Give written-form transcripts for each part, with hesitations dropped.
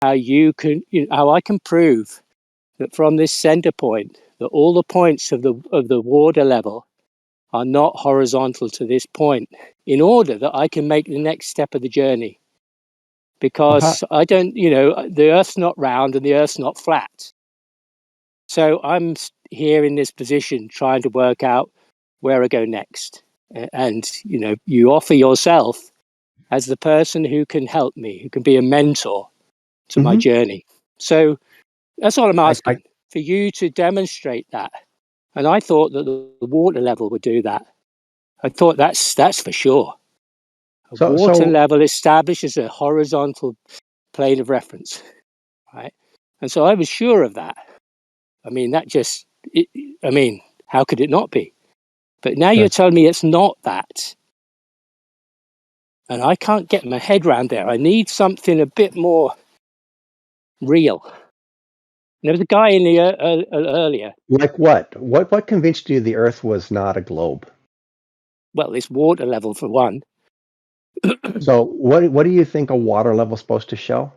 how how I can prove that from this center point, that all the points of the water level are not horizontal to this point, in order that I can make the next step of the journey. Because I don't, the Earth's not round and the Earth's not flat. So I'm here in this position trying to work out where I go next. And, you offer yourself as the person who can help me, who can be a mentor to my journey. So that's all I'm asking, for you to demonstrate that. And I thought that the water level would do that. I thought that's for sure. Water level establishes a horizontal plane of reference, right? And so I was sure of that. I mean, how could it not be? But now you're telling me it's not that. And I can't get my head around there. I need something a bit more real. There was a guy in the earlier. Like what? What convinced you the Earth was not a globe? Well, it's water level for one. So what do you think a water level is supposed to show?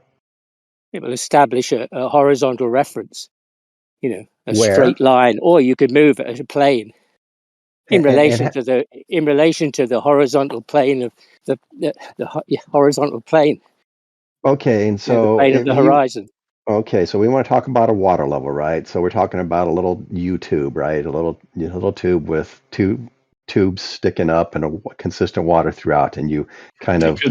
It will establish a horizontal reference, a Where? straight line, or you could move it as a plane in relation to the horizontal plane of the horizontal plane. Okay, and so the plane of the horizon. Okay, so we want to talk about a water level, right? So we're talking about a little U-tube, right? A little tube with two tubes sticking up and a consistent water throughout, and you kind of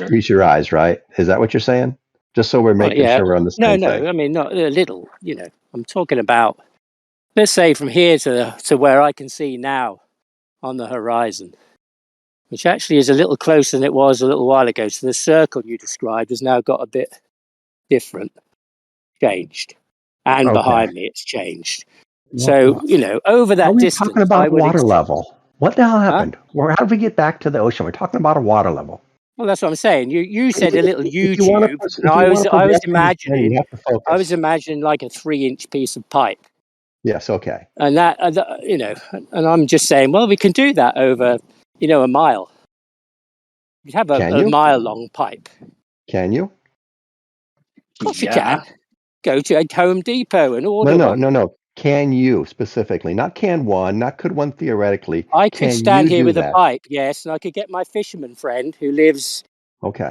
use your eyes, right? Is that what you're saying? Just so we're making sure we're on the same thing. No, I mean not a little. I'm talking about, let's say, from here to where I can see now on the horizon, which actually is a little closer than it was a little while ago. So the circle you described has now got a bit different, changed, and behind me it's changed. So over that distance, talking about water level. What the hell happened? How did we get back to the ocean? We're talking about a water level. Well, that's what I'm saying. You said a little U-tube, and I was imagining like a 3-inch piece of pipe. Yes, okay. And that, and I'm just saying, well, we can do that over, a mile. You have a mile-long pipe. Can you? Of course you can. Go to a Home Depot and order one. No. Can you specifically? Not can one, not could one theoretically. I could stand here with a pipe, yes, and I could get my fisherman friend who lives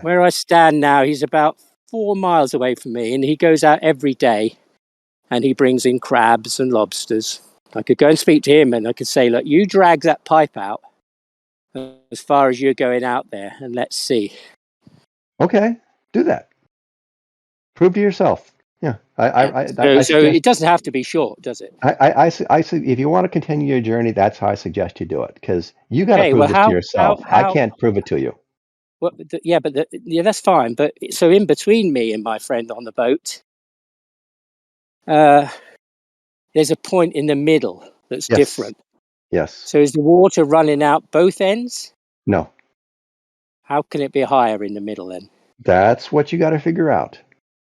where I stand now. He's about 4 miles away from me, and he goes out every day, and he brings in crabs and lobsters. I could go and speak to him, and I could say, look, you drag that pipe out as far as you're going out there, and let's see. Okay, do that. Prove to yourself. Yeah, so it doesn't have to be short, does it? I if you want to continue your journey, that's how I suggest you do it, because you got to prove this to yourself. I can't prove it to you. Well, that's fine. But so in between me and my friend on the boat, there's a point in the middle that's different. Yes. So is the water running out both ends? No. How can it be higher in the middle then? That's what you got to figure out.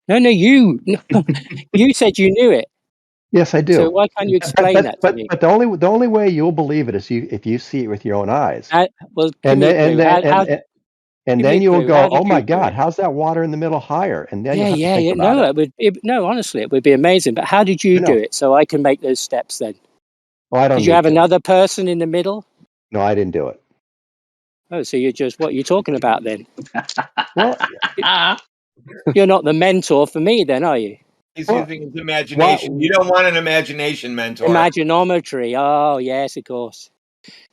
No, you said you knew it. Yes, I do. So why can't you explain that to me? But the only way you'll believe it is if you see it with your own eyes. And then you will go, oh my God, how's that water in the middle higher? And then you have to think about it. No, honestly, it would be amazing. But how did you do it? So I can make those steps then. Oh, I don't. Did you have another person in the middle? No, I didn't do it. Oh, so you're just what you're talking about then? Well, you're not the mentor for me then, are you? He's using his imagination. You don't want an imagination mentor. Imaginometry. Oh, yes, of course.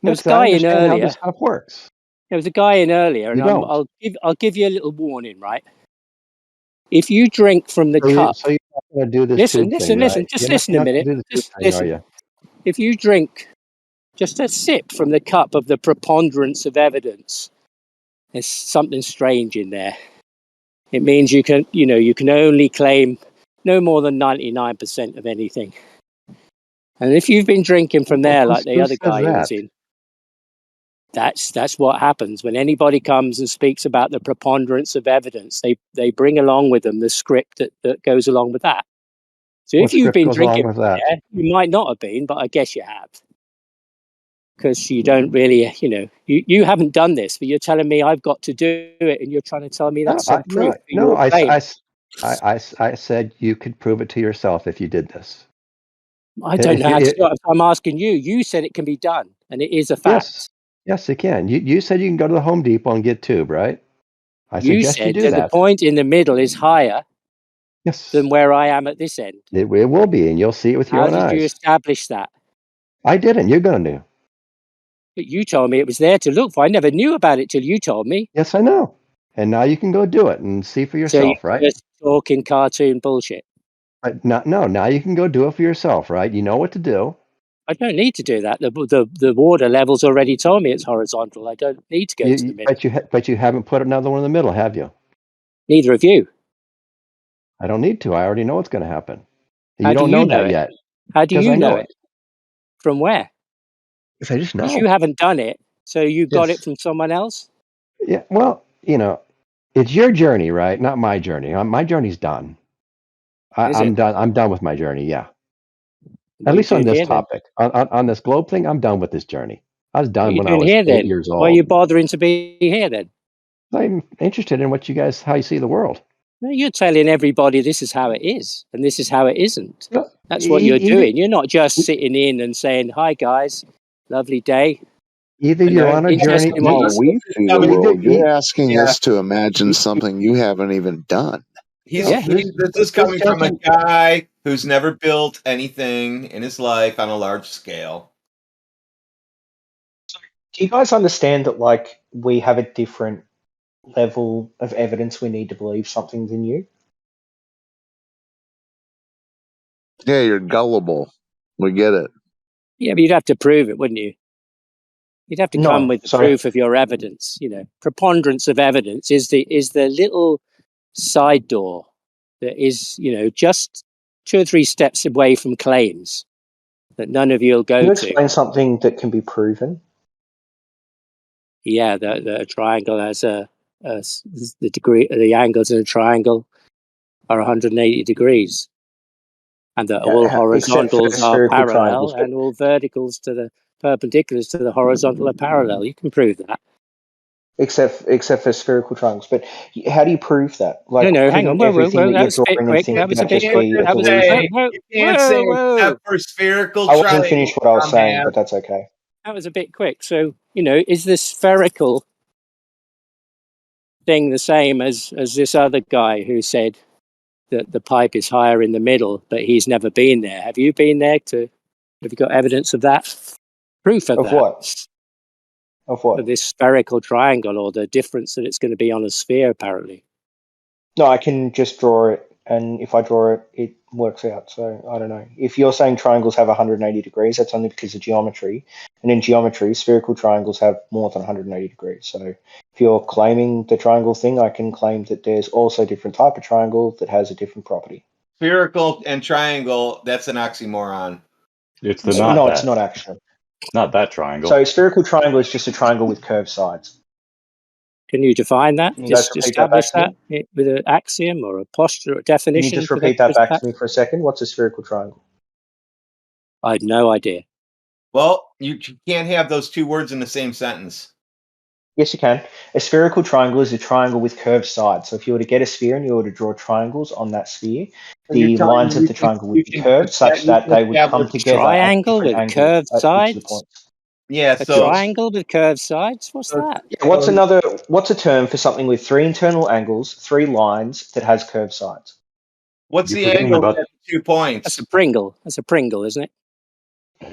There was a guy in earlier. How this stuff works. There was a guy in earlier, and I'll give you a little warning, right? If you drink from the cup, so you're not going to do this. Listen. Just listen a minute. Just listen. If you drink just a sip from the cup of the preponderance of evidence, there's something strange in there. It means you can only claim no more than 99% of anything. And if you've been drinking from there, like the other guy who was in, that's what happens when anybody comes and speaks about the preponderance of evidence. They bring along with them the script that goes along with that. So if you've been drinking from there, you might not have been, but I guess you have. Because you don't really, you haven't done this, but you're telling me I've got to do it, and you're trying to tell me that's some proof. I said you could prove it to yourself if you did this. I don't know how to do it. I'm asking you. You said it can be done, and it is a Yes, fact. yes, it can. You said you can go to the Home Depot and get tube, right? I You suggest you said do that the that. point in the middle is higher Yes, than where I am at this end. it will be, and you'll see it with your How own did you eyes. establish that? I didn't. You're going to. But you told me it was there to look for. I never knew about it till you told me. Yes, I know. And now you can go do it and see for So you're yourself, right? just talking cartoon bullshit. But no, now you can go do it for yourself, right? You know what to do. I don't need to do that. The water level's already told me it's horizontal. I don't need to go to the middle. But you haven't put another one in the middle, have you? Neither of you. I don't need to. I already know what's going to happen. How You do don't you know know that it? yet How do because you I know know it? it. From where? Because I just Because you know. haven't done it. So you got it Yes. from someone else? Yeah. Well, it's your journey, right? Not my journey. My journey's done. Is I'm it? done. I'm done with my journey. Yeah. What At are you least on doing this here then? topic, on this globe thing, I'm done with this journey. I was What are done you when I doing was here 8 then? years Why are you old. bothering to be here then? I'm interested in how you see the world. No, you're telling everybody this is how it is and this is how it isn't. Well, That's what you're Either, doing. You're not just sitting in and saying, "Hi guys, lovely day." either You you're know, on a That's interested journey. in what you how see. this we is see the coming. Either, world. You're asking Yeah, us to imagine e- something you haven't even done. he's Yeah. this is this coming from a gentleman. guy who's never built anything in his life on a large scale. Do you guys understand that, like, we have a different level of evidence we need to believe something than you? Yeah, you're gullible. We get it. Yeah, but you'd have to prove it, wouldn't you? You'd have to come No. with the So, proof of your evidence. You know, preponderance of evidence is the little side door that is, just 2 or 3 steps away from claims that none of you'll can go you to. explain something that can be proven? Yeah, the triangle has the degree, the angles in a triangle are 180 degrees, and that all Except for horizontals are spherical parallel, triangles. But and all verticals to the perpendiculars to the horizontal are parallel. You can prove that. except for spherical triangles. But how do you prove that? No, Like, no, hang on. couldn't Whoa, whoa, everything whoa. that That you're was a bit drawing and quick. That thinking was a about bit just quick. be a That was a delusion? whoa, whoa, You can't whoa, say whoa. except for spherical I wasn't finished triangles, what I was saying, dumbass. but that's okay. That was a bit quick. So, is the spherical thing the same as this other guy who said that the pipe is higher in the middle, but he's never been there? Have you been there? Have you got evidence of that? Proof of Of that? what? Of Of what? this spherical triangle, or the difference that it's going to be on a sphere, apparently. No, I can just draw it, and if I draw it, it works out. So I don't know. If you're saying triangles have 180 degrees, that's only because of geometry. And in geometry, spherical triangles have more than 180 degrees. So if you're claiming the triangle thing, I can claim that there's also a different type of triangle that has a different property. Spherical and triangle, that's an oxymoron. It's the No, it's not actually. not that triangle. So spherical triangle is just a triangle with curved sides. Can you define that? Can you guys Just repeat that back establish to that me? with an axiom or a posture or Can you definition just for that? repeat that back to me for a second? What's a spherical triangle? I had no idea. Well, you can't have those two words in the same sentence. Yes, you can. A spherical triangle is a triangle with curved sides. So if you were to get a sphere and you were to draw triangles on that sphere, So you're the telling lines me of the triangle would you be can curved such that they would come establish. together at Triangle different with angles curved at each of the sides? points. Yeah, A so, Yes. triangle with curved sides? What's so, that? Yeah, what's a term for something with three internal angles, three lines that has curved sides? what's You're the forgetting angle about at the 2 That's a points? Pringle. That's a Pringle, isn't it?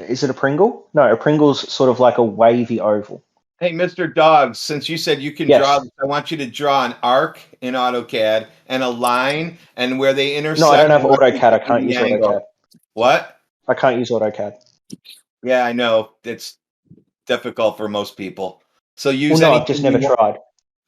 Is it a Pringle? No, a Pringle's sort of like a wavy oval. Hey, Mr. Dogs, since you said you can draw Yes. this, I want you to draw an arc in AutoCAD and a line, and where they No, I intersect, don't I have want you to AutoCAD. I give can't me use the angle. AutoCAD. What? I can't use AutoCAD. Yeah, I know. It's difficult for most people. So use Well, no, I've just anything never you want.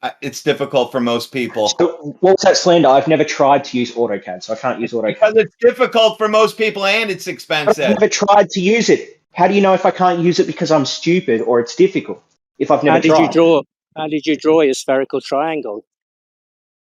tried. It's difficult for most people. So what was that slander? I've never tried to use AutoCAD, so I can't use AutoCAD. Because it's difficult for most people and it's But I've expensive. never tried to use it. How do you know if I can't use it because I'm stupid or it's difficult if I've never How did you tried? draw? How did you draw your spherical triangle?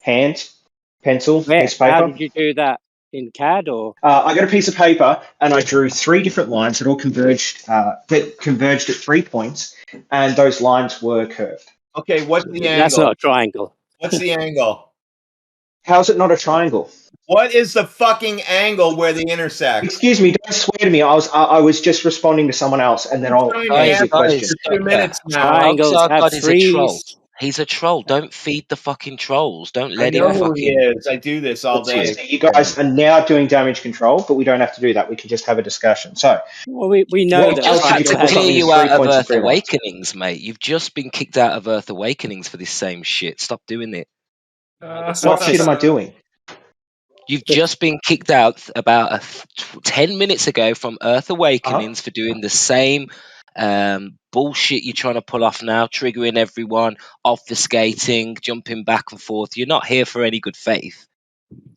Hands, pencil, Where? piece of How paper. did you do that? In CAD or? I got a piece of paper and I drew three different lines that all converged at 3 points, and those lines were curved. Okay, what's the That's not angle? a triangle. What's the angle? How is it not a triangle? What is the fucking angle where they intersect? Excuse me, don't swear to me. I was just responding to someone else, and then I'm I'll trying to answer your question. for 2 minutes now. Triangles Our have God is a troll. three. He's a troll. Don't feed the fucking trolls. Don't I let know him who he fucking. is. I do this all day. So you guys are now doing damage control, but we don't have to do that. We can just have a discussion. So, Well, we know what that else Just did had you triangle to call has. clear something with you 3 out of points and Earth 3 lines? Awakenings, mate. You've just been kicked out of Earth Awakenings for this same shit. Stop doing it. What shit am I doing? You've just been kicked out about 10 minutes ago from Earth Awakenings for doing the same bullshit you're trying to pull off now, triggering everyone, obfuscating, jumping back and forth. You're not here for any good faith.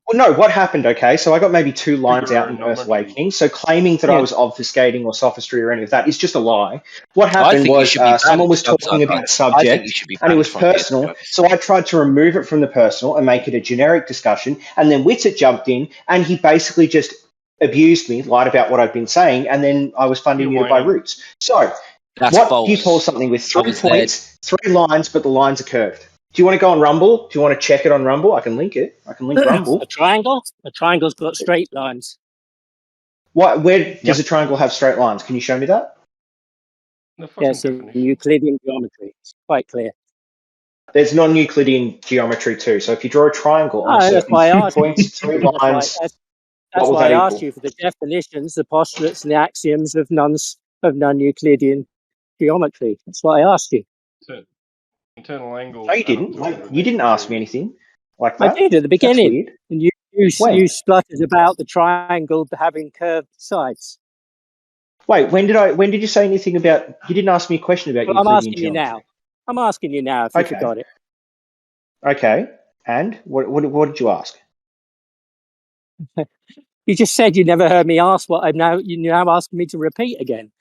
Well, no, what happened, okay? So I got maybe 2 lines out in Earth Awakening. So claiming that I Yeah. was obfuscating or sophistry or any of that is just a lie. What I happened think you was should be someone banned. was talking about a I think subject you should be and it banned was from here, to be personal. honest. So I tried to remove it from the personal and make it a generic discussion. And then Witsit jumped in and he basically just abused me, lied about what I'd been saying, and then I was funding you to buy roots. So That's what do you call false. something with I 3 was there. points, 3 lines, but the lines are curved? Do you want to go on Rumble? Do you want to check it on Rumble? I can link it. I can link Rumble. A triangle? A triangle's got straight lines. What? Where does Yep. a triangle have straight lines? Can you show me that? Yes, in Euclidean geometry. It's quite clear. There's non-Euclidean geometry too. So if you draw a triangle on a Oh, that's circle, why I 3 asked. points, 3 lines, That's what would why that I asked equal? you for the definitions, the postulates, and the axioms of non-Euclidean geometry. That's why I asked you. Internal angles. No, you didn't. You didn't ask me anything like I that. did at the That's beginning, weird. and you When? spluttered about the triangle having curved sides. Wait, when did you say anything about? You didn't ask me a question about Well, I'm Euclidean asking you geometry. now. I'm asking you now if you Okay. forgot it. Okay. And what did you ask? You just said you never heard me ask what you're now asking me to repeat again.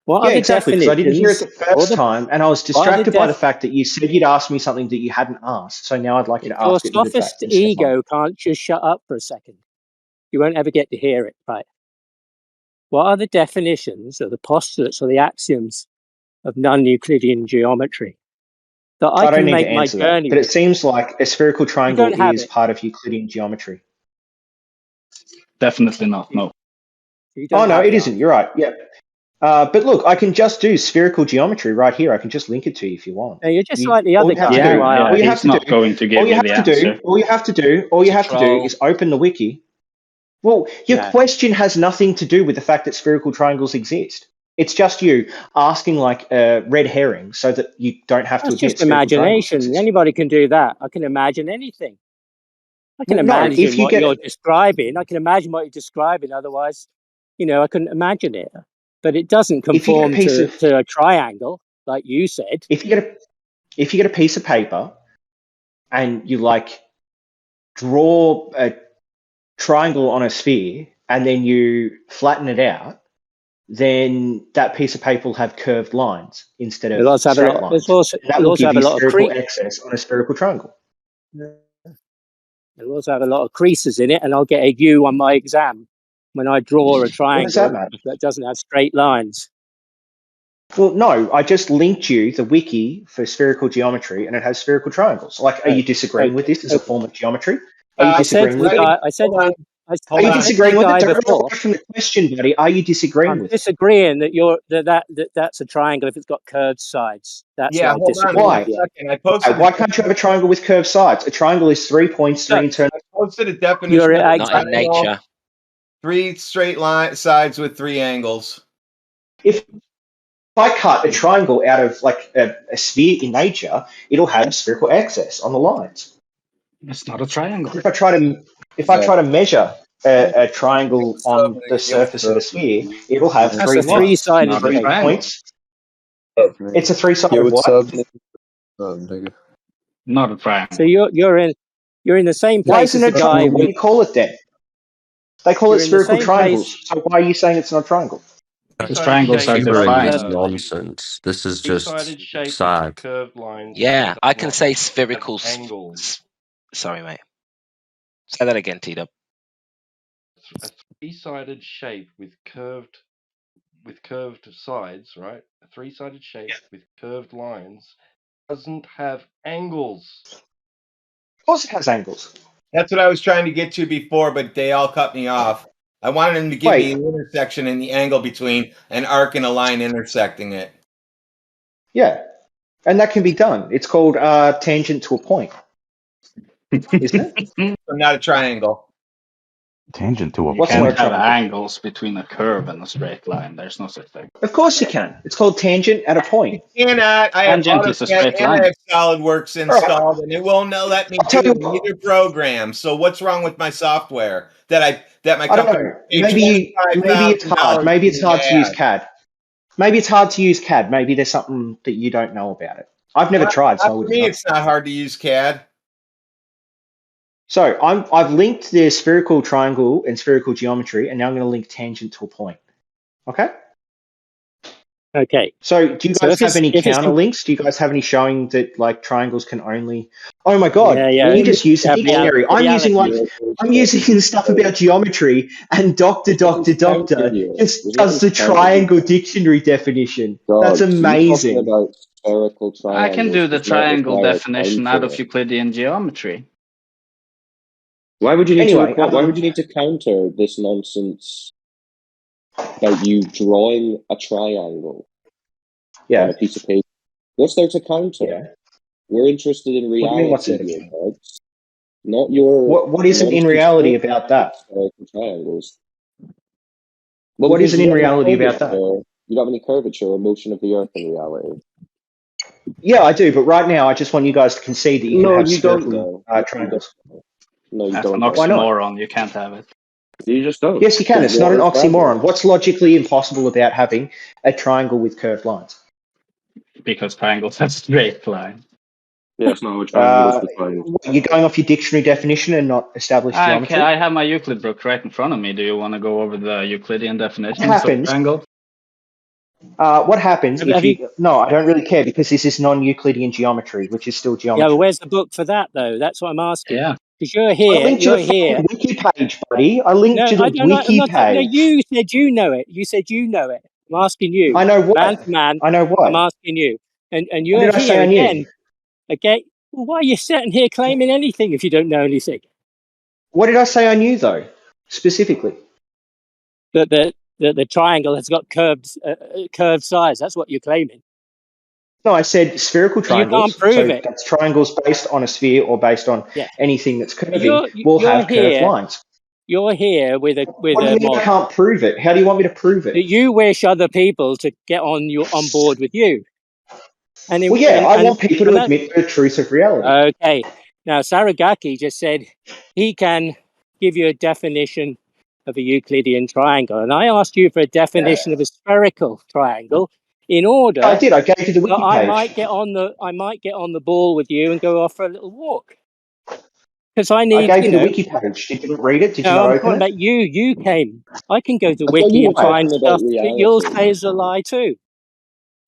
What Yeah, are the exactly, because I didn't hear it definitions? the first time, and I was What are the distracted by the fact that you said you'd ask me something that you hadn't asked. So now I'd like you to Your ask it in good faith sophist and step on. ego can't just shut up for a second. You won't ever get to hear it, right? What are the definitions or the postulates or the axioms of non-Euclidean geometry that I I don't can need to make my answer that, journey but it with? seems like a spherical You triangle don't have is it. part of Euclidean geometry. Definitely not. No. You don't Oh no, have it the isn't. answer. You're right. Yeah. But look, I can just do spherical geometry right here. I can just link it to you if you want. Now, you're just like the All other you have guy. to Yeah, do, Why yeah. all you have He's to not do, going to all give you you have the to do, answer. all you have to do, all you He's a have to do troll. is open the wiki. Well, your No. question has nothing to do with the fact that spherical triangles exist. It's just you asking like a red herring so that you don't have to That's admit just spherical triangles imagination. exist. Anybody can do that. I can imagine anything. I can Well, no, imagine if you what you're get describing. I can imagine what you're describing. Otherwise, I couldn't imagine it. But it doesn't if you get a conform piece of to a triangle, like you said. if you get a piece of paper and you like draw a triangle on a sphere and then you flatten it out, then that piece of paper will have curved lines instead of It'll also have a straight lot. lines. And that It'll will also give have a you lot of spherical excess on a spherical triangle. It'll also have a lot of creases in it, and I'll get a U on my exam when I draw a What does that triangle matter? that doesn't have straight lines. Well, no, I just linked you the wiki for spherical geometry and it has spherical triangles. Like, are you disagreeing with this as a form of geometry? Are you I said disagreeing to the with it? guy. I said. Hold on. Are you I said to the disagreeing with it? guy Don't run before. away from the question, buddy. Are you disagreeing I'm with it? disagreeing that that's a triangle if it's got curved sides. That's Yeah, why I hold on disagree Why? with you. second. I posted Why can't you have a triangle with curved sides? A triangle is 3 points, 3 internal. a definition of a Not in triangle. nature. 3 straight line sides with 3 angles. If I cut a triangle out of like a sphere in nature, it'll have spherical excess on the lines. It's not a triangle. If I try to measure a triangle on the surface of a sphere, it'll have That's 3 a lines, three-sided Not a 3 shape. triangle. points. It's a 3-sided what's what? up, nigga? Not a triangle. So you're in the same Why place isn't as the it a guy triangle? What do with. you call it then? They call it You're in the spherical same place. triangles. So why are you saying it's not a triangle? Because triangles are Gibbering is defined. nonsense. This is just sad. Curved lines. Yeah, I can say have spherical. angles. Sorry, mate. Say that again, T-Dub. A three-sided shape with curved sides, right? A three-sided shape with curved lines doesn't have angles. Of course it has angles. That's what I was trying to get to before, but they all cut me off. I wanted them to give me the intersection and the angle between an arc and a line intersecting it. Yeah, and that can be done. It's called tangent to a point, isn't it? So not a triangle. Tangent to a You What's can't not a have triangle? angles between a curve and a straight line. There's no such thing. Of course you can. It's called tangent at a point. You cannot. I have Tangent is a AutoCAD straight and line. I have SolidWorks installed, and it won't let me I'll tell do you it in what. either program. So what's wrong with my software that my I don't company know. paid Maybe it's hard. $25,000 Maybe it's hard to use add? CAD. Maybe it's hard to use CAD. Maybe there's something that you don't know about it. I've never tried, so I Not for wouldn't me, know. it's not hard to use CAD. So I've linked the spherical triangle and spherical geometry, and now I'm going to link tangent to a point. Okay. Okay. So do you So guys have any if it's counter links? Do you guys have any showing that like triangles can only? Oh my God! yeah, You just use the have dictionary. I'm using stuff about geometry, and Doctor just does the triangle dictionary definition. That's amazing. About spherical I can do the does not triangle require definition out of counter. Euclidean geometry. Why would you need Anyway, why would you need to counter this nonsense about you drawing a triangle on a piece of paper? What's there to counter? Yeah. We're interested in What do you mean, what's reality there to here, counter? folks. Not your What isn't in reality about that? Spherical triangles. Well, What because isn't you in don't have reality about that? curvature- You don't have any curvature or motion of the Earth in reality. Yeah, I do, but right now I just want you guys to concede that you can No, have you don't, spherical though. triangles. No, you That's an don't. Why not? oxymoron. You can't have it. You just don't. Yes, you can. Because It's not an water's oxymoron. gravity. What's logically impossible about having a triangle with curved lines? Because triangles have straight lines. Yeah, it's not how a triangle is defined. You're going off your dictionary definition and not established geometry? I have my Euclid book right in front of me. Do you want to go over the Euclidean definitions of happens? triangle? What happens Have if you? No, I don't really care because this is non-Euclidean geometry, which is still geometry. Yeah, but where's the book for that though? That's what I'm asking. Yeah. Because you're I here. linked to the wiki page, buddy. I linked to the I don't know. I'm wiki not. No, page. you said you know it. You said you know it. I'm asking you. I know Man what? to man. I know what? I'm asking you. And What you're did I say here I knew? again. Okay. Well, why are you sitting here claiming anything if you don't know anything? What did I say I knew though, specifically? That the triangle has got curved sides. That's what you're claiming. No, I said spherical You triangles. can't prove So it. that's triangles based on a sphere or based on Yeah. anything that's curving will You're have curved here. lines. You're here with What do you mean I mod can't prove it? How do you want me to prove it? that you wish other people to get on board with you. And Well, yeah, I want people to admit the truth of reality. Okay. Now, Saragaki just said he can give you a definition of a Euclidean triangle. And I asked you for a definition of a spherical triangle in order I did. I gave you the wiki that I page. might get on the ball with you and go off for a little walk. Because I need, I gave you the wiki page. Did you read it? Did you no, not I'm open talking it? about you. You came. I can go to I thought wiki you and were find talking about stuff that reality. you'll say is a lie too.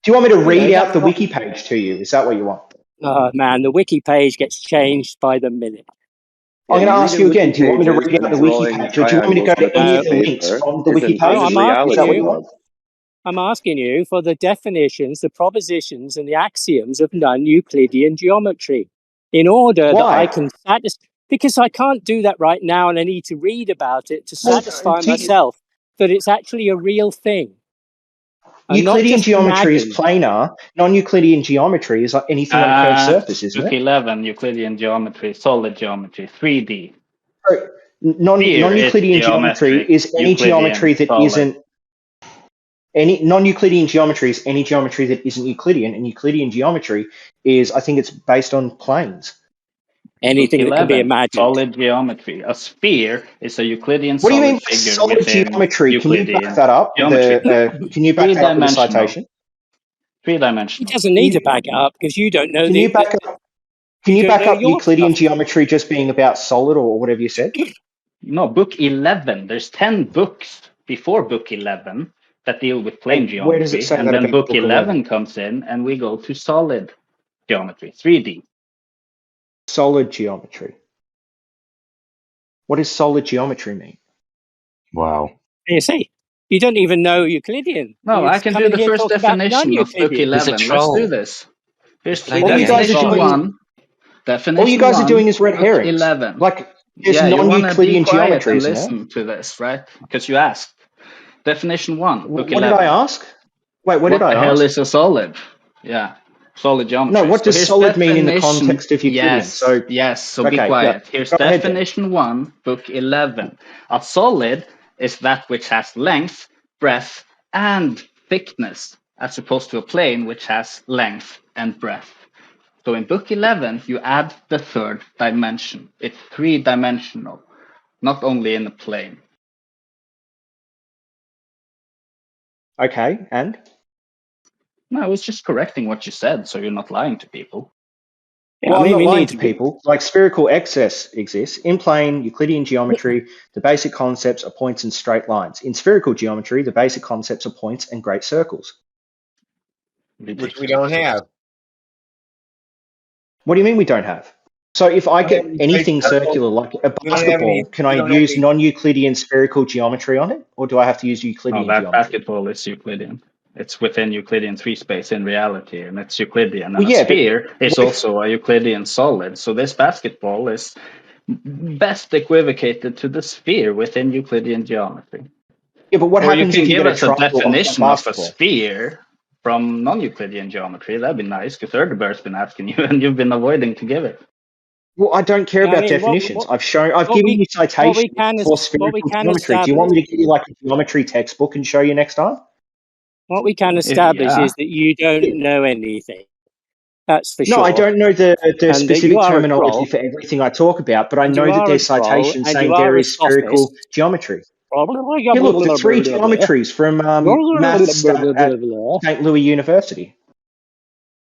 Do you want me to read out that's the not- wiki page to you? Is that what you want? Oh man, the wiki page gets changed by the minute. I'm going to ask you again. Do you want me to read out the wiki page, or do you want me to go to any of the links from the wiki page? I'm asking Is that what you want? I'm asking you for the definitions, the propositions, and the axioms of non-Euclidean geometry in order that I can satisfy. Because I can't do that right now, and I need to read about it to satisfy myself that it's actually a real thing. Euclidean geometry is planar. Non-Euclidean geometry is like anything on a curved surface, isn't Book it? 11, Euclidean geometry, solid geometry, 3D. Non-Euclidean geometry is any geometry that isn't any non-Euclidean geometry is any geometry that isn't Euclidean, and Euclidean geometry is, I think, it's based on planes. Anything that can be imagined. Solid geometry. A sphere is a Euclidean What do you mean by figure solid within geometry? Can you Euclidean back that up with can you back that up with a citation? Three-dimensional. He doesn't need to back it up because you don't know Can you back up? Can you back up your Euclidean stuff. geometry just being about solid or whatever you said? No, book 11. There's 10 books before book 11 that deal with plane geometry. Where does it say and that then about book book 11 comes in and we go to solid geometry, 3D. Solid geometry. What does solid geometry mean? Wow. You see, you don't even know Euclidean. No, I can do the first definition of book 11. Let's do this. Here's All you guys are doing, Definition all you guys are 1, doing is red book herrings. 11. Like There's you want to be non-Euclidean quiet geometry, and isn't there? listen to this, right? Because you asked. Definition 1, book What 11. did I ask? Wait, what did I the hell ask? is a solid? Yeah, solid geometry. No, what does here's solid mean in the definition. context of Euclidean? Yes, so be okay, quiet. yeah. Here's Go ahead then. definition 1, book 11. A solid is that which has length, breadth, and thickness, as opposed to a plane which has length and breadth. So in book 11, you add the third dimension. It's three-dimensional, not only in a plane. Okay, and? No, I was just correcting what you said, so you're not lying to people. Yeah, well, I'm not lying to people. Like spherical excess exists. In plane, Euclidean geometry, the basic concepts are points and straight lines. In spherical geometry, the basic concepts are points and great circles. Which we don't have. What do you mean we don't have? So if I get anything circular, like a basketball, can I use non-Euclidean spherical geometry on it? Or do I have to use Euclidean that geometry? Basketball is Euclidean. It's within Euclidean 3-space in reality, and it's Euclidean. Well, and yeah, a sphere is also a Euclidean solid. So this basketball is best equivocated to the sphere within Euclidean geometry. Yeah, but what happens if you get a triangle us a definition on a of a sphere from non-Euclidean geometry? That'd be nice, because Erdeberg's been asking you, and you've been avoiding to give it. Well, I don't care about definitions. I've given you citations for spherical geometry. Do you want me to give you like a geometry textbook and show you next time? What we can establish is that you don't know anything. That's for sure. No, I don't know the specific terminology for everything I talk about, but I know that there's citations saying there is spherical geometry. Yeah, look, the three geometries from maths at St. Louis University.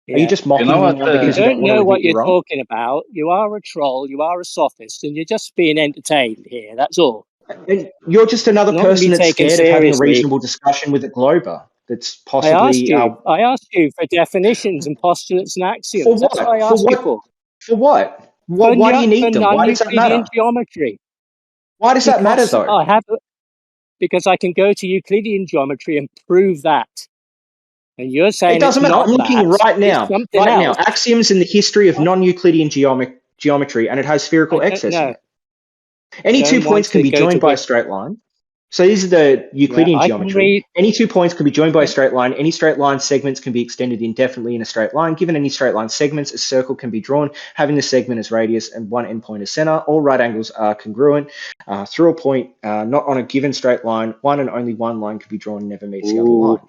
Yeah. Are you just mocking me now because you don't know what you're talking about? You are a troll, you are a sophist, and you're just being entertained here, that's all. And you're just another person that's scared of having a reasonable discussion with a glober that's possibly... I asked you for definitions and postulates and axioms. For what? That's what I asked you for. For what? Why do you need them? Why does that matter? Geometry. Why does that matter, though? Because I can go to Euclidean geometry and prove that. And you're saying it doesn't matter. I'm looking right now. Axioms in the history of non-Euclidean geometry, and it has spherical excess in it. Any 2 points can be joined by a straight line. So these are the Euclidean geometry. Any 2 points can be joined by a straight line. Any straight line segments can be extended indefinitely in a straight line. Given any straight line segments, a circle can be drawn, having the segment as radius and one endpoint as center. All right angles are congruent. Through a point, not on a given straight line, one and only one line can be drawn and never meets the other line.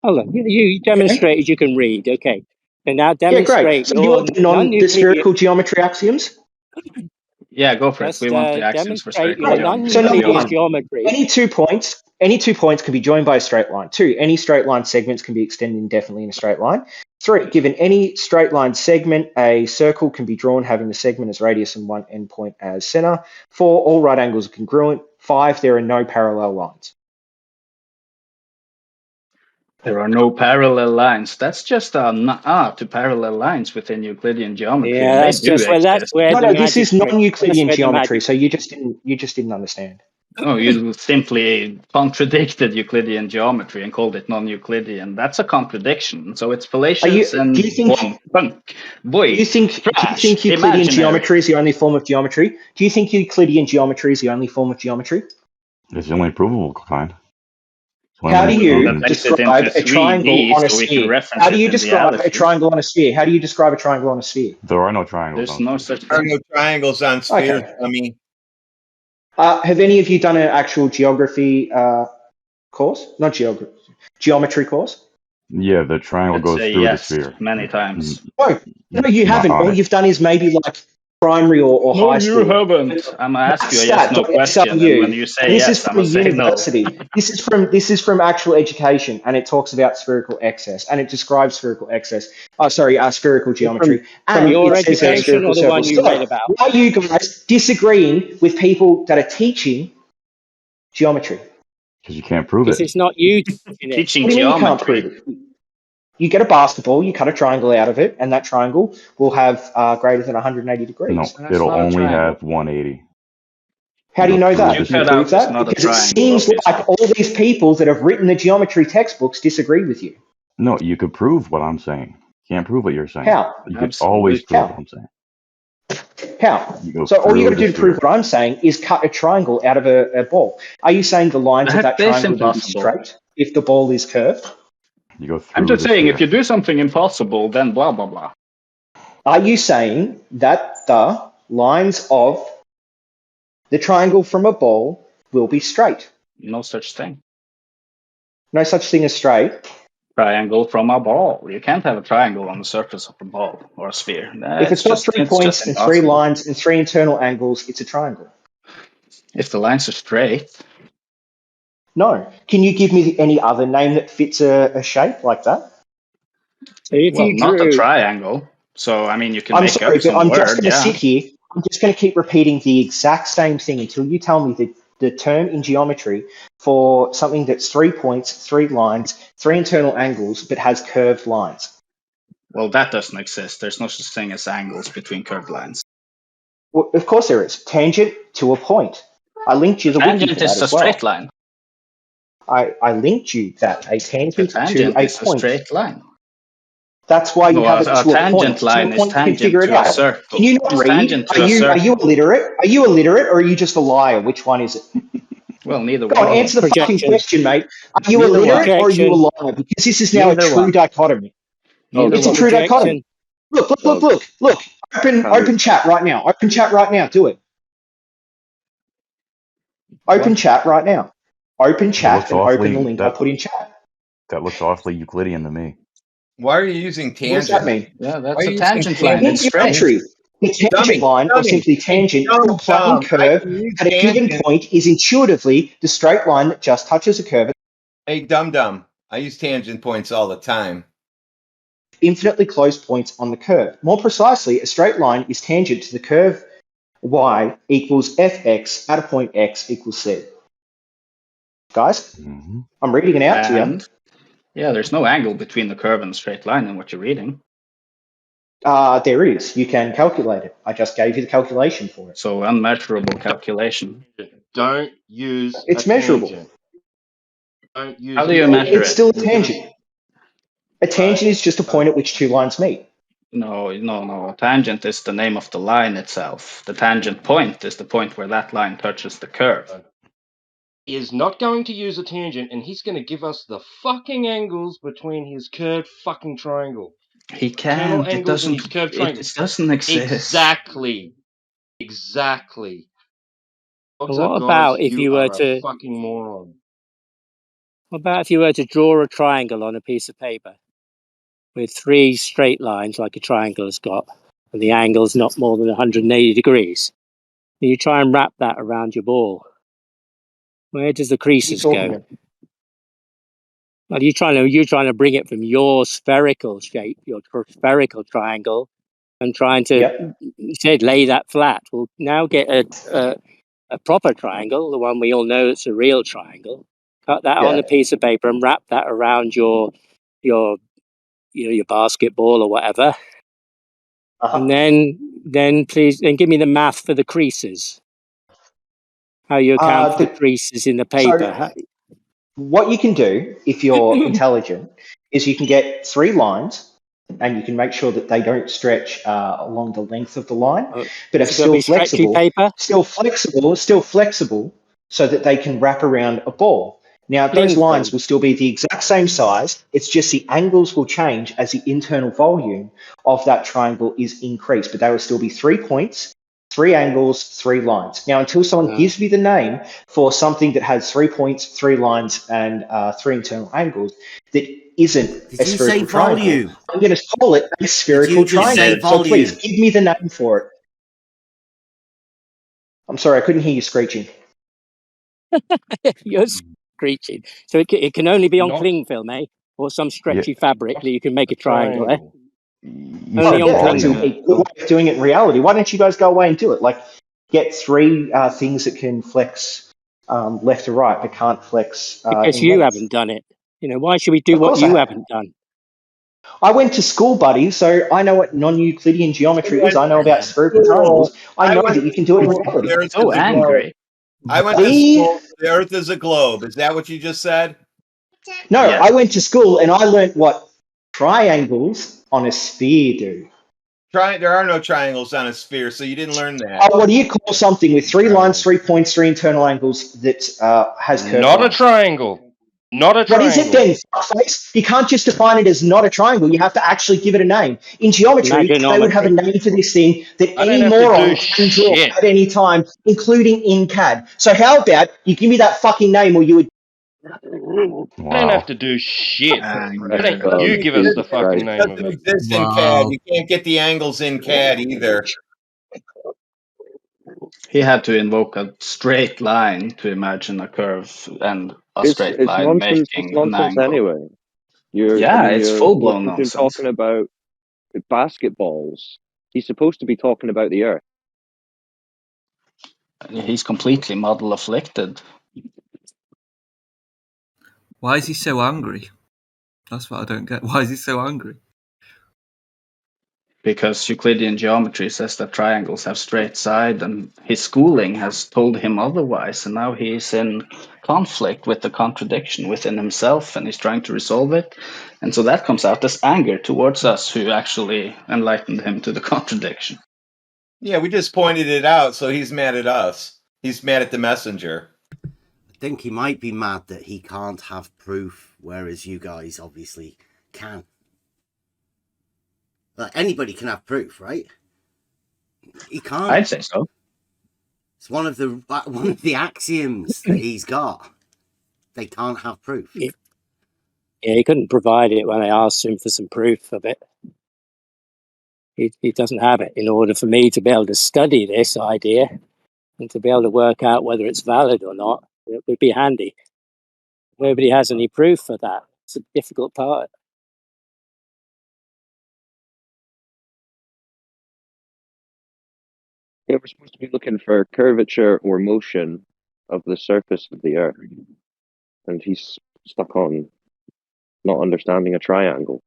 Hold on. You demonstrated you can read. Okay. And now demonstrate. Yeah, great. So you want the spherical geometry axioms? Yeah, go for it. We want the axioms for spherical geometry. So number one, any 2 points can be joined by a straight line. 2, any straight line segments can be extended indefinitely in a straight line. 3, given any straight line segment, a circle can be drawn having the segment as radius and one endpoint as center. 4, all right angles are congruent. 5, there are no parallel lines. There are no parallel lines. That's just to parallel lines within Euclidean geometry. Yeah, that's just where no, this is non-Euclidean geometry, so you just didn't understand. No, you simply contradicted Euclidean geometry and called it non-Euclidean. That's a contradiction. So it's fallacious and do you think Euclidean geometry is the only form of geometry? Do you think Euclidean geometry is the only form of geometry? It's the only provable kind. How do you describe a triangle on a sphere? How do you describe a triangle on a sphere? How do you describe a triangle on a sphere? There are no triangles. There's no such thing. There are no triangles on spheres. Okay. I mean, have any of you done an actual geography course? Not geography, geometry course? Yeah, the triangle goes through the sphere. Many times. No, you haven't. All you've done is maybe like primary or high school. No, you haven't. I'm gonna ask you a yes/no question, and when you say this yes, is from a university. No. This is from actual education, and it talks about spherical excess, and it describes spherical excess. Spherical geometry. From your education or the one you read about? Why are you guys disagreeing with people that are teaching geometry? Because you can't prove it. Because it's not you teaching geometry. You can't prove it? You get a basketball, you cut a triangle out of it, and that triangle will have greater than 180 degrees. No, it'll only have 180. How do you know that? Can you prove that? Because it seems like all these people that have written the geometry textbooks disagree with you. No, you could prove what I'm saying. Can't prove what you're saying. How? You could always prove what I'm saying. How? You go So all you got to through do the to prove sphere. what I'm saying is cut a triangle out of a ball. Are you saying the lines of that That is triangle are going to be impossible. straight if the ball is curved? You go I'm through just the saying, sphere. if you do something impossible, then blah, blah, blah. Are you saying that the lines of the triangle from a ball will be straight? No such thing. No such thing as straight. Triangle from a ball. You can't have a triangle on the surface of a ball or a sphere. If it's got 3 points and 3 impossible. lines and 3 internal angles, it's a triangle. If the lines are straight. No. Can you give me any other name that fits a shape like that? So if Well, you not a drew, triangle. So, I mean, you can I'm make sorry, up but some I'm just word, going to sit here. I'm just going to keep repeating the exact same thing until you tell me the term in geometry for something that's 3 points, 3 lines, 3 internal angles, but has curved lines. Well, that doesn't exist. There's no such thing as angles between curved lines. Well, of course there is. Tangent to a point. I linked you the wiki Tangent for that is a as well. straight line. I linked you that. A A tangent to tangent a is a point. straight line. That's why you No, have it a to a point. tangent To a line is point, you can tangent figure it to a out. circle. Can you not It's read? tangent to Are a you circle. illiterate? Are you illiterate, or are you just a liar? Which one is it? Well, neither Go on, one. answer the fucking projection, question, mate. Are you Neither one. illiterate or are you a projection, liar? Because this is now a Neither true one. dichotomy. Neither It's a one. true dichotomy. projection. Look. Open chat right now. Open chat right now. Do it. Open What? chat right now. Open That chat looks and open the awfully link I put in chat. that looks awfully Euclidean to me. Why are you using What does that tangent? mean? Yeah, Why that's are a you using tangent line. In tangent? It's straight. geometry, the tangent Dummy, line or dummy. simply Hey, tangent to a plane I curve can use at a given tangent. point is intuitively the straight line that just touches a curve Hey, dum. I use tangent points all the time. infinitely close points on the curve. More precisely, a straight line is tangent to the curve y equals fx at a point x equals c. Guys, I'm reading it out to you. And yeah, there's no angle between the curve and the straight line in what you're reading. There is. You can calculate it. I just gave you the calculation for it. So unmeasurable calculation. Don't use It's a measurable. tangent. Don't use How do you measure It's it? still a tangent. A tangent is just a point at which 2 lines meet. No. A tangent is the name of the line itself. The tangent point is the point where that line touches the curve. He is not going to use a tangent, and he's going to give us the fucking angles between his curved fucking triangle. He Internal can't. It angles in doesn't. his curved It triangle. doesn't exist. Exactly. Well, what about if you were to? Fucking moron. What about if you were to draw a triangle on a piece of paper with 3 straight lines, like a triangle has got, and the angle's not more than 180 degrees? And you try and wrap that around your ball. Where does the creases go? Well, you're trying to bring it from your spherical shape, your spherical triangle, and trying to you said lay that flat. Well, now get a proper triangle, the one we all know it's a real triangle. Cut that on a piece of paper and wrap that around your basketball or whatever. And then please give me the math for the creases. How you account for the creases in the paper. What you can do, if you're intelligent, is you can get 3 lines and you can make sure that they don't stretch along the length of the line, but are still flexible, so that they can wrap around a ball. Now, those lines will still be the exact same size. It's just the angles will change as the internal volume of that triangle is increased, but they will still be 3 points, 3 angles, 3 lines. Now, until someone gives me the name for something that has 3 points, 3 lines, and 3 internal angles that isn't a spherical triangle, I'm going to call it a spherical triangle. So please give me the name for it. I'm sorry, I couldn't hear you screeching. You're screeching. So it can only be on cling film, eh? Or some stretchy fabric that you can make a triangle, eh? Only on cling That's a film. good way of doing it in reality. Why don't you guys go away and do it? Like, get 3 things that can flex left to right, but can't flex Because in you length. haven't done it. Why should we do Of what course I you have. haven't done? I went to school, buddy, so I know what non-Euclidean geometry is. I know about spherical triangles. I know that you can do it in reality. The Earth So is a globe. angry. I went to school. The Earth is a globe. Is that what you just said? No, Yeah. I went to school and I learned what triangles on a sphere do. There are no triangles on a sphere, so you didn't learn that. What do you call something with 3 lines, 3 points, 3 internal angles that has curved Not lines? a triangle. Not a What triangle. is it then, fuckface? You can't just define it as not a triangle. You have to actually give it a name. In geometry, they would have a name for this thing that any moron can draw at any time, including in CAD. So how about you give me that fucking name, or you would... I don't have to do shit. Why don't Oh, you give us the Jesus fucking Christ. name of Doesn't it? exist in CAD. You can't get the angles in CAD either. He had to invoke a straight line to imagine a curve and a straight It's line nonsense. It's making an nonsense angle. anyway. It's full-blown You're nonsense. talking about basketballs. He's supposed to be talking about the Earth. He's completely model afflicted. Why is he so angry? That's what I don't get. Why is he so angry? Because Euclidean geometry says that triangles have straight side, and his schooling has told him otherwise, and now he's in conflict with the contradiction within himself, and he's trying to resolve it. And so that comes out as anger towards us who actually enlightened him to the contradiction. Yeah, we just pointed it out, so he's mad at us. He's mad at the messenger. I think he might be mad that he can't have proof, whereas you guys obviously can. Anybody can have proof, right? He can't. I'd say so. It's one of the axioms that he's got. They can't have proof. Yeah, he couldn't provide it when I asked him for some proof of it. He doesn't have it. In order for me to be able to study this idea and to be able to work out whether it's valid or not, it would be handy. Nobody has any proof for that. It's a difficult part. Yeah, we're supposed to be looking for curvature or motion of the surface of the Earth. And he's stuck on not understanding a triangle.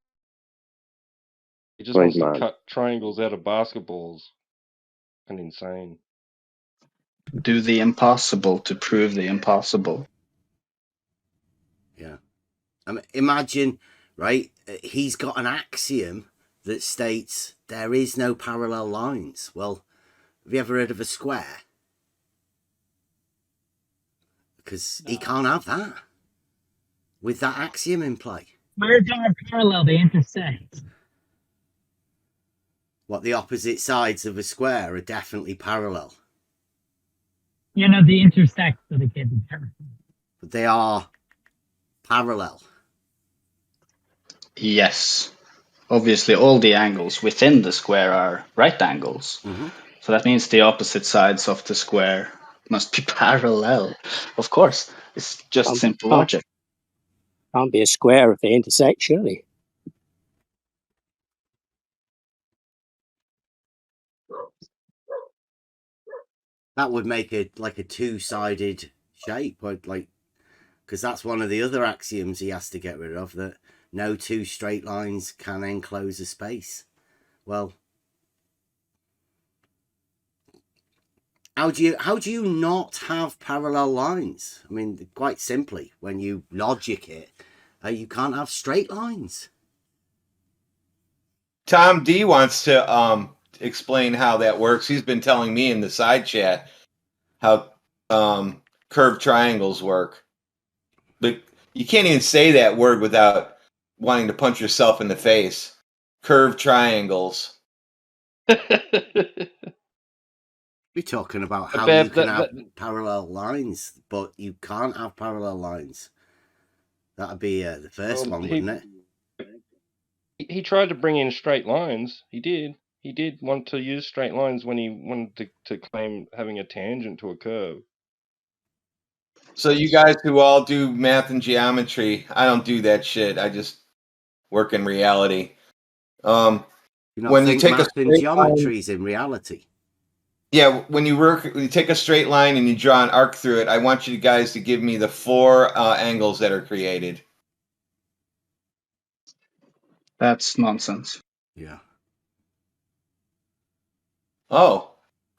He just wants to cut triangles out of basketballs. And insane. Do the impossible to prove the impossible. Yeah. I mean, imagine, right, he's got an axiom that states there is no parallel lines. Well, have you ever heard of a square? Because he can't have that with that axiom in play. Where are parallel? They intersect. What, the opposite sides of a square are definitely parallel. They intersect, so they can't be parallel. But they are parallel. Yes. Obviously, all the angles within the square are right angles. Mm-hmm. So that means the opposite sides of the square must be parallel. Of course. It's just simple logic. Can't be a square if they intersect, surely. That would make it like a two-sided shape, because that's one of the other axioms he has to get rid of, that no two straight lines can enclose a space. Well, how do you not have parallel lines? I mean, quite simply, when you logic it, you can't have straight lines. Tom D wants to explain how that works. He's been telling me in the side chat how curved triangles work. But you can't even say that word without wanting to punch yourself in the face. Curved triangles. We're talking about how you can have parallel lines, but you can't have parallel lines. That'd be the first one, wouldn't it? He tried to bring in straight lines. He did. He did want to use straight lines when he wanted to claim having a tangent to a curve. So you guys who all do math and geometry, I don't do that shit. I just work in reality. You when you take math and geometry is in reality. Yeah, when you take a straight line and you draw an arc through it, I want you guys to give me the 4 angles that are created. That's nonsense. Yeah. Oh,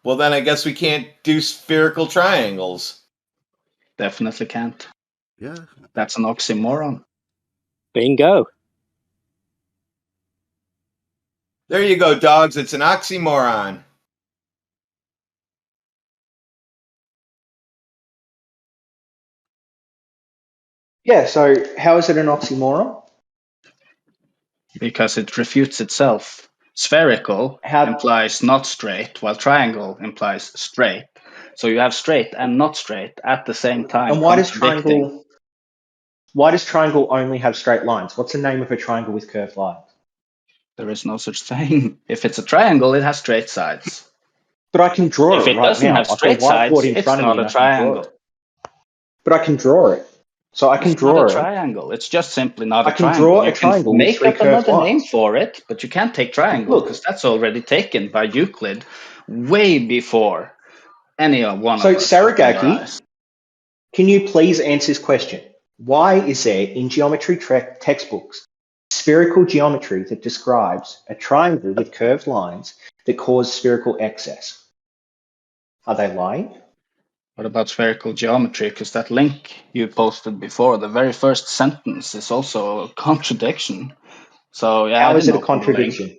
well then I guess we can't do spherical triangles. Definitely can't. Yeah. That's an oxymoron. Bingo. There you go, dogs. It's an oxymoron. Yeah, so how is it an oxymoron? Because it refutes itself. Spherical implies not straight, while triangle implies straight. So you have straight and not straight at the same time. And why does triangle only have straight lines? What's the name of a triangle with curved lines? There is no such thing. If it's a triangle, it has straight sides. But I can draw if it it right doesn't now. have I've got a straight sides, whiteboard in it's front of me not and a I can draw triangle. it. But I can draw it. So I can It's draw not a it. triangle. It's just simply not I a can triangle. draw You a triangle can with make three up curved another name lines. for it, but you can't take triangle because that's already taken by Euclid way before any one So of us opened our Saragaki, eyes. can you please answer this question? Why is there in geometry textbooks spherical geometry that describes a triangle with curved lines that cause spherical excess? Are they lying? What about spherical geometry? Because that link you posted before, the very first sentence is also a contradiction. So yeah, I How is it didn't a open the link. contradiction?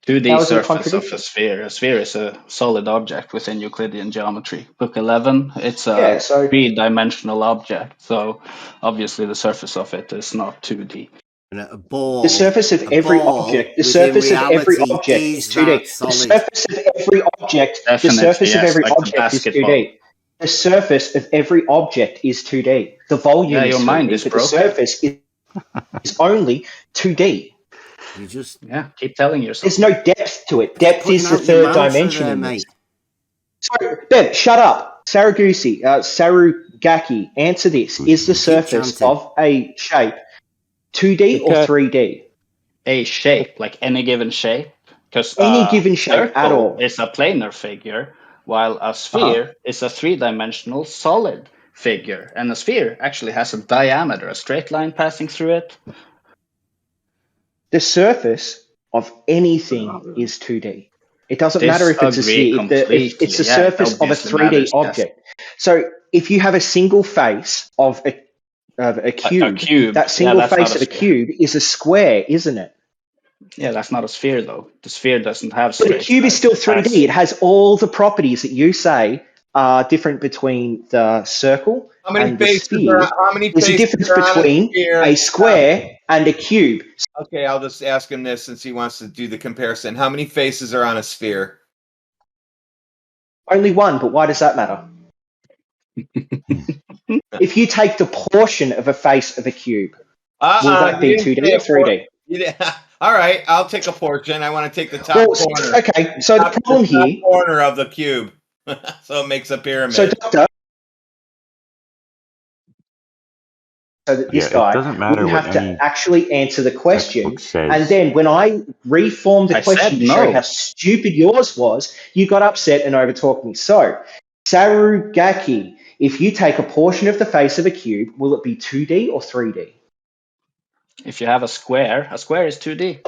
2D How is it a surface of a contradiction? sphere. A sphere is a solid object within Euclidean geometry. Book 11, it's a Yeah, so three-dimensional object. So obviously the surface of it is not 2D. And a ball, the surface of every object, the surface of every object is 2D. The surface of every object, the surface of every object is 2D. The surface of every object is 2D. The volume is 3D, but the surface is only 2D. You just keep telling yourself. There's no depth to it. Depth is the third dimension in this. So, Ben, shut up. Sarugaki, answer this. Is the surface of a shape 2D or 3D? A shape, like any given shape. Because any given shape at all is a planar figure, while a sphere is a three-dimensional solid figure. And a sphere actually has a diameter, a straight line passing through it. The surface of anything is 2D. It doesn't matter if it's a sphere. If it's the surface of a 3D object. So if you have a single face of a cube, that single face of a cube is a square, isn't it? Yeah, that's not a sphere, though. The sphere doesn't have straight But the cube is still 3D. It has all the properties that you say are different between the circle and the sphere. There's a difference between a square and a cube. Okay, I'll just ask him this since he wants to do the comparison. How many faces are on a sphere? Only one, but why does that matter? If you take the portion of a face of a cube, will that be 2D or 3D? All right, I'll take a portion. I want to take the top corner. Okay, so the problem here, corner of the cube, so it makes a pyramid. So, Doctor, so that this guy wouldn't have to actually answer the question, and then when I reformed the question to show how stupid yours was, you got upset and overtalked me. So, Sarugaki, if you take a portion of the face of a cube, will it be 2D or 3D? If you have a square is 2D.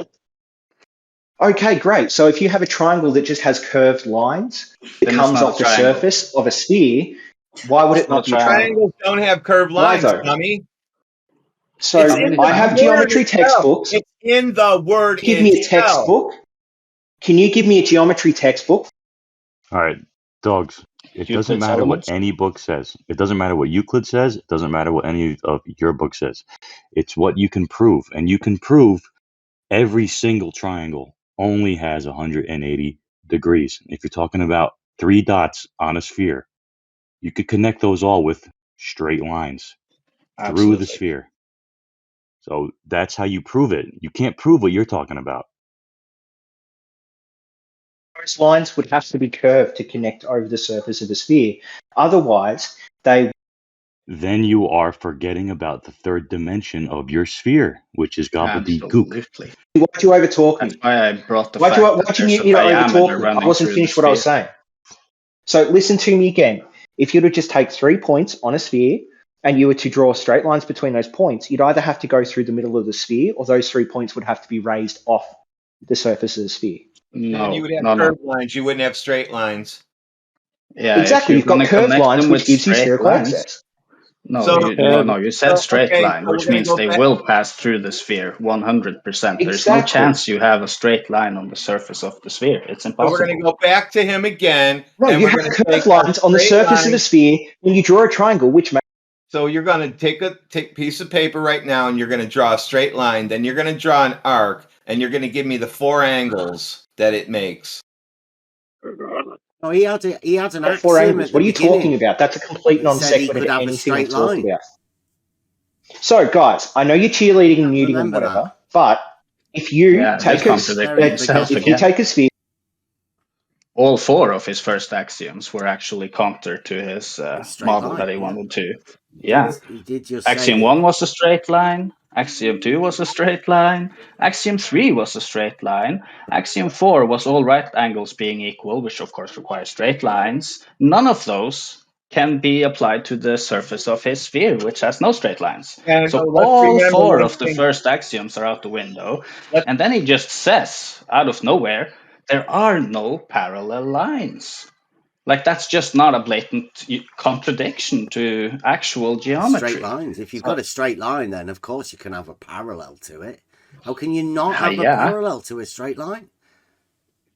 Okay, great. So if you have a triangle that just has curved lines, it comes off the surface of a sphere, why would it not be a triangle? Triangles don't have curved lines, dummy. So I have geometry textbooks. It's in the word Give me a textbook. Can you give me a geometry textbook? All right, dogs. It doesn't matter what any book says. It doesn't matter what Euclid says. It doesn't matter what any of your book says. It's what you can prove. And you can prove every single triangle only has 180 degrees. If you're talking about 3 dots on a sphere, you could connect those all with straight lines through the sphere. So that's how you prove it. You can't prove what you're talking about. Those lines would have to be curved to connect over the surface of the sphere. Otherwise, they... Then you are forgetting about the third dimension of your sphere, which is gobbledygook. Absolutely. Why'd you overtalk me? That's why I brought the Why'd you overtalk me? I wasn't finished what I was saying. So listen to me again. If you were to just take 3 points on a sphere and you were to draw straight lines between those points, you'd either have to go through the middle of the sphere or those 3 points would have to be raised off the surface of the sphere. And you would have curved lines. You wouldn't have straight lines. Yeah, exactly. You've got curved lines, which gives you spherical access. No, So you said straight okay, line, so we're which gonna means go they back. will pass through the sphere 100%. There's no Exactly. chance you have a straight line on the surface of the sphere. It's So we're impossible. gonna go back to him again, No, and you we're have gonna take curved a lines on the straight surface of line. the sphere when you draw a triangle, which makes. So you're gonna take a piece of paper right now, and you're gonna draw a straight line. Then you're gonna draw an arc, and you're gonna give me the 4 angles that it makes. Oh, he had an axiom 4 angles. at the What are you beginning. talking about? That's a complete He non said he sequitur could to have a anything I'm straight talking line. about. So, guys, I know you're cheerleading and muting and Remember whatever, that. but if you Yeah, take just contradicting himself if you again. take a sphere, all 4 of his first axioms were actually counter to his straight model line, that he yeah. wanted to. Yeah. He did just Axiom say 1 was a straight line. Axiom 2 was a straight line. Axiom 3 was a straight line. Axiom 4 was all right angles being equal, which of course requires straight lines. None of those can be applied to the surface of his sphere, which has no straight lines. And So let's all remember 4 one of the thing. first axioms are out the window. Let's And then he just says, out of nowhere, there are no parallel lines. Like, that's just not a blatant contradiction to actual geometry. straight lines. If you've got a straight line, then of course you can have a parallel to it. How can you not have a parallel to a straight line?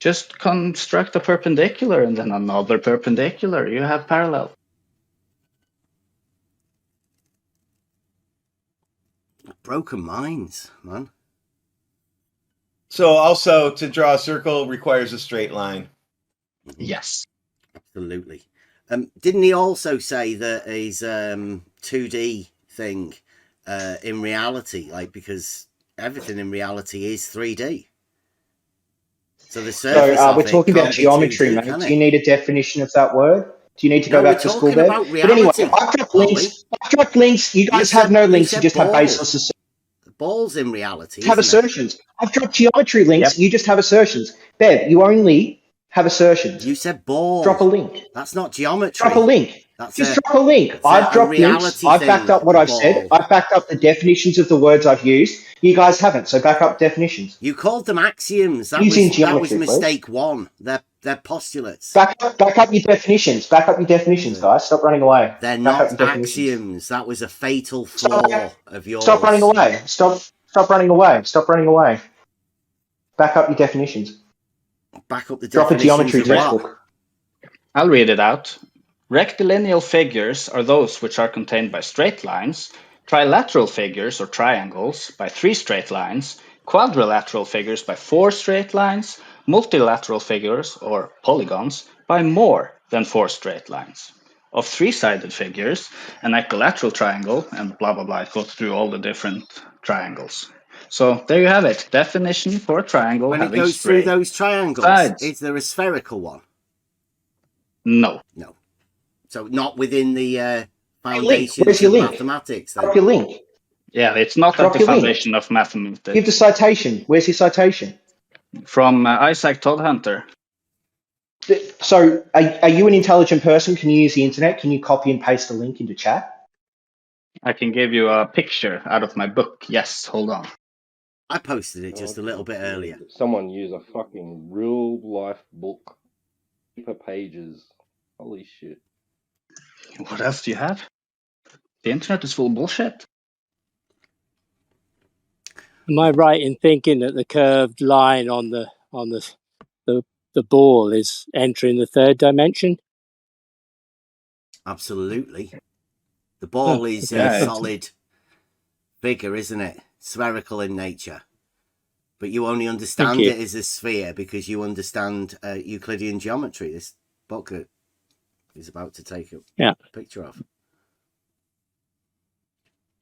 Just construct a perpendicular and then another perpendicular. You have parallel. Broken minds, man. So also to draw a circle requires a straight line. Yes. Absolutely. Didn't he also say that his 2D thing in reality, like, because everything in reality is 3D. So the surface so of we're it talking about can't be geometry, 2D, mate. can Do you it? need a definition of that word? Do you need to No, go we're back to school, talking Bev? about But anyway, reality, I've dropped Ollie. links. I've dropped links. You guys have no links. You just have balls. basis. Balls in reality, Have isn't it? assertions. I've dropped geometry links. You just have assertions. Bev, you only have assertions. You said ball. Drop a link. That's not geometry. Drop a link. That's Just drop a link. I've dropped links. I've backed up what I've said. I've backed up the definitions of the words I've used. You guys haven't, so back up definitions. You called them axioms. That Using was geometry, mistake please. 1. They're postulates. Back up your definitions. Back up your definitions, guys. Stop running away. They're Back up not your definitions. axioms. That was a fatal flaw of yours. Stop running away. Stop running away. Stop running away. Back up your definitions. Back up the Drop a geometry definitions of what? textbook. I'll read it out. Rectilineal figures are those which are contained by straight lines, trilateral figures or triangles by 3 straight lines, quadrilateral figures by 4 straight lines, multilateral figures or polygons by more than 4 straight lines. Of 3-sided figures, an equilateral triangle, and blah blah blah, it goes through all the different triangles. So there you have it. Definition for a triangle When it having goes through straight those triangles, sides. is there a spherical one? No. No. So not within the foundations your of link? mathematics, then. Drop your link. Yeah, it's not Drop at the your link. foundation of mathematics. Give the citation. Where's your citation? From Isaac Todhunter. So, are you an intelligent person? Can you use the internet? Can you copy and paste a link into chat? I can give you a picture out of my book. Yes, hold on. I posted it just a little bit earlier. Someone use a fucking real life book. Paper pages. Holy shit. What else do you have? The internet is full of bullshit. Am I right in thinking that the curved line on the ball is entering the 3rd dimension? Absolutely. The ball is a solid figure, isn't it? Spherical in nature. But you only understand it as a sphere because you understand Euclidean geometry. This book that is about to take a picture of.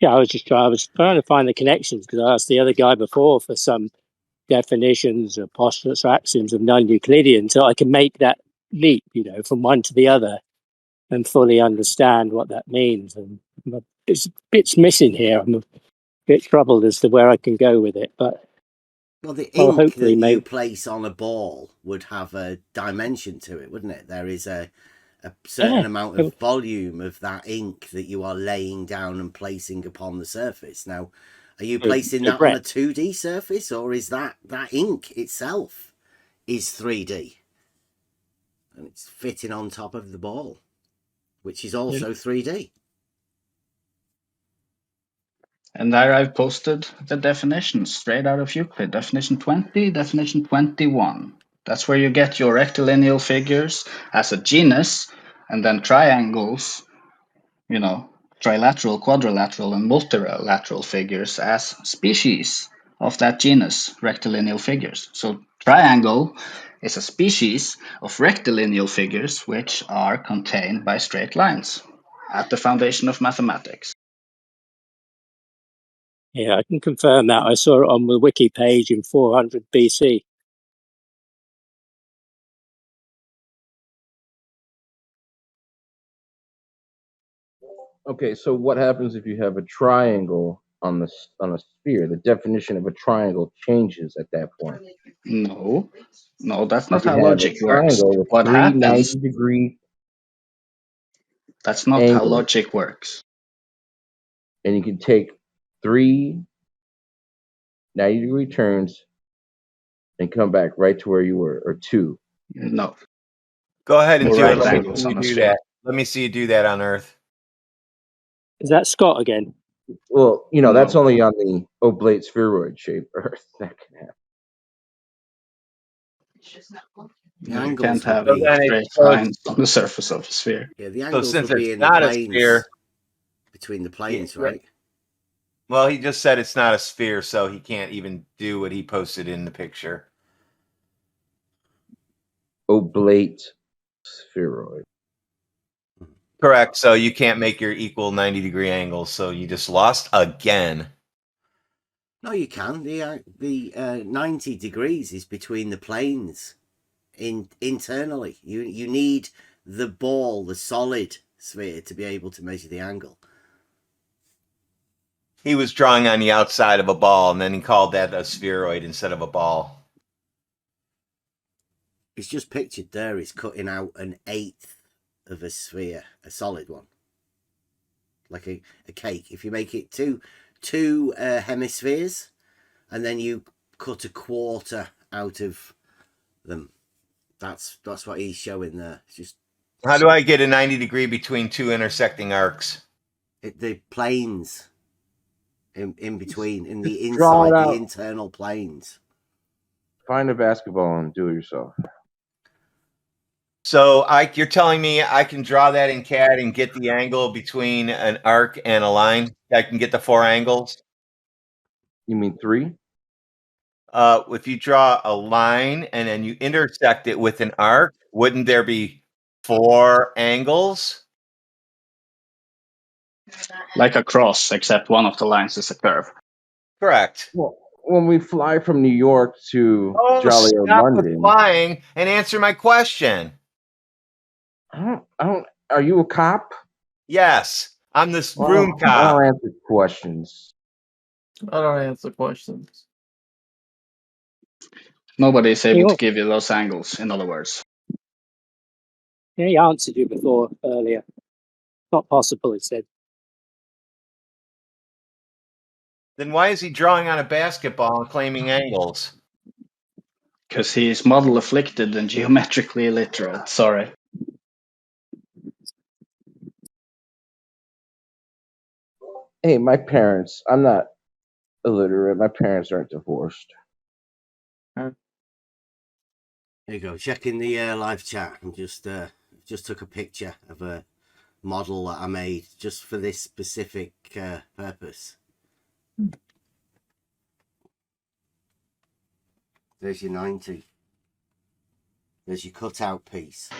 Yeah, I was trying to find the connections because I asked the other guy before for some definitions or postulates or axioms of non-Euclidean, so I can make that leap, from one to the other, and fully understand what that means. And it's missing here. I'm a bit troubled as to where I can go with it, but well, the ink hopefully that you place on a ball would have a dimension to it, wouldn't it? There is a certain amount of volume of that ink that you are laying down and placing upon the surface. Now, are you placing that on a 2D surface, or is that ink itself is 3D? And it's fitting on top of the ball, which is also 3D. And there I've posted the definitions straight out of Euclid. Definition 20, definition 21. That's where you get your rectilineal figures as a genus, and then triangles, trilateral, quadrilateral, and multilateral figures as species of that genus, rectilineal figures. So triangle is a species of rectilineal figures which are contained by straight lines at the foundation of mathematics. Yeah, I can confirm that. I saw it on the wiki page in 400 BC. Okay, so what happens if you have a triangle on a sphere? The definition of a triangle changes at that point. No, that's not You how have logic a works. triangle with What three happens? 90-degree That's not angles, how logic works. and you can take 3 90-degree turns and come back right to where you were, or 2. No. Go ahead and No do right it. Let me angles see you on a do sphere. that. Let me see you do that on Earth. Is that Scott again? Well, No. that's only on the oblate spheroid shape Earth. That can happen. The You angles can't would have So be then straight lines on the surface of a sphere. yeah, the So angles since would it's be in the not a planes sphere, between the planes, yeah, right? well, he just said it's not a sphere, so he can't even do what he posted in the picture. Oblate spheroid. Correct. So you can't make your equal 90-degree angles. So you just lost again. No, you can. The 90 degrees is between the planes internally. You need the ball, the solid sphere, to be able to measure the angle. He was drawing on the outside of a ball, and then he called that a spheroid instead of a ball. It's just pictured there. It's cutting out an eighth of a sphere, a solid one, like a cake. If you make it two hemispheres, and then you cut a quarter out of them, that's what he's showing there. It's just How do I get a 90-degree between two intersecting arcs? the planes in between, in the Draw it inside, the out. internal planes. Find a basketball and do it yourself. So you're telling me I can draw that in CAD and get the angle between an arc and a line? I can get the 4 angles? You mean 3? If you draw a line and then you intersect it with an arc, wouldn't there be 4 angles? Like a cross, except one of the lines is a curve. Correct. Well, when we fly from New York to jolly old Stop with London, flying and answer my question. I don't. Are you a cop? Yes, I'm this room I cop. don't answer questions. I don't answer questions. Nobody is able to give you those angles, in other words. Yeah, he answered you before earlier. Not possible, he said. Then why is he drawing on a basketball and claiming angles? Because he is model afflicted and geometrically illiterate. Sorry. Hey, my parents. I'm not illiterate. My parents aren't divorced. There you go. Checking the live chat. I'm just took a picture of a model that I made just for this specific purpose. There's your 90. There's your cutout piece.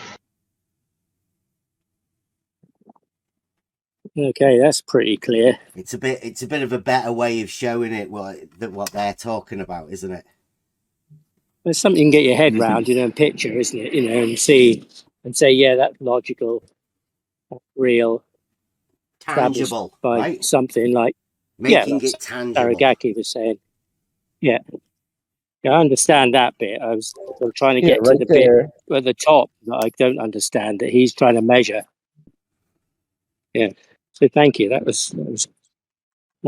Okay, that's pretty clear. It's a bit of a better way of showing it what they're talking about, isn't it? There's something you can get your head round, and picture, isn't it? And say, yeah, that's logical, real, Tangible, by right? something like, Making that's it tangible. Aragaki was saying. Yeah, I understand that bit. I'm trying to get to the there. bit at the top that I don't understand, that he's trying to measure. Yeah, so thank you. That was a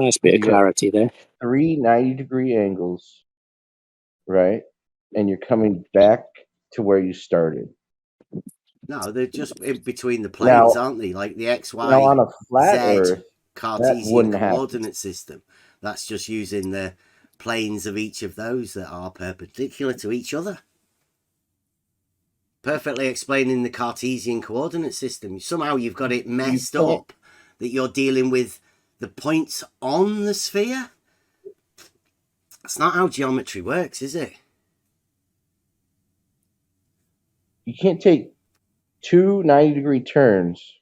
nice bit of clarity there. 3 90-degree angles, right? And you're coming back to where you started. No, they're just in between the planes, aren't they? Like the X, Y, now on a flat Z Earth, Cartesian coordinate system. That's just using the planes of each of those that are perpendicular to each other. Perfectly explaining the Cartesian coordinate system. Somehow you've got it messed up that you're dealing with the points on the sphere. That's not how geometry works, is it? You can't take two 90-degree turns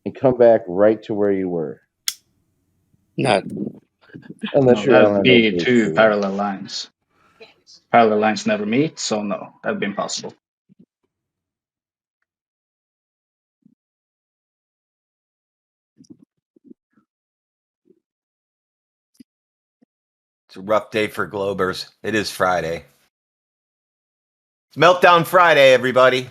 and come back right to where you were. No. Unless you're that on would an be oblique two sphere. parallel lines. Parallel lines never meet, so no, that would be impossible. It's a rough day for Globers. It is Friday. It's Meltdown Friday, everybody.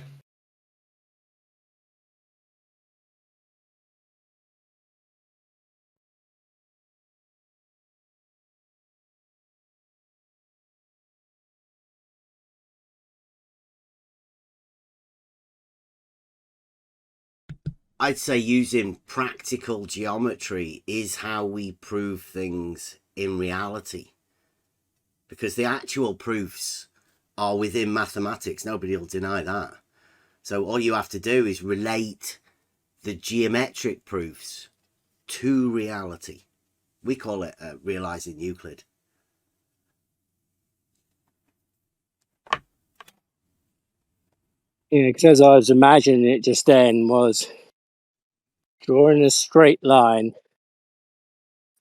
I'd say using practical geometry is how we prove things in reality. Because the actual proofs are within mathematics. Nobody will deny that. So all you have to do is relate the geometric proofs to reality. We call it realizing Euclid. Yeah, because as I was imagining it just then was drawing a straight line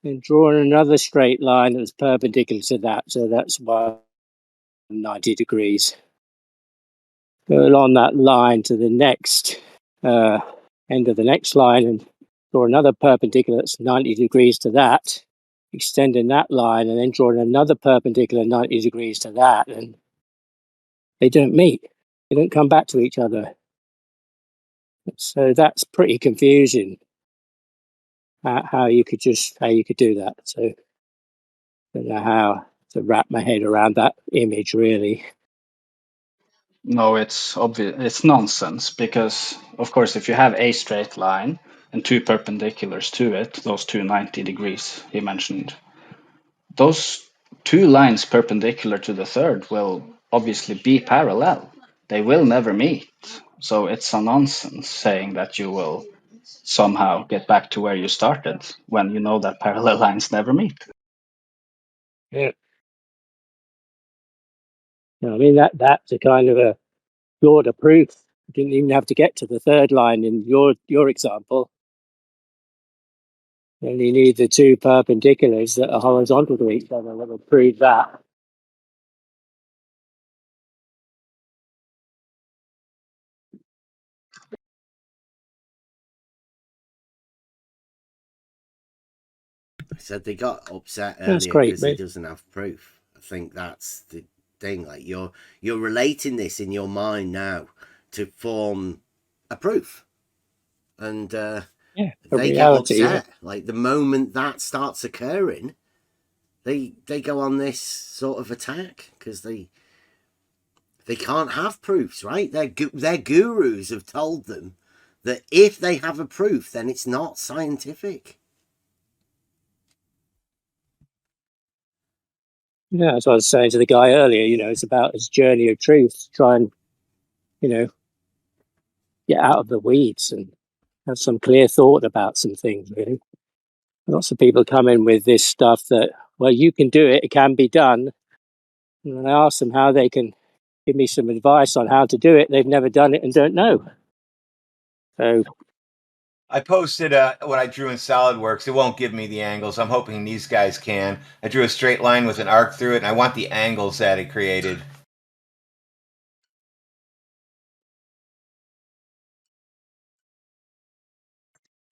and drawing another straight line that was perpendicular to that. So that's 190 degrees. Go along that line to the next end of the next line and draw another perpendicular that's 90 degrees to that, extending that line and then drawing another perpendicular 90 degrees to that. And they don't meet. They don't come back to each other. So that's pretty confusing. How you could do that. So I don't know how to wrap my head around that image really. No, it's obvious. It's nonsense because, of course, if you have a straight line and two perpendiculars to it, those two 90 degrees he mentioned, those two lines perpendicular to the third will obviously be parallel. They will never meet. So it's a nonsense saying that you will somehow get back to where you started when you know that parallel lines never meet. Yeah. I mean that's a kind of a shorter proof. You didn't even have to get to the third line in your example. You only need the two perpendiculars that are horizontal to each other that will prove that. I said they got upset That's earlier great, because he mate. doesn't have proof. I think that's the thing. Like you're relating this in your mind now to form a proof, and they get upset. Yeah. Like the moment that starts occurring, they go on this sort of attack because they can't have proofs, right? Their gurus have told them that if they have a proof, then it's not scientific. Yeah, that's what I was saying to the guy earlier. It's about his journey of truth to try and, get out of the weeds and have some clear thought about some things, really. Lots of people come in with this stuff that, well, you can do it, it can be done. And when I ask them how they can give me some advice on how to do it, they've never done it and don't know. So I posted what I drew in SolidWorks. It won't give me the angles. I'm hoping these guys can. I drew a straight line with an arc through it, and I want the angles that it created.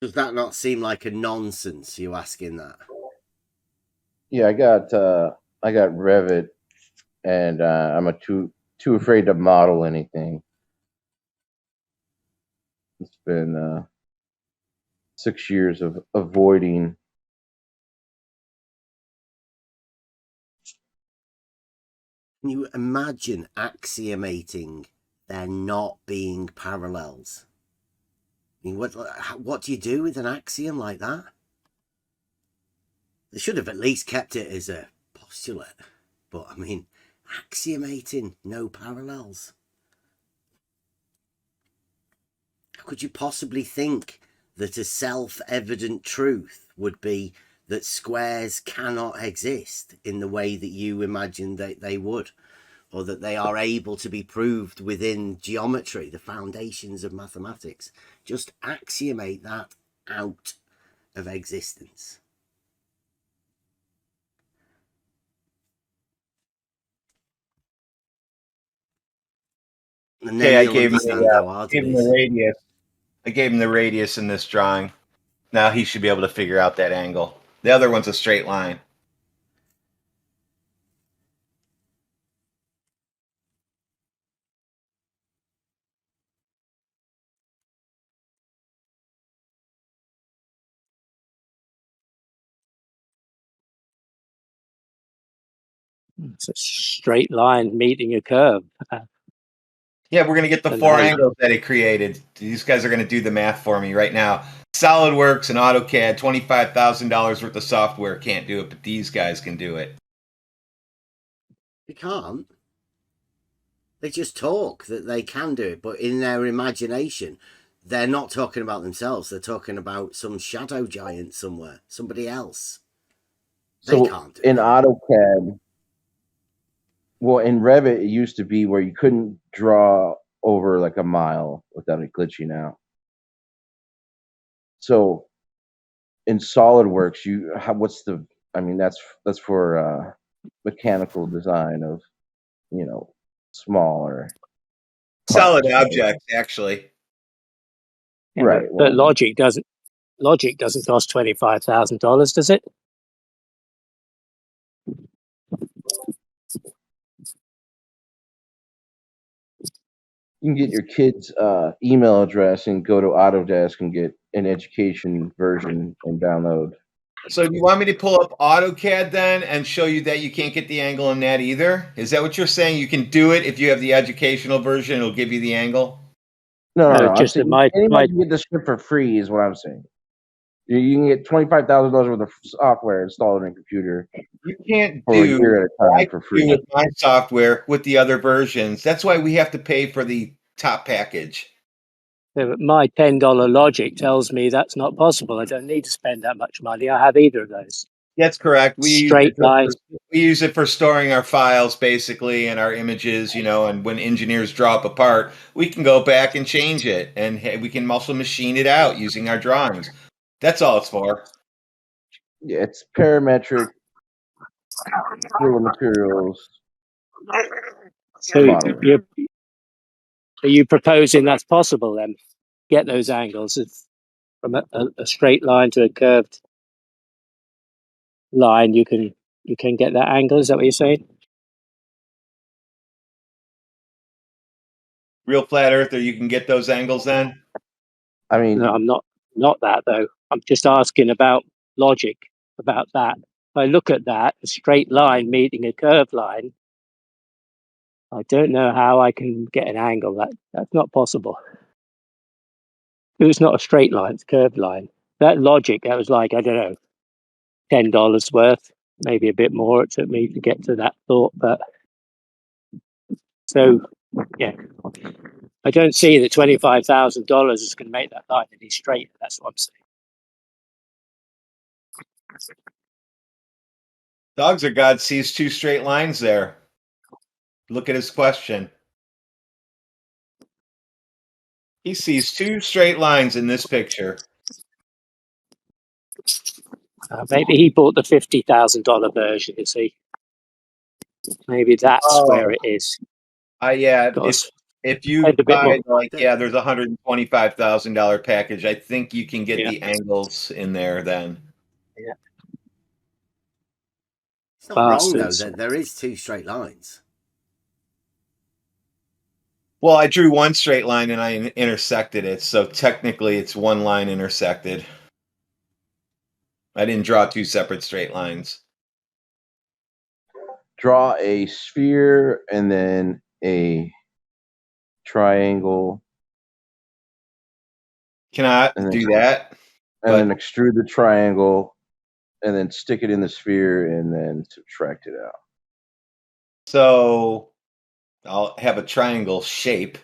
Does that not seem like a nonsense, you asking that? Yeah, I got Revit, and I'm too afraid to model anything. It's been 6 years of avoiding. Can you imagine axiomating there not being parallels? I mean, what do you do with an axiom like that? They should have at least kept it as a postulate. But, I mean, axiomating no parallels. How could you possibly think that a self-evident truth would be that squares cannot exist in the way that you imagine that they would, or that they are able to be proved within geometry, the foundations of mathematics? Just axiomate that out of existence. And then Okay, you'll understand how hard it is. radius. I gave him the radius in this drawing. Now he should be able to figure out that angle. The other one's a straight line. It's a straight line meeting a curve. Yeah, we're going to get the four angles that he created. These guys are going to do the math for me right now. SolidWorks and AutoCAD, $25,000 worth of software can't do it, but these guys can do it. They can't. They just talk that they can do it, but in their imagination, they're not talking about themselves. They're talking about some shadow giant somewhere, somebody else. They can't do it. In AutoCAD, well, in Revit, it used to be where you couldn't draw over like a mile without it glitching out. So in SolidWorks, that's for mechanical design of, smaller Solid parts. objects, actually. Yeah, right. But Logic doesn't cost $25,000, does it? You can get your kid's email address and go to Autodesk and get an education version and download. So you want me to pull up AutoCAD then and show you that you can't get the angle in that either? Is that what you're saying? You can do it if you have the educational version, it'll give you the angle? No. Just anybody can get this shit for free is what I'm saying. You can get $25,000 worth of software installed in a computer. You can't for a year at a time for free. With my software with the other versions. That's why we have to pay for the top package. Yeah, but my $10 Logic tells me that's not possible. I don't need to spend that much money. I have either of those. That's correct. We use it for storing our files basically and our images, and when engineers drop a part, we can go back and change it, and we can also machine it out using our drawings. That's all it's for. Yeah, it's parametric bill of materials. So you're proposing that's possible then? Get those angles from a straight line to a curved line. You can get that angle. Is that what you're saying? Real flat earther, you can get those angles then? I mean, no, I'm not that though. I'm just asking about Logic, about that. If I look at that, a straight line meeting a curved line, I don't know how I can get an angle. That's not possible. It's not a straight line, it's a curved line. That Logic, that was like, I don't know, $10 worth, maybe a bit more. It took me to get to that thought, but so yeah, I don't see that $25,000 is going to make that line any straighter. That's what I'm saying. Dogs or God sees two straight lines there. Look at his question. He sees two straight lines in this picture. Maybe he bought the $50,000 version. You see, maybe that's where it is. Yeah. If you buy there's a $125,000 package. I think you can get the angles in there then. Yeah. It's not wrong though that there is two straight lines. Well, I drew one straight line and I intersected it, so technically it's one line intersected. I didn't draw two separate straight lines. Draw a sphere and then a triangle. Cannot do that. And then extrude the triangle and then stick it in the sphere and then subtract it out. So I'll have a triangle shape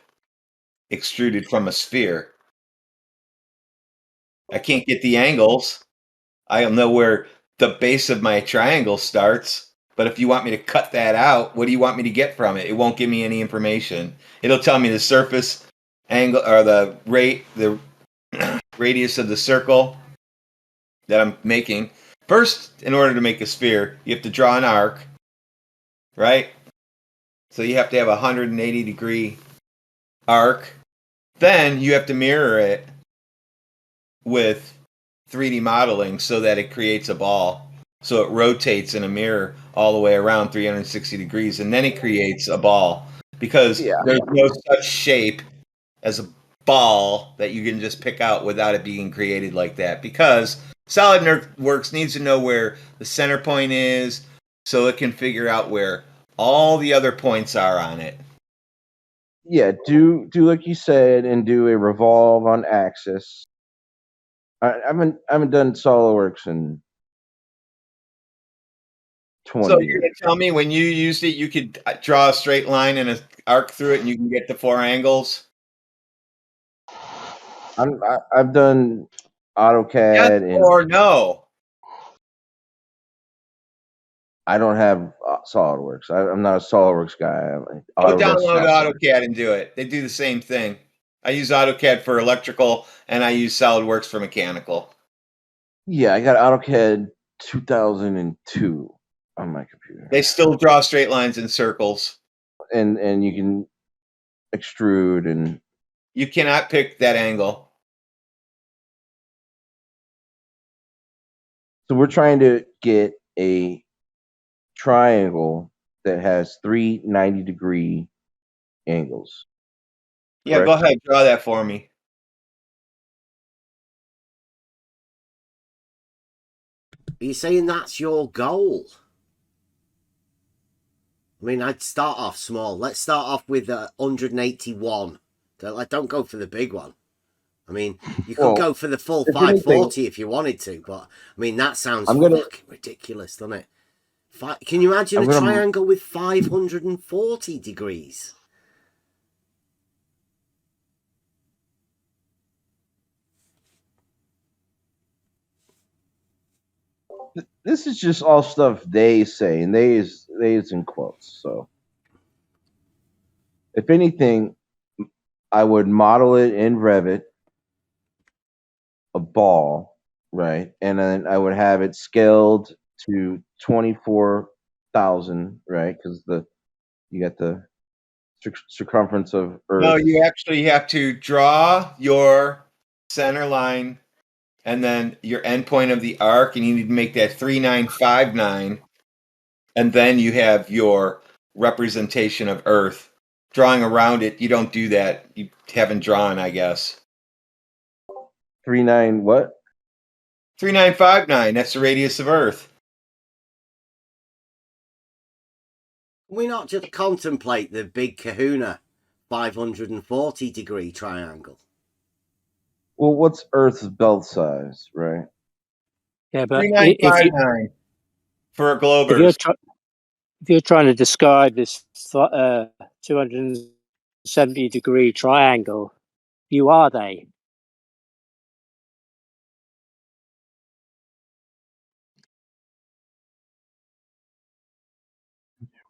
extruded from a sphere. I can't get the angles. I don't know where the base of my triangle starts. But if you want me to cut that out, what do you want me to get from it? It won't give me any information. It'll tell me the surface angle or the radius of the circle that I'm making. First, in order to make a sphere, you have to draw an arc, right? So you have to have a 180-degree arc. Then you have to mirror it with 3D modeling so that it creates a ball. So it rotates in a mirror all the way around 360 degrees, and then it creates a ball. Because there's no such shape as a ball that you can just pick out without it being created like that. Because SolidWorks needs to know where the center point is so it can figure out where all the other points are on it. Yeah, do like you said and do a revolve on axis. I haven't done SolidWorks in 20 So years. you're going to tell me when you used it, you could draw a straight line and an arc through it, and you can get the 4 angles? I've done AutoCAD Yes and or no? I don't have SolidWorks. I'm not a SolidWorks guy. Go download AutoCAD and do it. They do the same thing. I use AutoCAD for electrical, and I use SolidWorks for mechanical. Yeah, I got AutoCAD 2002 on my computer. They still draw straight lines and circles. And you can extrude and you cannot pick that angle. So we're trying to get a triangle that has 3 90-degree angles. Yeah, correct? go ahead, draw that for me. Are you saying that's your goal? I mean, I'd start off small. Let's start off with 181. Don't go for the big one. I mean, you could go for the full 540 if you wanted to, but I mean, that sounds fucking ridiculous, doesn't it? Can you imagine a triangle with 540 degrees? This is just all stuff they say, and they is in quotes. So, if anything, I would model it in Revit, a ball, right, and then I would have it scaled to 24,000, right, because you got the circumference of Earth. No, you actually have to draw your center line and then your endpoint of the arc, and you need to make that 3959, and then you have your representation of Earth. Drawing around it, you don't do that. You haven't drawn, I guess. 39 what? 3959. That's the radius of Earth. We not just contemplate the big Kahuna 540-degree triangle. Well, what's Earth's belt size, right? Yeah, but 3959 for a glober. If you're trying to describe this 270-degree triangle, you are they?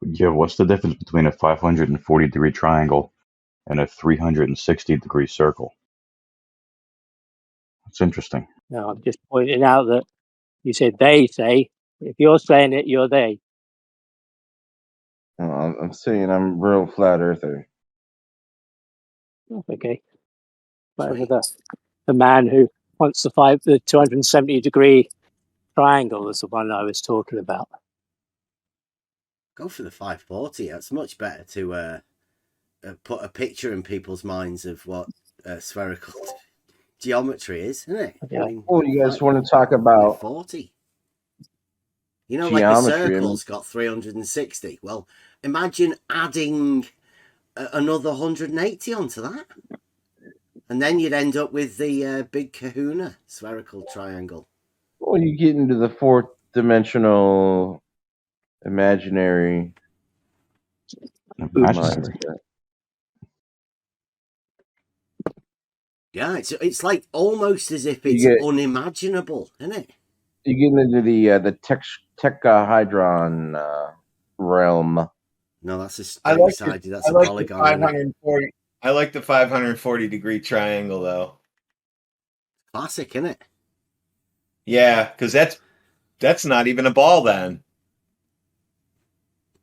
Yeah, what's the difference between a 540-degree triangle and a 360-degree circle? It's interesting. No, I'm just pointing out that you said they say. If you're saying it, you're they. I'm saying I'm real flat earther. Okay. Whatever the man who wants the 270-degree triangle is the one I was talking about. Go for the 540. It's much better to put a picture in people's minds of what spherical geometry is, isn't it? Yeah. I mean, You guys want to talk about 40? You know, geometry, like the circle's got 360. Well, imagine adding another 180 onto that. And then you'd end up with the big Kahuna spherical triangle. Well, you get into the fourth dimensional imaginary mind. Yeah, it's like almost as if it's unimaginable, isn't it? You get into the tetrahedron realm. No, that's a straight sided. That's a polygon. 540. I like the 540 degree triangle though. Classic, isn't it? Yeah, because that's not even a ball then.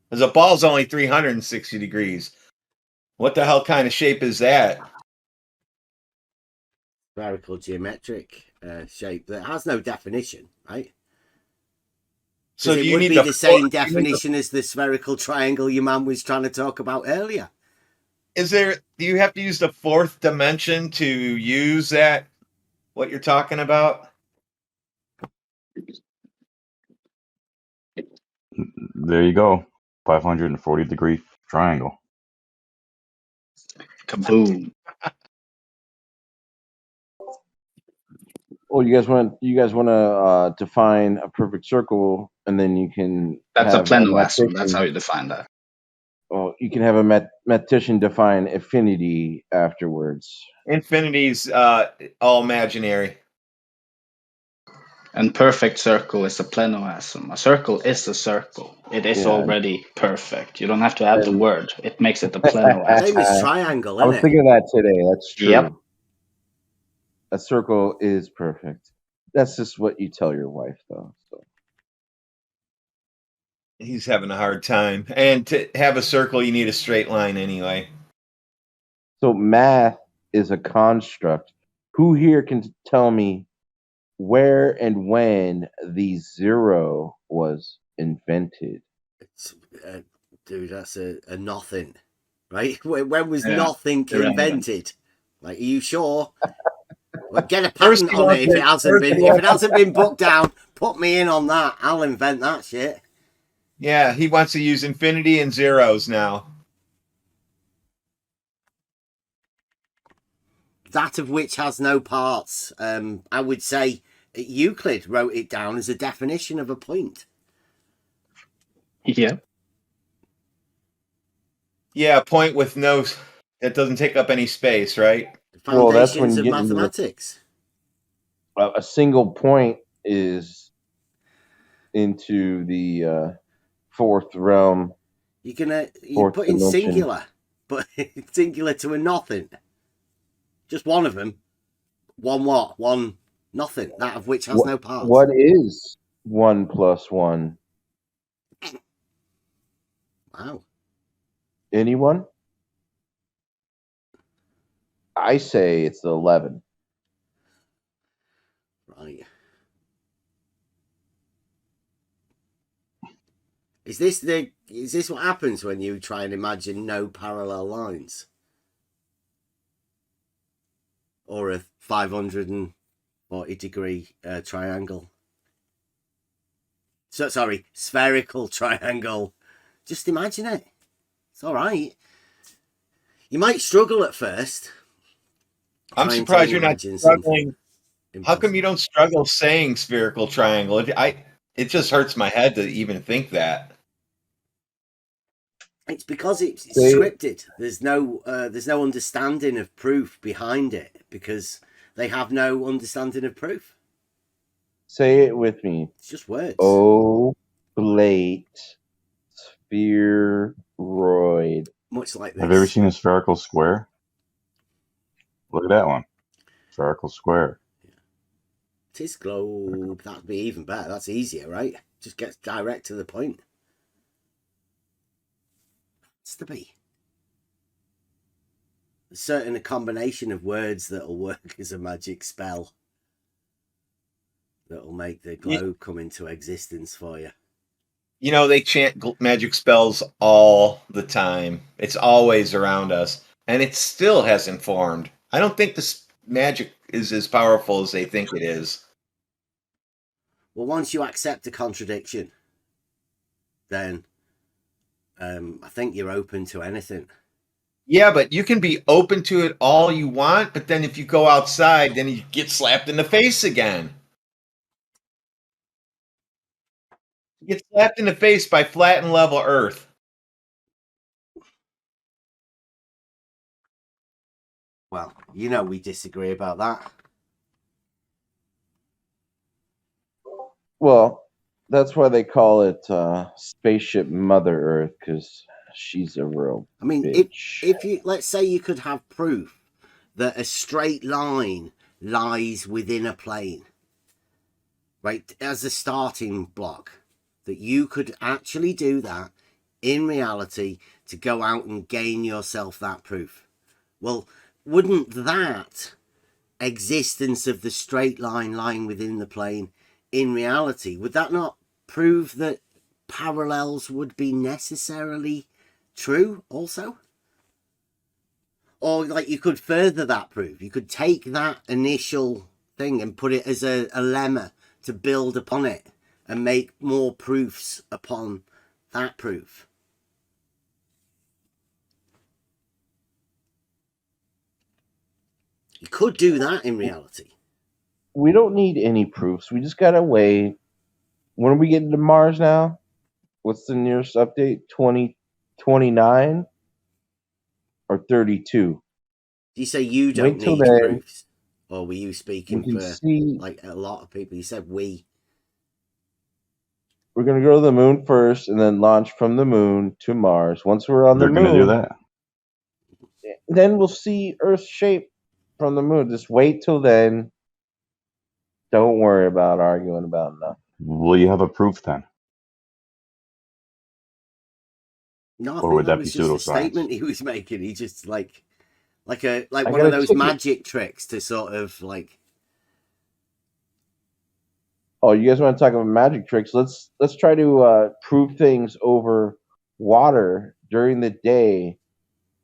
Because a ball's only 360 degrees. What the hell kind of shape is that? Spherical geometric shape that has no definition, right? So it would be the same definition as the spherical triangle your man was trying to talk about earlier. Do you have to use the fourth dimension to use that? What you're talking about? There you go. 540 degree triangle. Kaboom. Well, you guys want to define a perfect circle, and then you can. That's have a plenoasm. That's how you define that. Well, you can have a mathematician define infinity afterwards. Infinity's all imaginary. And perfect circle is a plenoasm. A circle is a circle. It is already perfect. You don't have to add the word. It makes it a plenoasm. Same as triangle, I was thinking of that today. That's true. Yep. A circle is perfect. That's just what you tell your wife, though. So. He's having a hard time. And to have a circle, you need a straight line anyway. So math is a construct. Who here can tell me where and when the zero was invented? Dude, that's a nothing, right? When was nothing invented? Like, are you sure? Well, get a patent on it if it hasn't been booked down. Put me in on that. I'll invent that shit. Yeah, he wants to use infinity and zeros now. That of which has no parts. I would say Euclid wrote it down as a definition of a point. Yeah. Yeah, a point with that doesn't take up any space, right? Well, that's when you get mathematics. A single point is into the fourth realm. You put in singular, but singular to a nothing. Just one of them. One what? One nothing. That of which has no parts. What is 1 + 1? Wow. Anyone? I say it's 11. Right. Is this what happens when you try and imagine no parallel lines? Or a 540 degree triangle? Sorry, spherical triangle. Just imagine it. It's all right. You might struggle at first. I'm surprised you're not struggling. How come you don't struggle saying spherical triangle? It just hurts my head to even think that. It's because it's scripted. There's no understanding of proof behind it because they have no understanding of proof. Say it with me. It's just words. Oblate spheroid. Much like this. Have you ever seen a spherical square? Look at that one. Spherical square. Tis globe. That'd be even better. That's easier, right? Just gets direct to the point. What's the be? A combination of words that'll work as a magic spell. That'll make the globe come into existence for you. You know, they chant magic spells all the time. It's always around us. And it still hasn't formed. I don't think this magic is as powerful as they think it is. Well, once you accept a contradiction, then I think you're open to anything. Yeah, but you can be open to it all you want, but then if you go outside, then you get slapped in the face again. Get slapped in the face by flat and level Earth. Well, you know we disagree about that. Well, that's why they call it Spaceship Mother Earth, because she's a real I mean, bitch. if you, let's say you could have proof that a straight line lies within a plane, right, as a starting block, that you could actually do that in reality to go out and gain yourself that proof. Well, wouldn't that existence of the straight line lying within the plane in reality, would that not prove that parallels would be necessarily true also? Or like you could further that proof. You could take that initial thing and put it as a lemma to build upon it and make more proofs upon that proof. You could do that in reality. We don't need any proofs. We just gotta wait. When are we getting to Mars now? What's the nearest update? 2029 or 32? Do you say you don't Wait till need then. proofs? Or were you speaking We can for see. like a lot of people? You said we. We're gonna go to the moon first, and then launch from the moon to Mars. Once we're on They're the going to do moon, that. then we'll see Earth's shape from the moon. Just wait till then. Don't worry about arguing about nothing. Will you have a proof then? No, I Or think would that that be was just a pseudoscience? statement he was making. He just like one got of a those ticket. magic tricks to sort of like. Oh, you guys want to talk about magic tricks? Let's try to prove things over water during the day,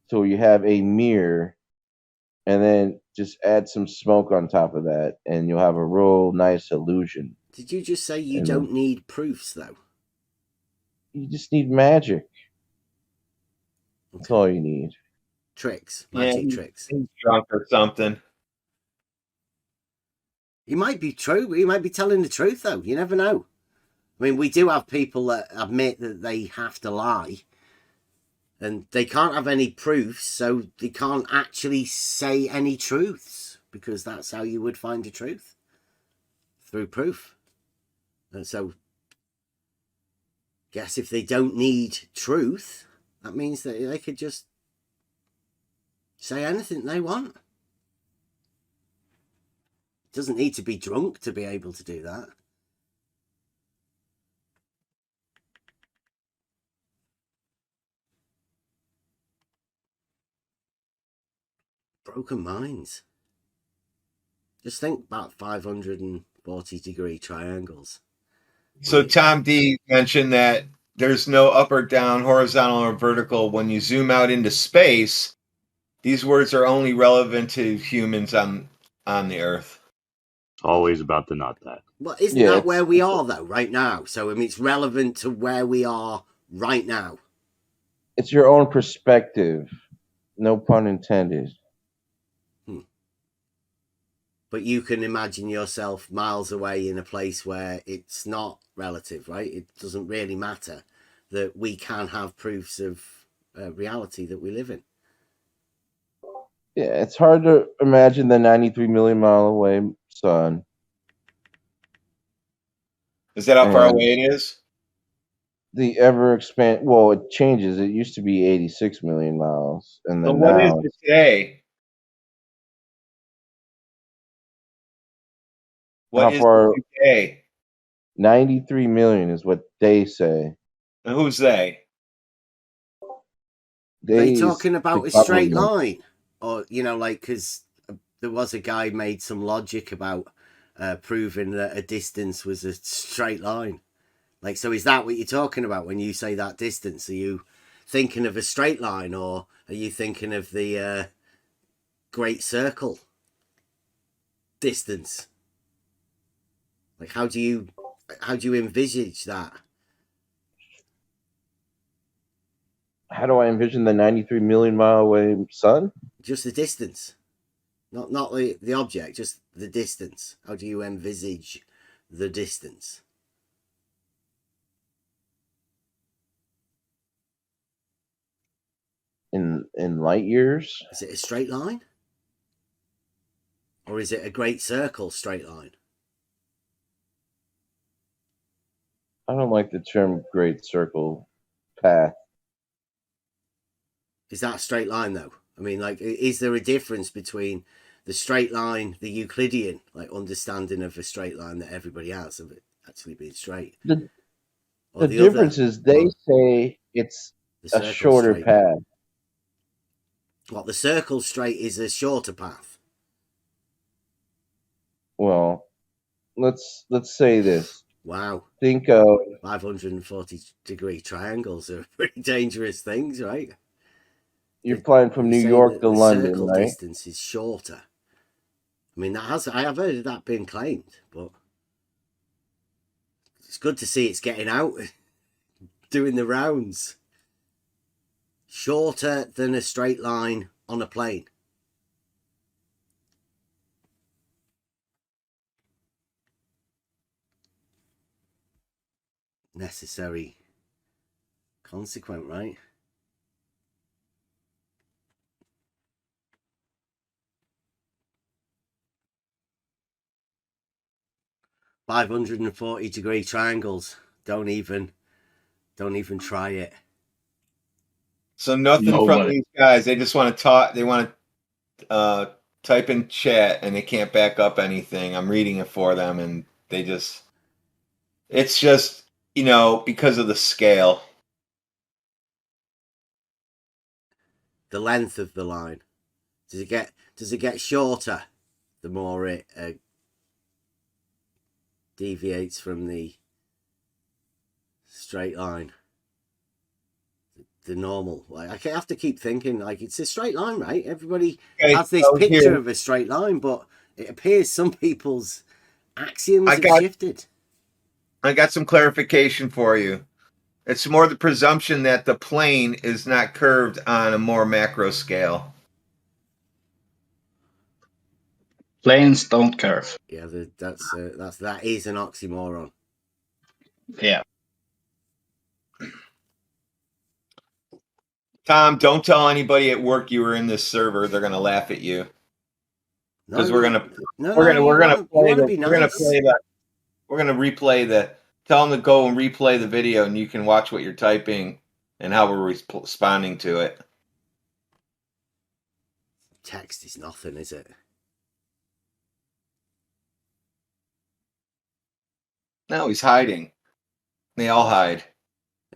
so you have a mirror, and then just add some smoke on top of that, and you'll have a real nice illusion. Did you just say you And don't need proofs though? you just need magic. That's all you need. Tricks, magic tricks. He's drunk or something. He might be true. He might be telling the truth though. You never know. I mean, we do have people that admit that they have to lie, and they can't have any proofs, so they can't actually say any truths, because that's how you would find the truth, through proof. And so, guess if they don't need truth, that means that they could just say anything they want. Doesn't need to be drunk to be able to do that. Broken minds. Just think about 540-degree triangles. So Tom D mentioned that there's no up or down, horizontal or vertical. When you zoom out into space, these words are only relevant to humans on the Earth. It's always about the not that. Well, isn't that where we are though, right now? So I mean, it's relevant to where we are right now. It's your own perspective. No pun intended. But you can imagine yourself miles away in a place where it's not relative, right? It doesn't really matter that we can have proofs of reality that we live in. Yeah, it's hard to imagine the 93 million mile away sun. Is that how far away it is? The ever expand. Well, it changes. It used to be 86 million miles, and So then what is now it today? What is it today? 93 million is what they say. And who's they? Are they talking about a straight line? Or, you know, like, because there was a guy made some logic about proving that a distance was a straight line. Like, so is that what you're talking about when you say that distance? Are you thinking of a straight line, or are you thinking of the great circle distance? Like, how do you envisage that? How do I envision the 93 million mile away sun? Just the distance, not the object, just the distance. How do you envisage the distance? in light years. Is it a straight line? Or is it a great circle straight line? I don't like the term great circle path. Is that a straight line, though? I mean, like, is there a difference between the straight line, the Euclidean, like, understanding of a straight line that everybody has of it actually being straight? The difference is they say it's a shorter path. What, the circle straight is a shorter path? Well, let's say this. Wow. Think of 540-degree triangles are pretty dangerous things, right? You're flying from New York to London, circle right? distance is shorter. I mean, I have heard of that being claimed, but it's good to see it's getting out, doing the rounds. Shorter than a straight line on a plane. Necessary consequent, right? $540-degree triangles. Don't even try it. So nothing from these guys. They just want to talk. They want to type in chat, and they can't back up anything. I'm reading it for them, and they just. It's just, because of the scale. The length of the line. Does it get shorter the more it deviates from the straight line? The normal. Like, I have to keep thinking, like, it's a straight line, right? Everybody has this picture of a straight line, but it appears some people's axioms have shifted. I got some clarification for you. It's more the presumption that the plane is not curved on a more macro scale. Planes don't curve. Yeah, that is an oxymoron. Yeah. Tom, don't tell anybody at work you were in this server. They're gonna laugh at you. Because we're gonna replay the. Tell them to go and replay the video, and you can watch what you're typing and how we're responding to it. Text is nothing, is it? No, he's hiding. They all hide.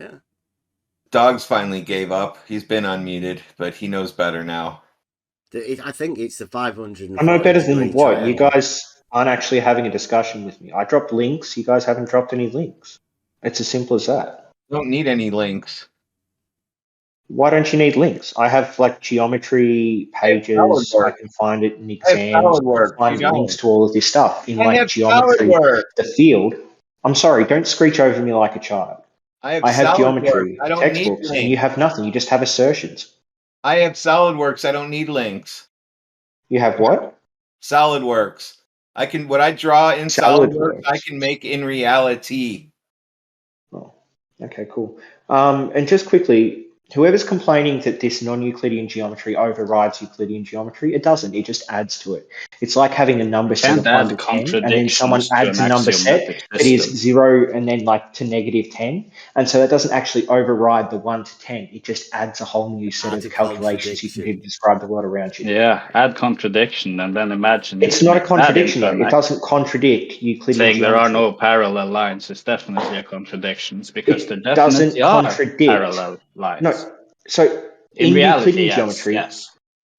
Yeah. Dogs finally gave up. He's been unmuted, but he knows better now. I think it's the 500. I know better than what? You guys aren't actually having a discussion with me. I dropped links. You guys haven't dropped any links. It's as simple as that. Don't need any links. Why don't you need links? I have like geometry pages. I can find it in exams. I find links to all of this stuff in like geometry, the field. I'm sorry, don't screech over me like a child. I have geometry textbooks, and you have nothing. You just have assertions. I have SolidWorks. I don't need links. You have what? SolidWorks. What I draw in SolidWorks, I can make in reality. Oh, okay, cool. And just quickly, whoever's complaining that this non-Euclidean geometry overrides Euclidean geometry, it doesn't. It just adds to it. It's like having a number set of 1 to 10, and then someone adds a number set that is 0 and then like to -10. And so that doesn't actually override the 1 to 10. It just adds a whole new set of calculations you can describe the world around you. Yeah, add contradiction and then imagine. It's not a contradiction, though. It doesn't contradict Euclidean saying geometry. There are no parallel lines is definitely a contradiction because there definitely are parallel lines. No, so in reality, Euclidean geometry, yes.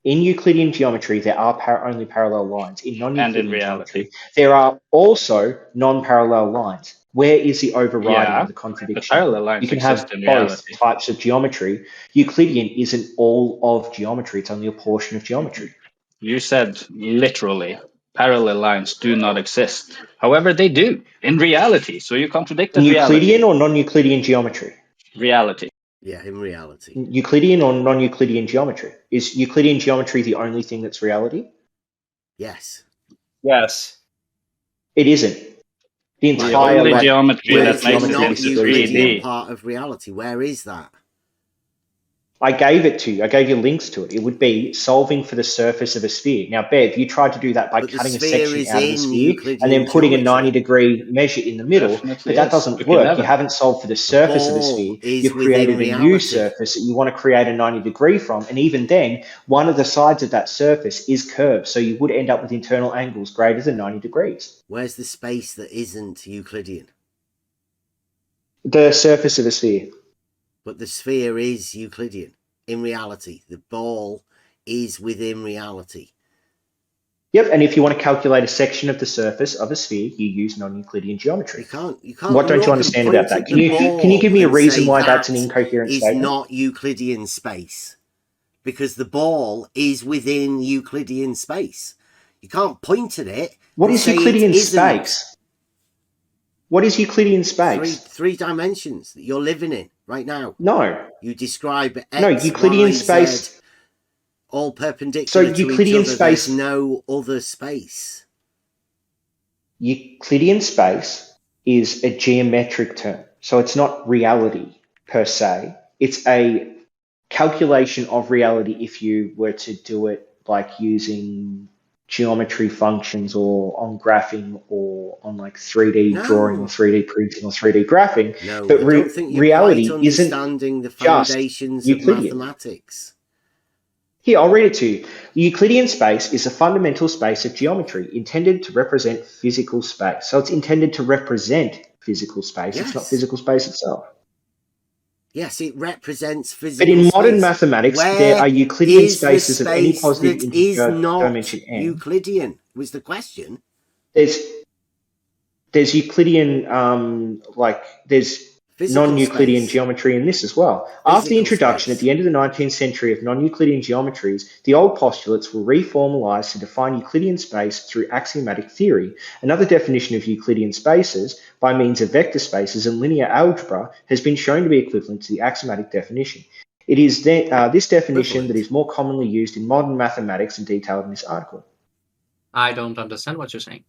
In Euclidean geometry, there are only parallel lines. In non-Euclidean geometry, there are also non-parallel lines. Where is the overriding of the contradiction? The parallel lines you can have both types of geometry. Euclidean isn't all of geometry. It's only a portion of geometry. You said literally parallel lines do not exist. However, they do in reality. So you contradicted Euclidean or non-Euclidean geometry? Reality. Yeah, in reality. Euclidean or non-Euclidean geometry? Is Euclidean geometry the only thing that's reality? Yes. Yes. It isn't. The entire geometry that makes not Euclidean part of reality. Where is that? I gave it to you. I gave you links to it. It would be solving for the surface of a sphere. Now, Bev, you tried to do that by cutting a section out of the sphere and then putting a 90-degree measure in the middle, but that doesn't work. You haven't solved for the surface of the sphere. You've created a new surface that you want to create a 90-degree from, and even then, one of the sides of that surface is curved, so you would end up with internal angles greater than 90 degrees. Where's the space that isn't Euclidean? The surface of a sphere. But the sphere is Euclidean. In reality, the ball is within reality. Yep, and if you want to calculate a section of the surface of a sphere, you use non-Euclidean geometry. You can't. What don't you understand about that? Can you give me a reason why that's an incoherent statement? Is not Euclidean space, because the ball is within Euclidean space. You can't point at it. What is Euclidean space? What is Euclidean space? Three dimensions that you're living in right now. No. You describe X, no, Euclidean Y, space. Z, all perpendicular to Euclidean each other. Space, there's no other space. Euclidean space is a geometric term. So it's not reality per se. It's a calculation of reality if you were to do it like using geometry functions or on graphing or on like 3D drawing or 3D printing or 3D graphing. No, but I don't think you're reality quite understanding the foundations of mathematics. Here, I'll read it to you. The Euclidean space is a fundamental space of geometry intended to represent physical space. So it's intended to represent physical space. Yes. It's not physical space itself. Yes, it represents physical space. But in modern space. mathematics, there are Euclidean spaces of any positive integer dimension n. Euclidean was the question. There's Euclidean, there's non-Euclidean geometry in this as well. After the introduction at the end of the 19th century of non-Euclidean geometries, the old postulates were reformalized to define Euclidean space through axiomatic theory. Another definition of Euclidean spaces by means of vector spaces and linear algebra has been shown to be equivalent to the axiomatic definition. It is this definition that is more commonly used in modern mathematics and detailed in this article. I don't understand what you're saying.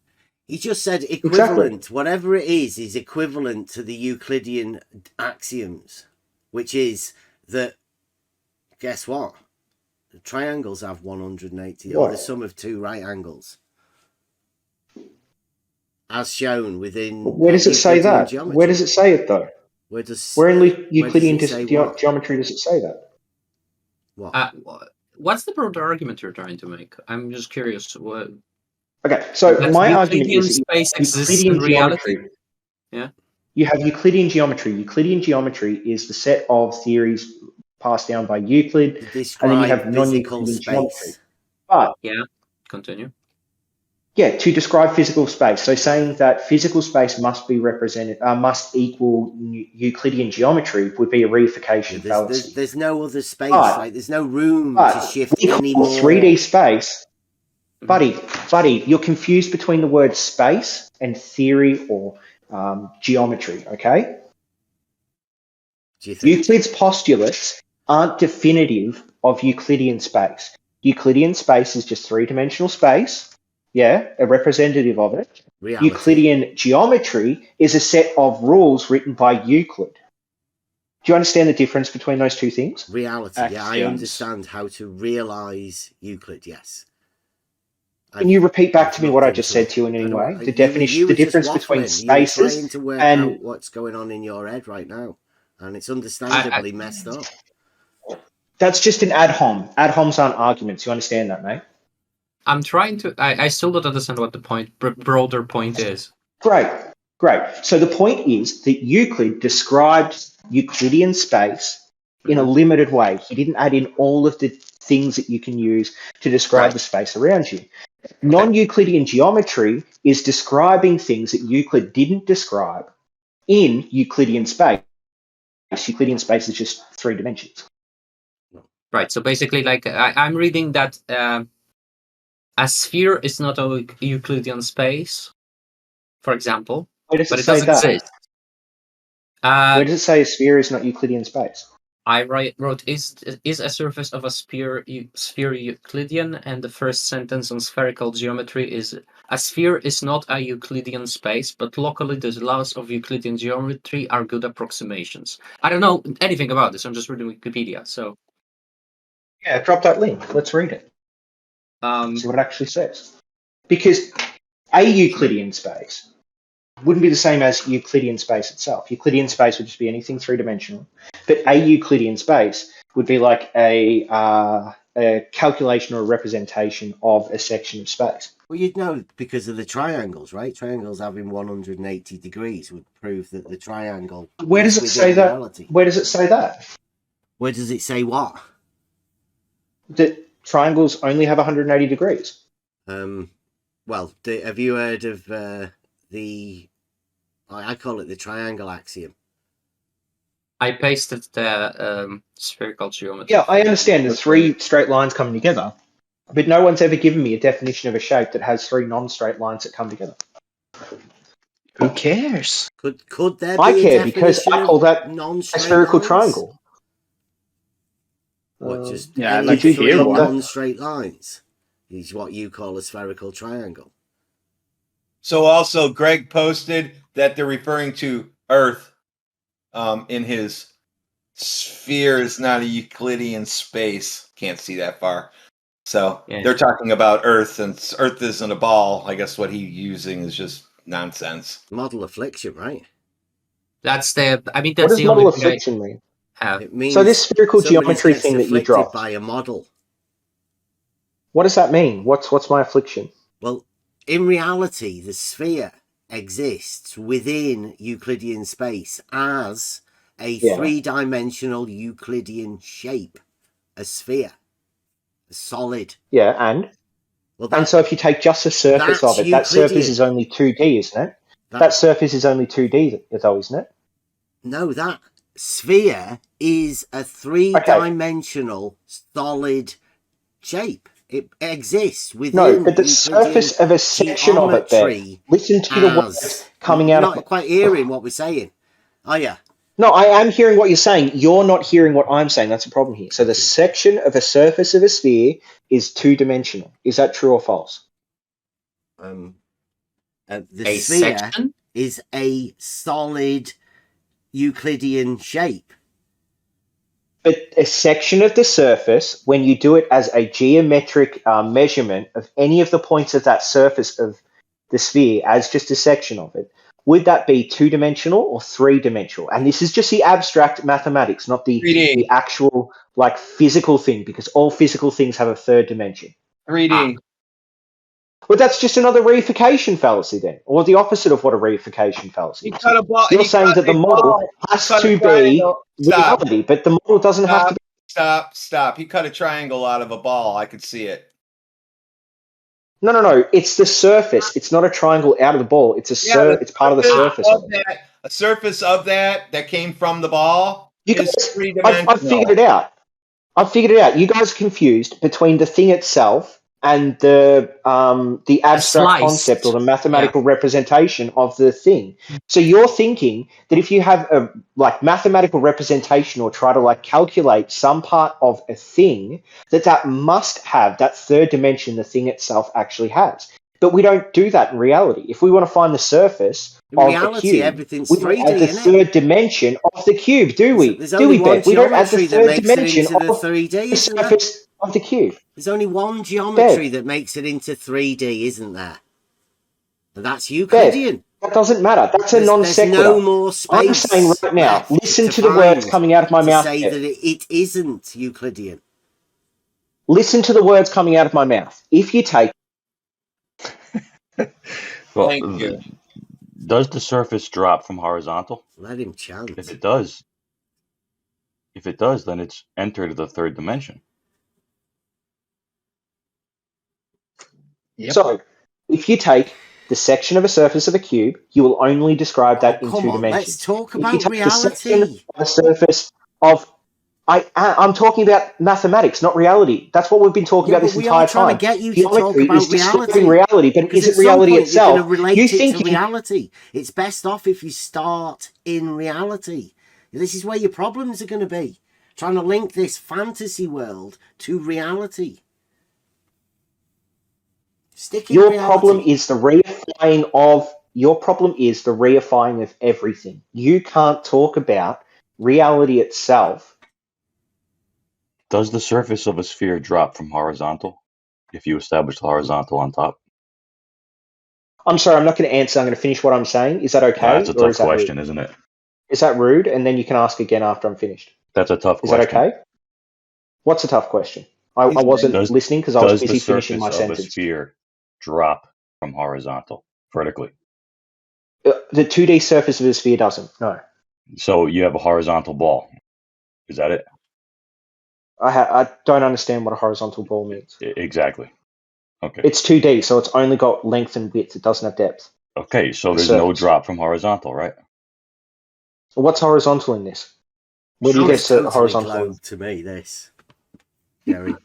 He just said equivalent. Exactly. Whatever it is equivalent to the Euclidean axioms, which is that, guess what? The triangles have 180, or the sum of two right angles. As shown within... Where does it say that? Geometry. Where does it say it, though? Where in Euclidean geometry does it say that? What? What's the broader argument you're trying to make? I'm just curious. What... Okay, so my argument is space exists in reality. Yeah. You have Euclidean geometry. Euclidean geometry is the set of theories passed down by Euclid, and then you have non-Euclidean geometry. But yeah, continue. Yeah, to describe physical space. So saying that physical space must be represented, must equal Euclidean geometry would be a reification fallacy. There's no other space. There's no room to shift any more. 3D space. Buddy, you're confused between the word space and theory or geometry, okay? Euclid's postulates aren't definitive of Euclidean space. Euclidean space is just three-dimensional space, a representative of it. Reality. Euclidean geometry is a set of rules written by Euclid. Do you understand the difference between those two things? Reality, I understand how to realize Euclid, yes. Can you repeat back to me what I just said to you in any way? The definition, the difference between spaces you're trying to work out what's going on in your head right now, and it's understandably messed up. That's just an ad hom. Ad homs aren't arguments. You understand that, mate? I'm trying to. I still don't understand what the broader point is. Great. So the point is that Euclid described Euclidean space in a limited way. He didn't add in all of the things that you can use to describe the space around you. Non-Euclidean geometry is describing things that Euclid didn't describe in Euclidean space. Euclidean space is just three dimensions. Right. So basically, I'm reading that a sphere is not a Euclidean space, for example, but it doesn't exist. Where does it say a sphere is not Euclidean space? I wrote, is a surface of a sphere Euclidean? And the first sentence on spherical geometry is, a sphere is not a Euclidean space, but locally the laws of Euclidean geometry are good approximations. I don't know anything about this. I'm just reading Wikipedia. So Yeah, drop that link. Let's read it. See what it actually says. Because a Euclidean space wouldn't be the same as Euclidean space itself. Euclidean space would just be anything three-dimensional. But a Euclidean space would be like a calculation or a representation of a section of space. Well, you'd know because of the triangles, right? Triangles having 180 degrees would prove that the triangle. Where does it say reality. That? Where does it say that? Where does it say what? That triangles only have 180 degrees. Well, have you heard of the? I call it the triangle axiom. I pasted the spherical geometry. Yeah, I understand the three straight lines coming together, but no one's ever given me a definition of a shape that has three non-straight lines that come together. Who cares? Could there be I a care because I call that a spherical lines? triangle. What, just did you hear non-straight lines is what you call a spherical triangle. So also, Greg posted that they're referring to Earth in his sphere is not a Euclidean space. Can't see that far. So they're talking about Earth, and Earth isn't a ball. I guess what he's using is just nonsense. Model affliction, right? That's the. I mean, what that's does model affliction mean? It means so this spherical geometry thing that you dropped by a model. What does that mean? What's my affliction? Well, in reality, the sphere exists within Euclidean space as a three-dimensional Euclidean shape, a sphere, a solid. Yeah, and? Well, and so if you take just the surface of it, that surface is only 2D, isn't it? That surface is only 2D, though, isn't it? No, that sphere is a three-dimensional solid shape. It exists within. No, but the surface of a section of it, Ben. Listen to the words coming out. You're not quite hearing what we're saying, are you? No, I am hearing what you're saying. You're not hearing what I'm saying. That's a problem here. So the section of a surface of a sphere is two-dimensional. Is that true or false? The sphere is a solid Euclidean shape. But a section of the surface, when you do it as a geometric measurement of any of the points of that surface of the sphere as just a section of it, would that be two-dimensional or three-dimensional? And this is just the abstract mathematics, not the actual like physical thing, because all physical things have a third dimension. 3D. Well, that's just another reification fallacy then, or the opposite of what a reification fallacy is. You're saying that the model has to be reality, but the model doesn't have to be. Stop. He cut a triangle out of a ball. I could see it. No. It's the surface. It's not a triangle out of the ball. It's it's part of the surface of it. A surface of that came from the ball is three-dimensional. I've figured it out. You guys are confused between the thing itself and the abstract concept or the mathematical representation of the thing. So you're thinking that if you have a like mathematical representation or try to like calculate some part of a thing, that must have that third dimension the thing itself actually has. But we don't do that in reality. If we want to find the surface of a cube, we don't add the third dimension of the cube, do we? Do we, Ben? We don't add the third dimension of the surface of the cube. There's only one geometry that makes it into 3D, isn't there? And that's Euclidean. That doesn't matter. That's a non sequitur. There's no more space. I'm saying right now, listen to the words coming out of my mouth. Say that it isn't Euclidean. Listen to the words coming out of my mouth. If you take well, thank you. Does the surface drop from horizontal? Let him chant. If it does, then it's entered the third dimension. Yep. So, if you take the section of a surface of a cube, you will only describe that in two dimensions. Let's talk about if you take reality. The section of a surface of I'm talking about mathematics, not reality. That's what we've been talking about this entire time. We are trying to get you to talk about reality, but it isn't reality itself. You're going to relate it to reality. It's best off if you start in reality. This is where your problems are going to be. Trying to link this fantasy world to reality. Your problem is the reifying of everything. You can't talk about reality itself Does the surface of a sphere drop from horizontal if you establish the horizontal on top? I'm sorry, I'm not going to answer. I'm going to finish what I'm saying. Is that okay? That's a tough question, isn't it? Is that rude? And then you can ask again after I'm finished. That's a tough question. Is that okay? What's a tough question? I wasn't listening because I was busy finishing my sentence. Does the surface of a sphere drop from horizontal, vertically? The 2D surface of a sphere doesn't, no. So you have a horizontal ball. Is that it? I don't understand what a horizontal ball means. Exactly. Okay. It's 2D, so it's only got length and width. It doesn't have depth. Okay, so there's no drop from horizontal, right? What's horizontal in this? Where do you get a horizontal? To me, this, Gary.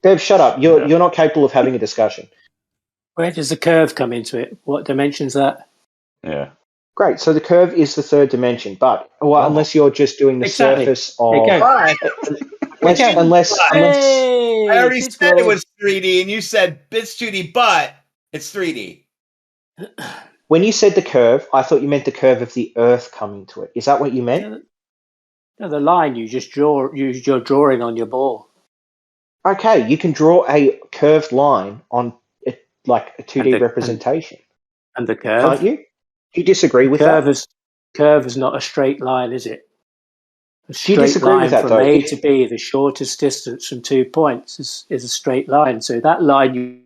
Bev, shut up. You're not capable of having a discussion. Where does the curve come into it? What dimension's that? Yeah. Great. So the curve is the third dimension, but unless you're just doing the surface of. Unless I already said it was 3D, and you said it's 2D, but it's 3D. When you said the curve, I thought you meant the curve of the Earth coming to it. Is that what you meant? No, the line you just draw. You're drawing on your ball. Okay, you can draw a curved line on like a 2D representation. And the curve? Can't you? Do you disagree with that? Curve is not a straight line, is it? A Do you disagree line with that, from though? A to B, the shortest distance from 2 points is a straight line. So that line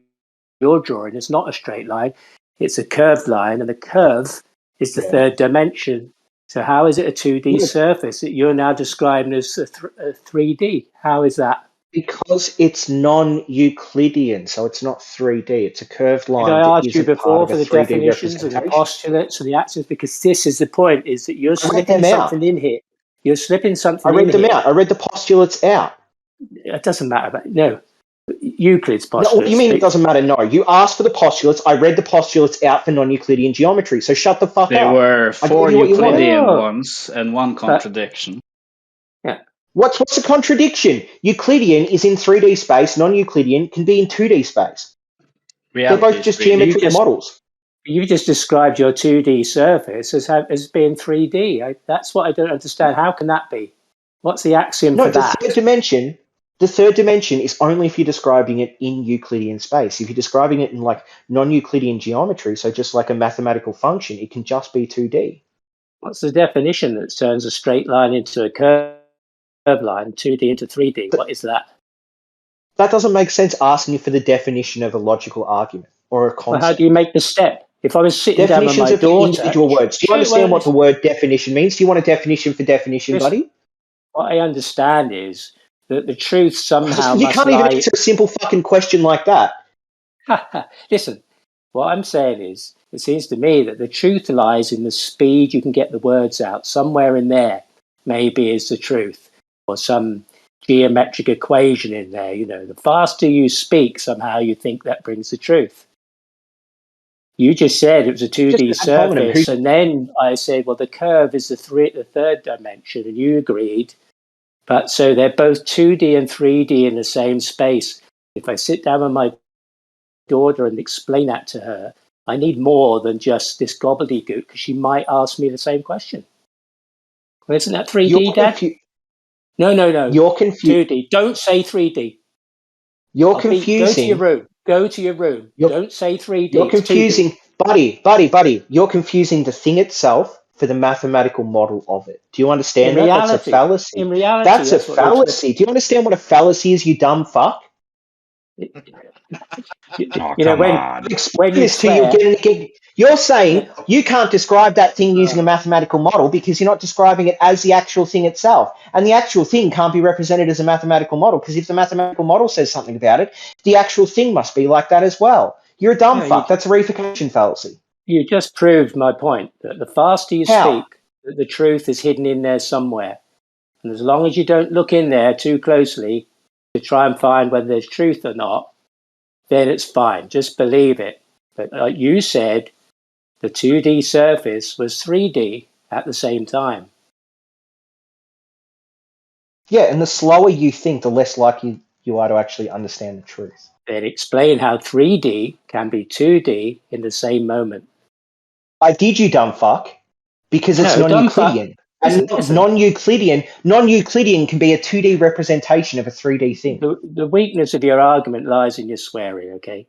you're drawing is not a straight line. It's a curved line, and the curve is the third dimension. So how is it a 2D surface that you're now describing as a 3D? How is that? Because it's non-Euclidean, so it's not 3D. It's a curved line. Did I ask you before for the 3D definitions and the postulates and the axioms? Because this is the point: is that you're slipping something in here. You're slipping something in here. I read them out. I read the postulates out. It doesn't matter. No, Euclid's postulates. No, what do you mean it doesn't matter? No, you asked for the postulates. I read the postulates out for non-Euclidean geometry. So shut the fuck up. There were 4 Euclidean ones and 1 contradiction. Yeah. What's the contradiction? Euclidean is in 3D space. Non-Euclidean can be in 2D space. They're both just geometrical models. You just described your 2D surface as being 3D. That's what I don't understand. How can that be? What's the axiom for that? The third dimension is only if you're describing it in Euclidean space. If you're describing it in like non-Euclidean geometry, so just like a mathematical function, it can just be 2D. What's the definition that turns a straight line into a curved line, 2D into 3D? What is that? That doesn't make sense asking you for the definition of a logical argument or a concept. Well, how do you make the step? If I was sitting down with my daughter... individual words. Do you understand what the word definition means? Do you want a definition for definition, buddy? What I understand is that the truth somehow You can't even answer a simple fucking question like that. Listen, what I'm saying is, it seems to me that the truth lies in the speed you can get the words out. Somewhere in there, maybe, is the truth. Or some geometric equation in there. You know, the faster you speak, somehow you think that brings the truth. You just said it was a 2D surface, and then I said, well, the curve is the third dimension, and you agreed. But so they're both 2D and 3D in the same space. If I sit down with my daughter and explain that to her, I need more than just this gobbledygook, because she might ask me the same question. Well, isn't that 3D, Dad? No. You're confused. 2D. Don't say 3D. You're confusing. Go to your room. Go to your room. Don't say 3D. You're confusing, buddy. You're confusing the thing itself for the mathematical model of it. Do you understand that? That's a fallacy. In reality, that's a fallacy. Do you understand what a fallacy is, you dumb fuck? When you swear, you're saying you can't describe that thing using a mathematical model because you're not describing it as the actual thing itself. And the actual thing can't be represented as a mathematical model because if the mathematical model says something about it, the actual thing must be like that as well. You're a dumb fuck. That's a reification fallacy. You just proved my point, that the faster you speak, the truth is hidden in there somewhere. And as long as you don't look in there too closely to try and find whether there's truth or not, then it's fine. Just believe it. But like you said, the 2D surface was 3D at the same time. Yeah, and the slower you think, the less likely you are to actually understand the truth. Then explain how 3D can be 2D in the same moment. I did, you dumb fuck, because it's non-Euclidean. And non-Euclidean can be a 2D representation of a 3D thing. The weakness of your argument lies in your swearing, okay?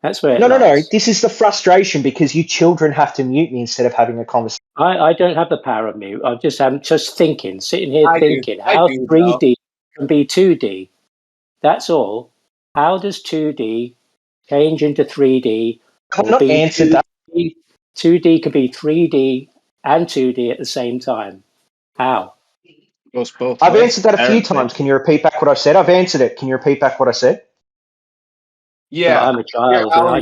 That's where it No. lies. This is the frustration because you children have to mute me instead of having a conversation. I don't have the power of mute. I'm just thinking, sitting here thinking I how do, 3D can be 2D. That's all. How does 2D change into 3D? I've not answered that. 2D can be 3D and 2D at the same time. How? I've answered that a few times. Can you repeat back what I said? I've answered it. Can you repeat back what I said? Yeah. Well, I'm a child, and I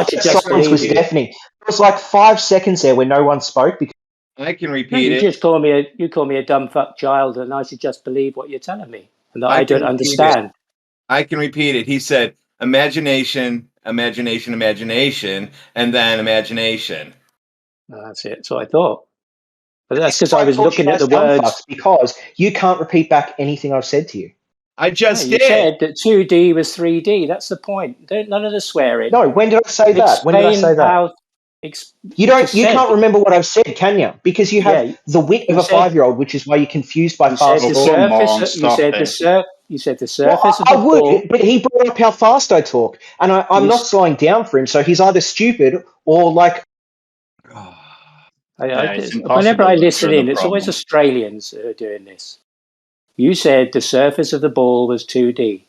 should just silence was deafening. There was like 5 seconds there where no one spoke. Because I can No, repeat you it. just call me a dumb fuck child, and I should just believe what you're telling me, and that I can don't repeat understand. it. I can repeat it. He said, imagination, imagination, imagination, and then imagination. That's it. That's what I thought. But that's because I was looking at the words. Because you can't repeat back anything I've said to you. I just You did. said that 2D was 3D. That's the point. None of the swearing. No, when did I say that? When did I say that? You can't remember what I've said, can you? Because you have the wit of a 5-year-old, which is why you're confused by fast talk. You said the surface of the I would, ball. but he brought up how fast I talk, and I'm not slowing down for him. So he's either stupid or like. Whenever I listen in, it's always Australians who are doing this. You said the surface of the ball was 2D.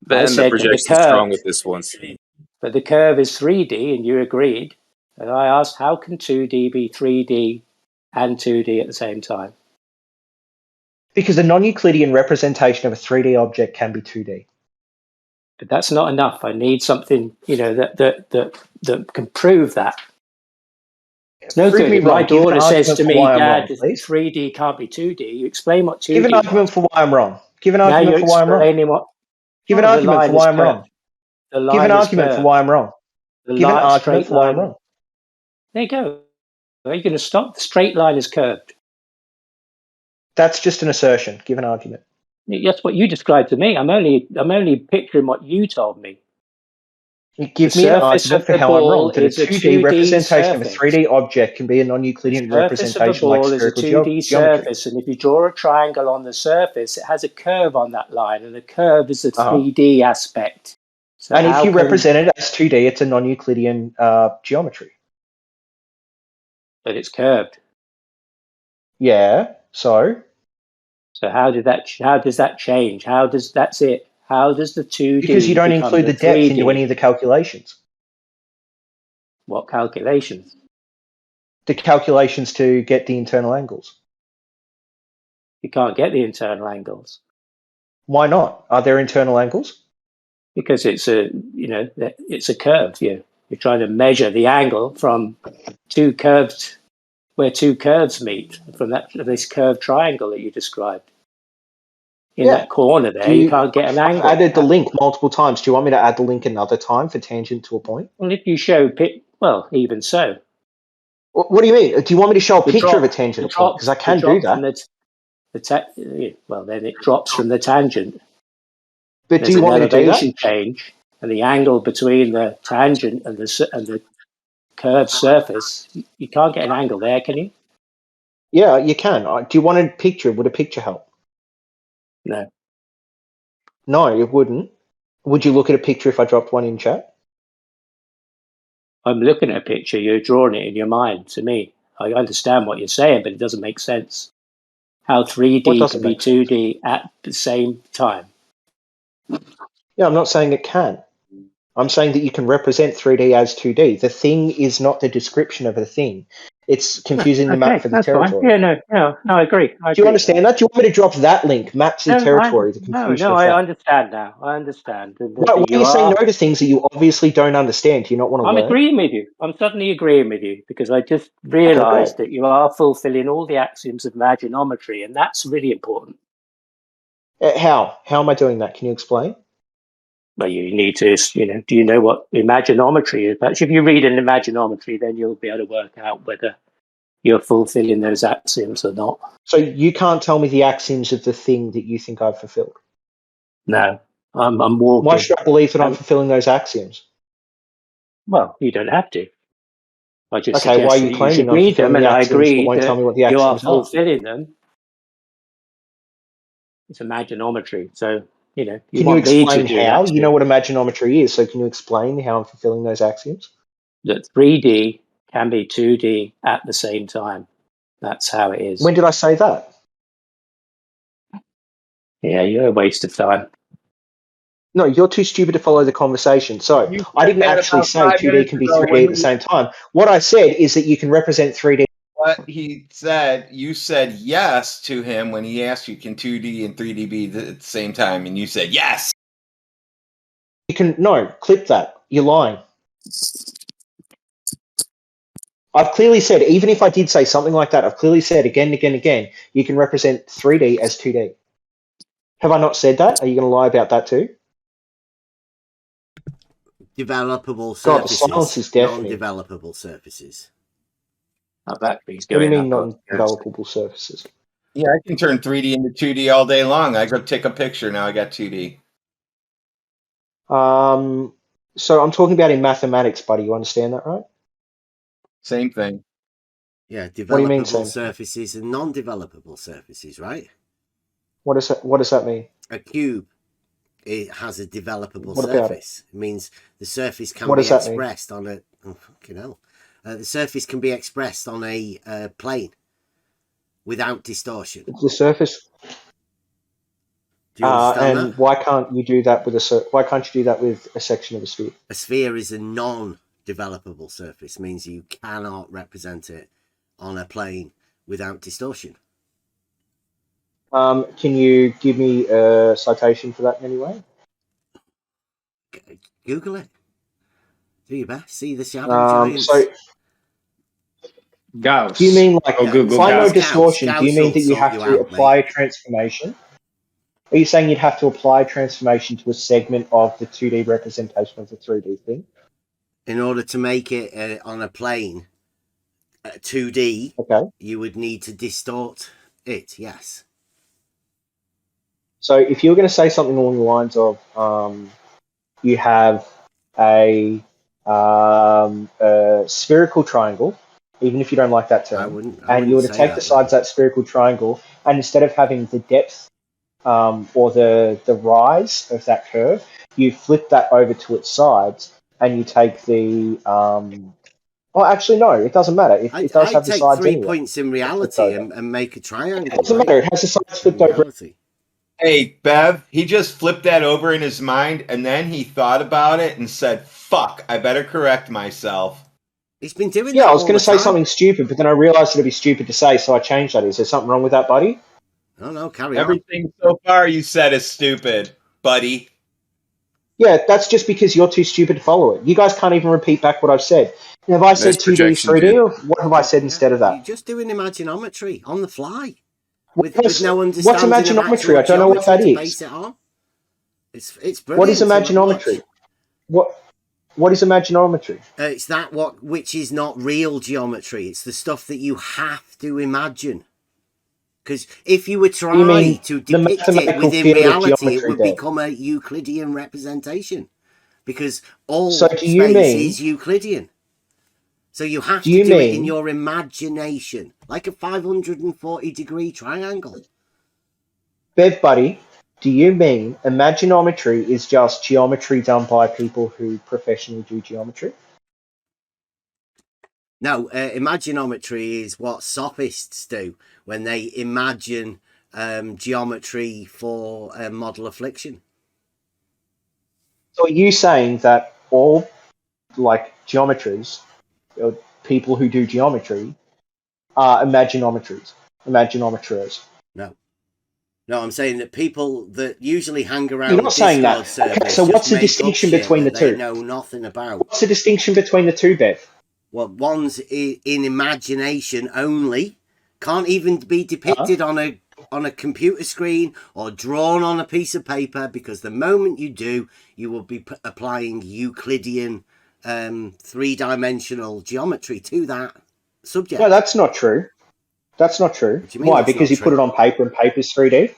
Then the projection's strong with this one. But the curve is 3D, and you agreed. And I asked, how can 2D be 3D and 2D at the same time? Because a non-Euclidean representation of a 3D object can be 2D. But that's not enough. I need something, that can prove that. It's no good. If my daughter says to me, Dad, 3D can't be 2D, you explain what 2D Give an argument for why I'm wrong. Give an now argument for why I'm wrong. Give an argument for why I'm wrong. Give an argument for why I'm wrong. Give an argument for why I'm wrong. There you go. Are you going to stop? The straight line is curved. That's just an assertion. Give an argument. That's what you described to me. I'm only picturing what you told me. Give me an argument for how I'm wrong. That a 2D representation of a 3D object can be a non-Euclidean representation like spherical geometry. Surface, and if you draw a triangle on the surface, it has a curve on that line, and the curve is a 3D aspect. So and if you represent it as 2D, it's a non-Euclidean geometry. But it's curved. Yeah. So how does that change? That's it? How does the 2D because you don't include the depth 3D? into any of the calculations. What calculations? The calculations to get the internal angles. You can't get the internal angles. Why not? Are there internal angles? Because it's a curve. You're trying to measure the angle from two curves, where two curves meet, from this curved triangle that you described. In that corner there, you can't get an angle. I've added the link multiple times. Do you want me to add the link another time for tangent to a point? Well, if you show even so. What do you mean? Do you want me to show a picture of a tangent point? Because I can do that. Then it drops from the tangent. But do you want me to do that? Elevation change, and the angle between the tangent and the curved surface. You can't get an angle there, can you? Yeah, you can. Do you want a picture? Would a picture help? No. No, it wouldn't. Would you look at a picture if I dropped one in chat? I'm looking at a picture. You're drawing it in your mind to me. I understand what you're saying, but it doesn't make sense. How 3D can be 2D at the same time. Yeah, I'm not saying it can. I'm saying that you can represent 3D as 2D. The thing is not the description of the thing. It's confusing the map for the territory. Fine. Yeah, no, I agree. Do you understand that? Do you want me to drop that link? Maps the territory. The confusion. I understand now. I understand. Why are you saying no to things that you obviously don't understand? Do you not want to learn? I'm agreeing with you. I'm suddenly agreeing with you because I just realised that you are fulfilling all the axioms of imaginometry, and that's really important. How? How am I doing that? Can you explain? Well, you need to, do you know what imaginometry is? Perhaps if you read an imaginometry, then you'll be able to work out whether you're fulfilling those axioms or not. So you can't tell me the axioms of the thing that you think I've fulfilled? No, I'm walking. Why should I believe that I'm fulfilling those axioms? Well, you don't have to. I just Okay, why are suggested you you should claiming I'm read them, fulfilling and the I axioms but agreed won't tell that me what the you are axioms are? fulfilling them. It's imaginometry. So, you Can you want me to explain do an how? You know axiom what imaginometry is, so can you explain how I'm fulfilling those axioms? that 3D can be 2D at the same time. That's how it is. When did I say that? Yeah, you're a waste of time. No, you're too stupid to follow the conversation. So You I said didn't that actually about say 5 2D minutes can be ago 3D when at the he same time. What I said is that you can represent 3D. what he said. You said yes to him when he asked you, "Can 2D and 3D be at the same time?" And you said yes. You can no clip that. You're lying. I've clearly said, even if I did say something like that, I've clearly said again and again and again, you can represent 3D as 2D. Have I not said that? Are you going to lie about that too? Developable God, the silence surfaces, is deafening. non-developable surfaces. Our battery's What do you going mean up. non-developable surfaces? Yeah, I can turn 3D into 2D all day long. I go take a picture. Now I got 2D. So I'm talking about in mathematics, buddy. You understand that, right? Same thing. Yeah, What do you mean, developable same? surfaces and non-developable surfaces, right? What does that mean? A cube, it has a developable What about it? surface. It means the surface can What be does that mean? expressed on a fucking hell. The surface can be expressed on a plane without distortion. The surface. Do you understand And that? why can't you do that with why can't you do that with a section of a sphere? A sphere is a non-developable surface, means you cannot represent it on a plane without distortion. Can you give me a citation for that in any way? Google it. Do your best. See the shadow giants. So Gauss. do you mean like Or Google by no Gauss. distortion? Do you Gauss mean will that you sort have you to out, apply mate. a transformation? Are you saying you'd have to apply a transformation to a segment of the 2D representation of the 3D thing? In order to make it on a plane 2D, okay, you would need to distort it, yes. So if you were going to say something along the lines of you have a spherical triangle, even if you don't like that term, and you were to take the sides of that spherical triangle, and instead of having the depth or the rise of that curve, you flip that over to its sides, and you take the well, actually, no, it doesn't matter. It does I'd have the take sides 3 anyway. points in reality and make a triangle. It doesn't matter. It has the sides flipped over. Hey, Bev, he just flipped that over in his mind, and then he thought about it and said, "Fuck, I better correct myself." He's been doing Yeah, that I was all going the to say time. something stupid, but then I realised it'd be stupid to say, so I changed that. Is there something wrong with that, buddy? No, carry on. Everything so far you said is stupid, buddy. Yeah, that's just because you're too stupid to follow it. You guys can't even repeat back what I've said. Have I said 2D, 3D, or what have I said instead of You're that? just doing imaginometry on the fly. What's With no what's understanding of imaginometry? actual I don't know what geometry that to is. base it on. It's brilliant. What is imaginometry? What is imaginometry? It's that which is not real geometry. It's the stuff that you have to imagine. Because if you were trying to depict it within reality, it would become a Euclidean representation. Because all space is Euclidean. So you have to do it in your imagination, like a 540-degree triangle. Bev, buddy, do you mean imaginometry is just geometry done by people who professionally do geometry? No, imaginometry is what sophists do when they imagine geometry for model affliction. So are you saying that all geometries, or people who do geometry, are imaginometries? No, I'm saying that people that usually hang around You're not saying that. Discord servers Okay, so what's the make up distinction shit between the that they two? know nothing about. What's the distinction between the two, Bev? Well, one's in imagination only, can't even be depicted on a computer screen or drawn on a piece of paper, because the moment you do, you will be applying Euclidean three-dimensional geometry to that subject. No, that's not true. That's not true. What do you mean? Why? Because you put it on paper and paper's 3D?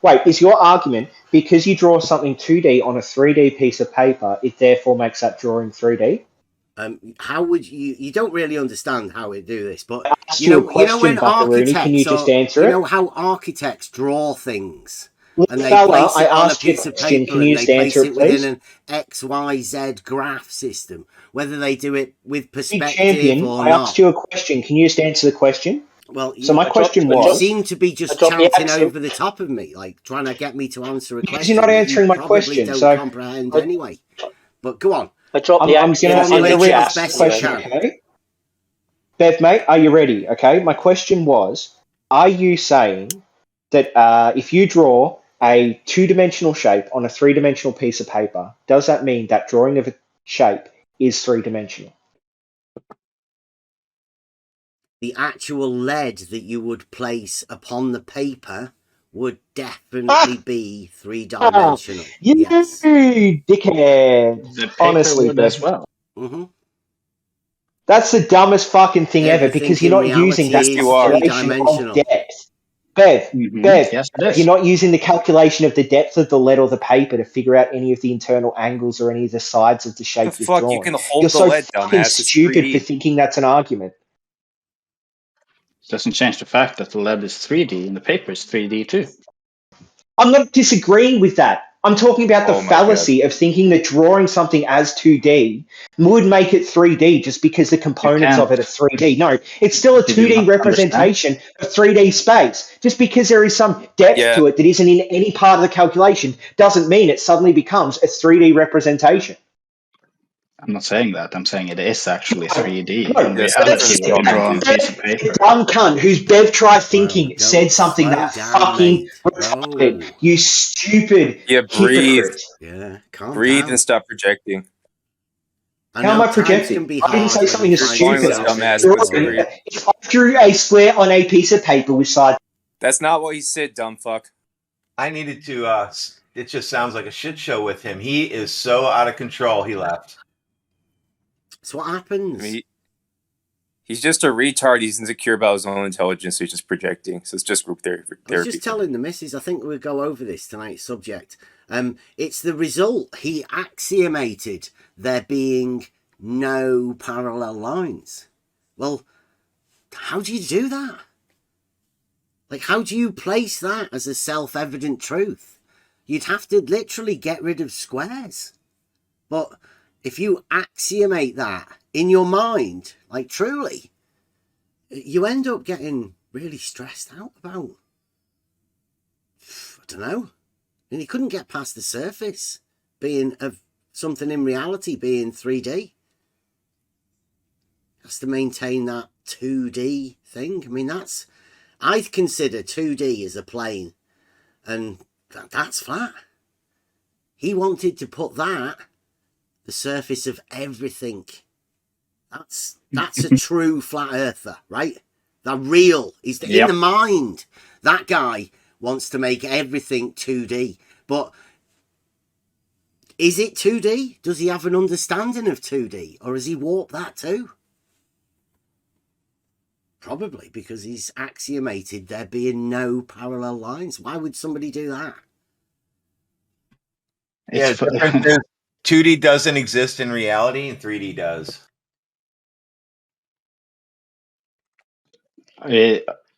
Wait, is your argument because you draw something 2D on a 3D piece of paper, it therefore makes that drawing 3D? How would you don't really understand how we do this, but you know when architects can you just answer you know how architects draw things and they fella, place it I on a asked you a piece of question. paper Can you and they just answer place it, it within please? an XYZ graph system, whether they do it with Big perspective champion, or I asked not. you a question. Can you just answer the question? Well, So my question you was, seem to be just chanting over the top of me, like trying to get me to answer a because question you're not that you answering my probably question. don't So comprehend anyway. But go on. I dropped the I'm gonna Formulate read it as the best you question, can. okay? Bev, mate, are you ready? Okay, my question was, are you saying that if you draw a two-dimensional shape on a three-dimensional piece of paper, does that mean that drawing of a shape is three-dimensional? The actual lead that you would place upon the paper would definitely be three-dimensional. You Yes. dickhead. The paper Honestly, would Bev. as well. Mm-hmm. That's the dumbest fucking thing ever Everything because you're in not using that reality is calculation of three-dimensional. depth. Bev, Yes, it you're is. not using the calculation of the depth of the lead or the paper to figure out any of the internal angles or any of the sides of the shape The you've fuck? You drawn. can hold You're the so lead, fucking dumbass. It's stupid for 3D. thinking that's an argument. Doesn't change the fact that the lead is 3D and the paper is 3D too. I'm not disagreeing with that. I'm talking about the Oh my god. fallacy of thinking that drawing something as 2D would make it 3D just because the components of it are 3D. No, it's still a Did you 2D not understand? representation of 3D space. Just because there is some depth Yeah. to it that isn't in any part of the calculation doesn't mean it suddenly becomes a 3D representation. I'm not saying that. I'm saying it is actually 3D No, in Yes, that's reality just when you dumb, draw on a dude. piece of paper. Dumb cunt whose Bev Try Thinking Whoa, said something slow that down, fucking mate. retarded. Whoa. You stupid Yeah, breathe. hypocrite. Yeah, calm Breathe down. and stop projecting. I How am know I times can projecting? be I didn't hard say when you something as You're find stupid pointless, yourself as in a dumbass, but so drawing. breathe. predicament. If I drew a square on a piece of paper with sides. That's not what he said, dumb fuck. I needed to. It just sounds like a shit show with him. He is so out of control. He left. So what happens? I mean, he's just a retard. He's insecure about his own intelligence, so he's just projecting. So it's just group therapy. I was just telling the missus, I think we'll go over this tonight's subject. It's the result. He axiomated there being no parallel lines. Well, how do you do that? Like, how do you place that as a self-evident truth? You'd have to literally get rid of squares. But if you axiomate that in your mind, like truly, you end up getting really stressed out about, I don't know. And he couldn't get past the surface being of something in reality being 3D. Has to maintain that 2D thing. I mean, I consider 2D as a plane, and that's flat. He wanted to put that the surface of everything. That's a true flat earther, right? The real is in the mind. That guy wants to make everything 2D, but is it 2D? Does he have an understanding of 2D, or has he warped that too? Probably because he's axiomated there being no parallel lines. Why would somebody do that? Yeah, the difference is 2D doesn't exist in reality and 3D does.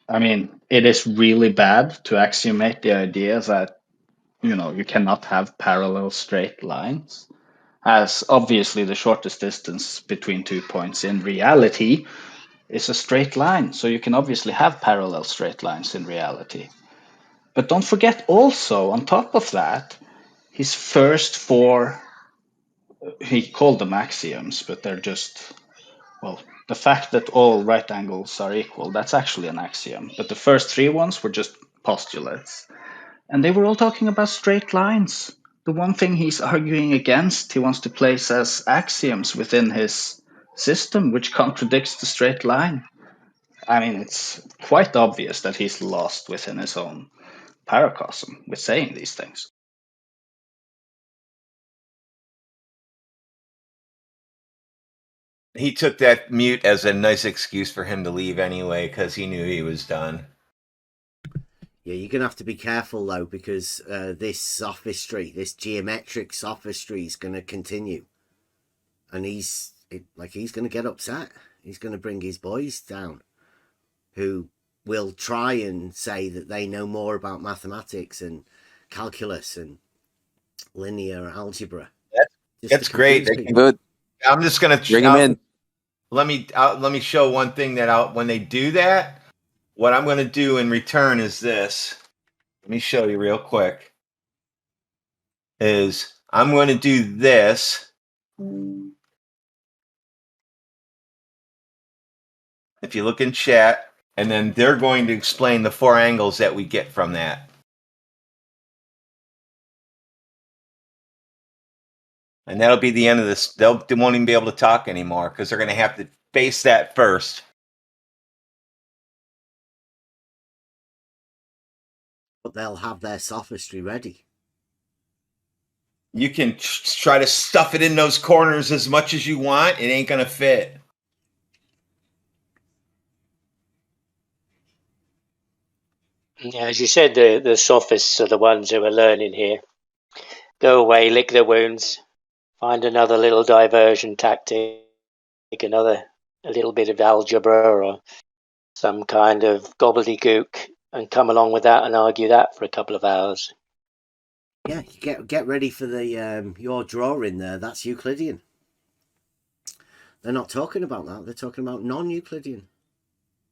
I mean, it is really bad to axiomate the idea that, you cannot have parallel straight lines, as obviously the shortest distance between 2 points in reality is a straight line. So you can obviously have parallel straight lines in reality. But don't forget also, on top of that, his first four, he called them axioms, but they're just, well, the fact that all right angles are equal, that's actually an axiom. But the first three ones were just postulates. And they were all talking about straight lines. The one thing he's arguing against, he wants to place as axioms within his system, which contradicts the straight line. I mean, it's quite obvious that he's lost within his own paracosm with saying these things. He took that mute as a nice excuse for him to leave anyway, because he knew he was done. Yeah, you're going to have to be careful, though, because this sophistry, this geometric sophistry is going to continue. And he's like he's going to get upset. He's going to bring his boys down, who will try and say that they know more about mathematics and calculus and linear algebra. That's great. I'm just going to bring him in. Let me show one thing that when they do that, what I'm going to do in return is this. Let me show you real quick. Is I'm going to do this. If you look in chat, and then they're going to explain the 4 angles that we get from that. And that'll be the end of this. They won't even be able to talk anymore because they're going to have to face that first. But they'll have their sophistry ready. You can try to stuff it in those corners as much as you want. It ain't going to fit. Yeah, as you said, the sophists are the ones who are learning here. Go away, lick their wounds, find another little diversion tactic, a little bit of algebra or some kind of gobbledygook, and come along with that and argue that for a couple of hours. Yeah, get ready for the your drawing there. That's Euclidean. They're not talking about that. They're talking about non-Euclidean.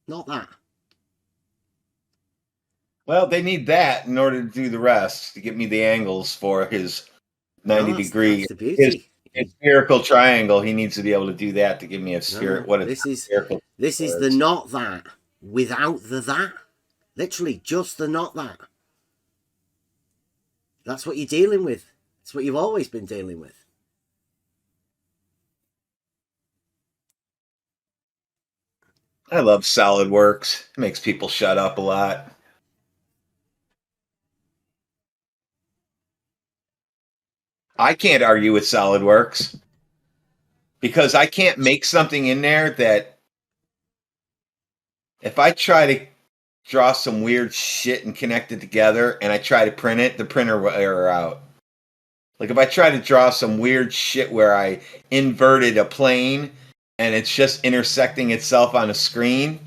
Not that. Well, they need that in order to do the rest, to get me the angles for his 90-degree. That's the beauty. His spherical triangle. He needs to be able to do that to give me a sphere. No, this is the not that without the that. Literally, just the not that. That's what you're dealing with. It's what you've always been dealing with. I love SolidWorks. It makes people shut up a lot. I can't argue with SolidWorks because I can't make something in there that if I try to draw some weird shit and connect it together and I try to print it, the printer will error out. Like if I try to draw some weird shit where I inverted a plane and it's just intersecting itself on a screen,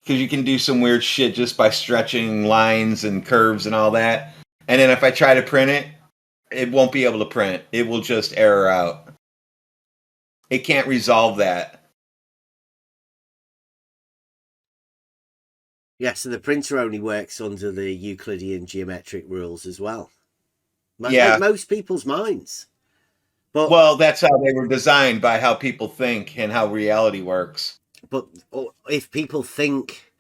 because you can do some weird shit just by stretching lines and curves and all that. And then if I try to print it, it won't be able to print. It will just error out. It can't resolve that. Yeah, so the printer only works under the Euclidean geometric rules as well. Yeah. Like most people's minds. But, well, that's how they were designed, by how people think and how reality works. But if people think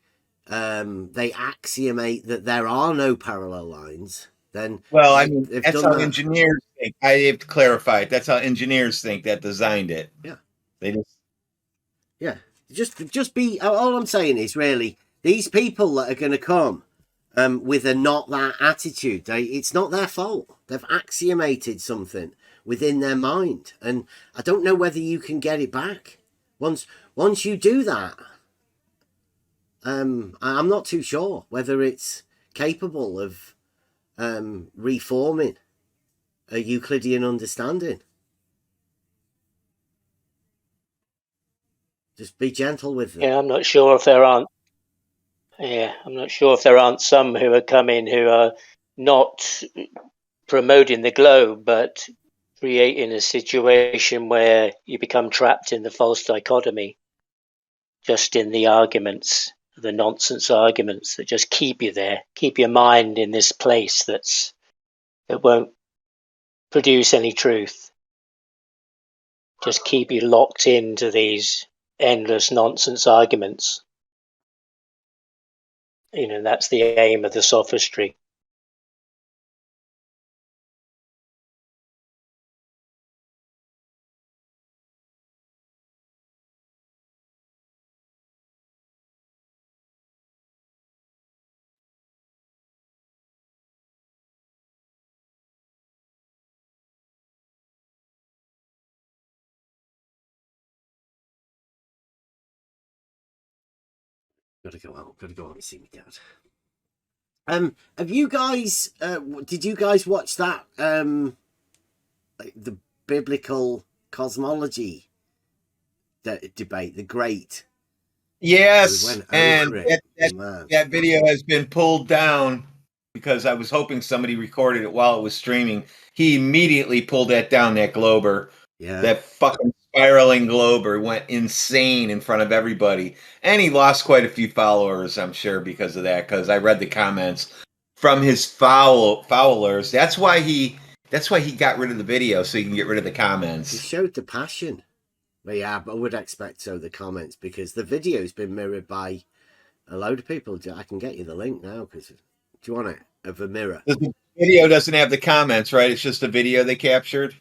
they axiomate that there are no parallel lines, then well, I mean, that's how engineers think. I have to clarify it. That's how engineers think that designed it. Yeah, they just be. All I'm saying is really these people that are going to come with a not that attitude. It's not their fault. They've axiomated something within their mind, and I don't know whether you can get it back once you do that. I'm not too sure whether it's capable of reforming a Euclidean understanding. Just be gentle with them. Yeah, I'm not sure if there aren't. Yeah, I'm not sure if there aren't some who are coming who are not promoting the globe, but creating a situation where you become trapped in the false dichotomy, just in the arguments, the nonsense arguments that just keep you there, keep your mind in this place that won't produce any truth. Just keep you locked into these endless nonsense arguments. That's the aim of the sophistry. Gotta go out and see my dad. Have you guys did you guys watch that the biblical cosmology debate, the great. Yes, and that video has been pulled down because I was hoping somebody recorded it while it was streaming. He immediately pulled that down, that glober. Yeah. That fucking spiraling glober went insane in front of everybody. And he lost quite a few followers, I'm sure, because of that, because I read the comments from his followers. That's why he got rid of the video, so he can get rid of the comments. He showed the passion. But yeah, I would expect so, the comments, because the video's been mirrored by a load of people. I can get you the link now, because do you want it? Of a mirror. The video doesn't have the comments, right? It's just a video they captured?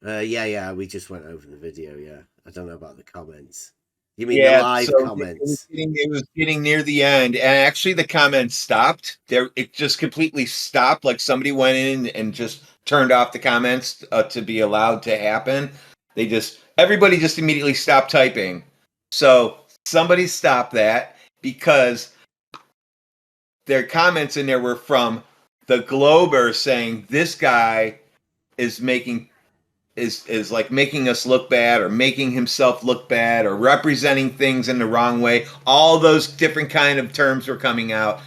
Yeah, we just went over the video, yeah. I don't know about the comments. You mean the live comments? It was getting near the end, and actually the comments stopped. It just completely stopped, like somebody went in and just turned off the comments to be allowed to happen. Everybody just immediately stopped typing. So somebody stopped that because their comments in there were from the Glober saying this guy is like making us look bad, or making himself look bad, or representing things in the wrong way. All those different kind of terms were coming out,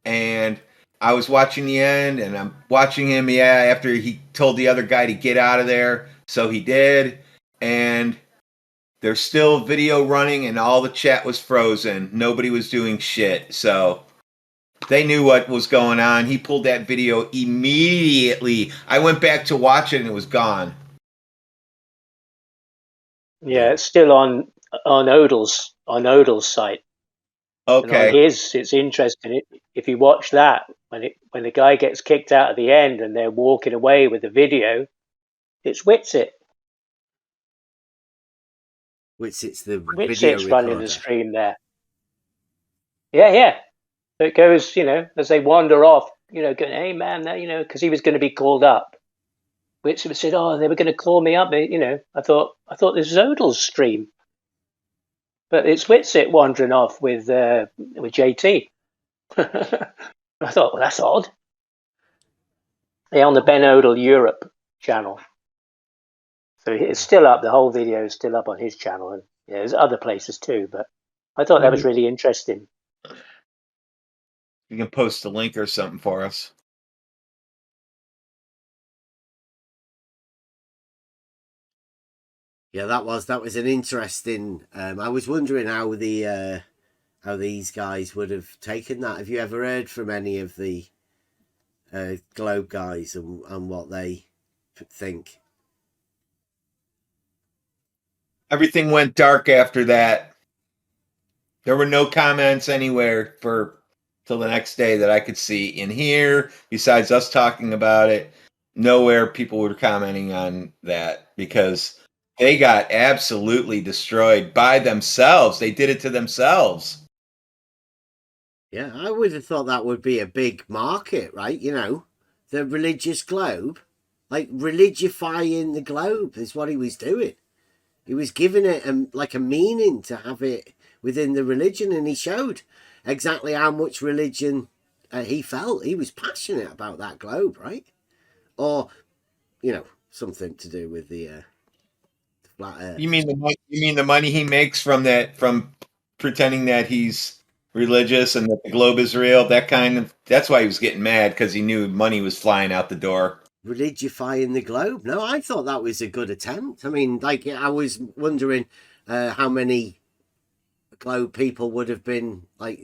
and I was watching the end, and I'm watching him, after he told the other guy to get out of there, so he did, and there's still video running, and all the chat was frozen. Nobody was doing shit, so they knew what was going on. He pulled that video immediately. I went back to watch it, and it was gone. Yeah, it's still on Odal's site. Okay. And on his, it's interesting. If you watch that, when the guy gets kicked out at the end and they're walking away with the video, it's Witsit. Witsit's the video recorder. Running the stream there. Yeah. So it goes, as they wander off, going, hey man, because he was going to be called up. Witsit said, oh, they were going to call me up. I thought this was Odal's stream. But it's Witsit wandering off with JT. I thought, well, that's odd. They're on the Ben Odal Europe channel. So it's still up. The whole video is still up on his channel. And there's other places too. But I thought that was really interesting. You can post a link or something for us. Yeah, that was an interesting. I was wondering how these guys would have taken that. Have you ever heard from any of the Globe guys and what they think? Everything went dark after that. There were no comments anywhere till the next day that I could see in here. Besides us talking about it, nowhere people were commenting on that, because they got absolutely destroyed by themselves. They did it to themselves. Yeah, I would have thought that would be a big market, right? The religious globe, like religifying the globe is what he was doing. He was giving it a meaning to have it within the religion, and he showed exactly how much religion he felt. He was passionate about that globe, right? Or, something to do with the flat Earth. You mean the money he makes from pretending that he's religious and that the globe is real? That's why he was getting mad, because he knew money was flying out the door. Religifying the globe? No, I thought that was a good attempt. I mean, I was wondering how many globe people would have been, I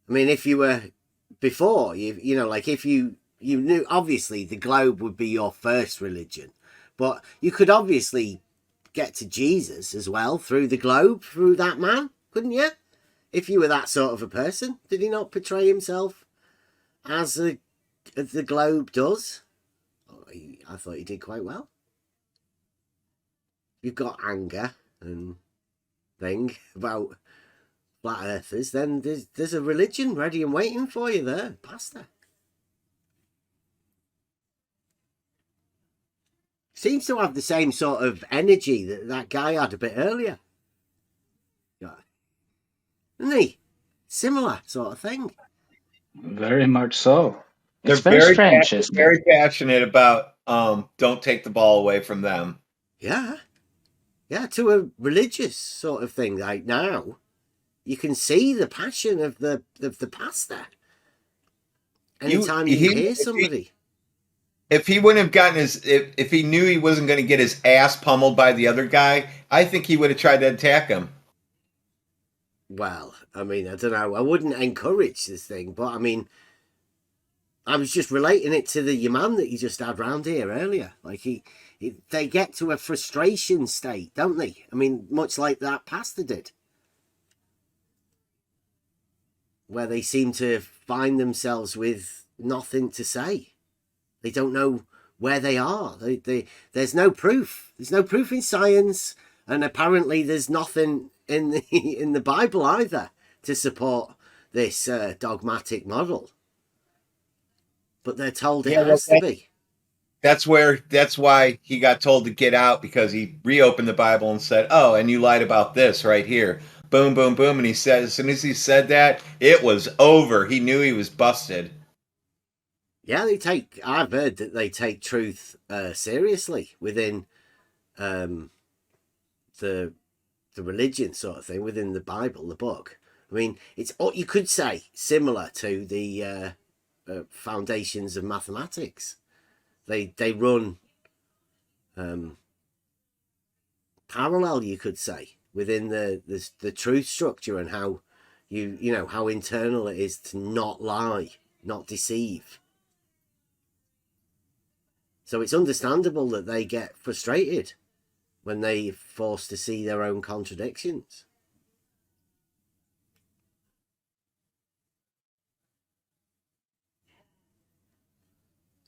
mean, if you were before, if you knew, obviously the globe would be your first religion, but you could obviously get to Jesus as well through the globe, through that man, couldn't you? If you were that sort of a person. Did he not portray himself as the globe does? I thought he did quite well. You've got anger and thing about flat earthers, then there's a religion ready and waiting for you there, Pastor. Seems to have the same sort of energy that guy had a bit earlier. Isn't he? Similar sort of thing. Very much so. It's They're very strange, isn't very passionate about don't take the ball away from them. Yeah. Yeah, to a religious sort of thing. Like now, you can see the passion of the pastor. Anytime you hear somebody. If he wouldn't have gotten if he knew he wasn't going to get his ass pummeled by the other guy, I think he would have tried to attack him. Well, I mean, I don't know. I wouldn't encourage this thing, but I mean, I was just relating it to your man that you just had round here earlier. Like they get to a frustration state, don't they? I mean, much like that pastor did, where they seem to find themselves with nothing to say. They don't know where they are. There's no proof. There's no proof in science, and apparently there's nothing in the Bible either to support this dogmatic model. But they're told it has to be. That's why he got told to get out, because he reopened the Bible and said, "Oh, and you lied about this right here." Boom, boom, boom. And he said, as soon as he said that, it was over. He knew he was busted. Yeah, I've heard that they take truth seriously within the religion sort of thing, within the Bible, the book. I mean, it's what you could say similar to the foundations of mathematics. They run parallel, you could say, within the truth structure, and how you know how internal it is to not lie, not deceive. So it's understandable that they get frustrated when they're forced to see their own contradictions.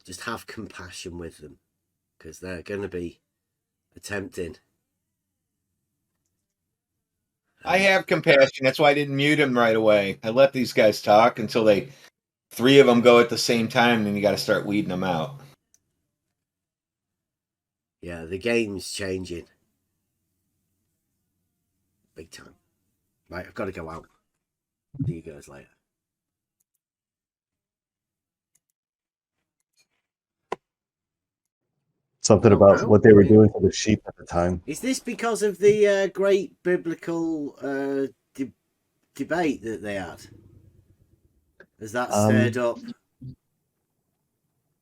Just have compassion with them, because they're going to be attempting. I have compassion. That's why I didn't mute him right away. I let these guys talk until three of them go at the same time, and then you got to start weeding them out. Yeah, the game's changing. Big time. Right, I've got to go out. See you guys later. Something about what they were doing to the sheep at the time. Is this because of the great biblical debate that they had? Has that stirred up?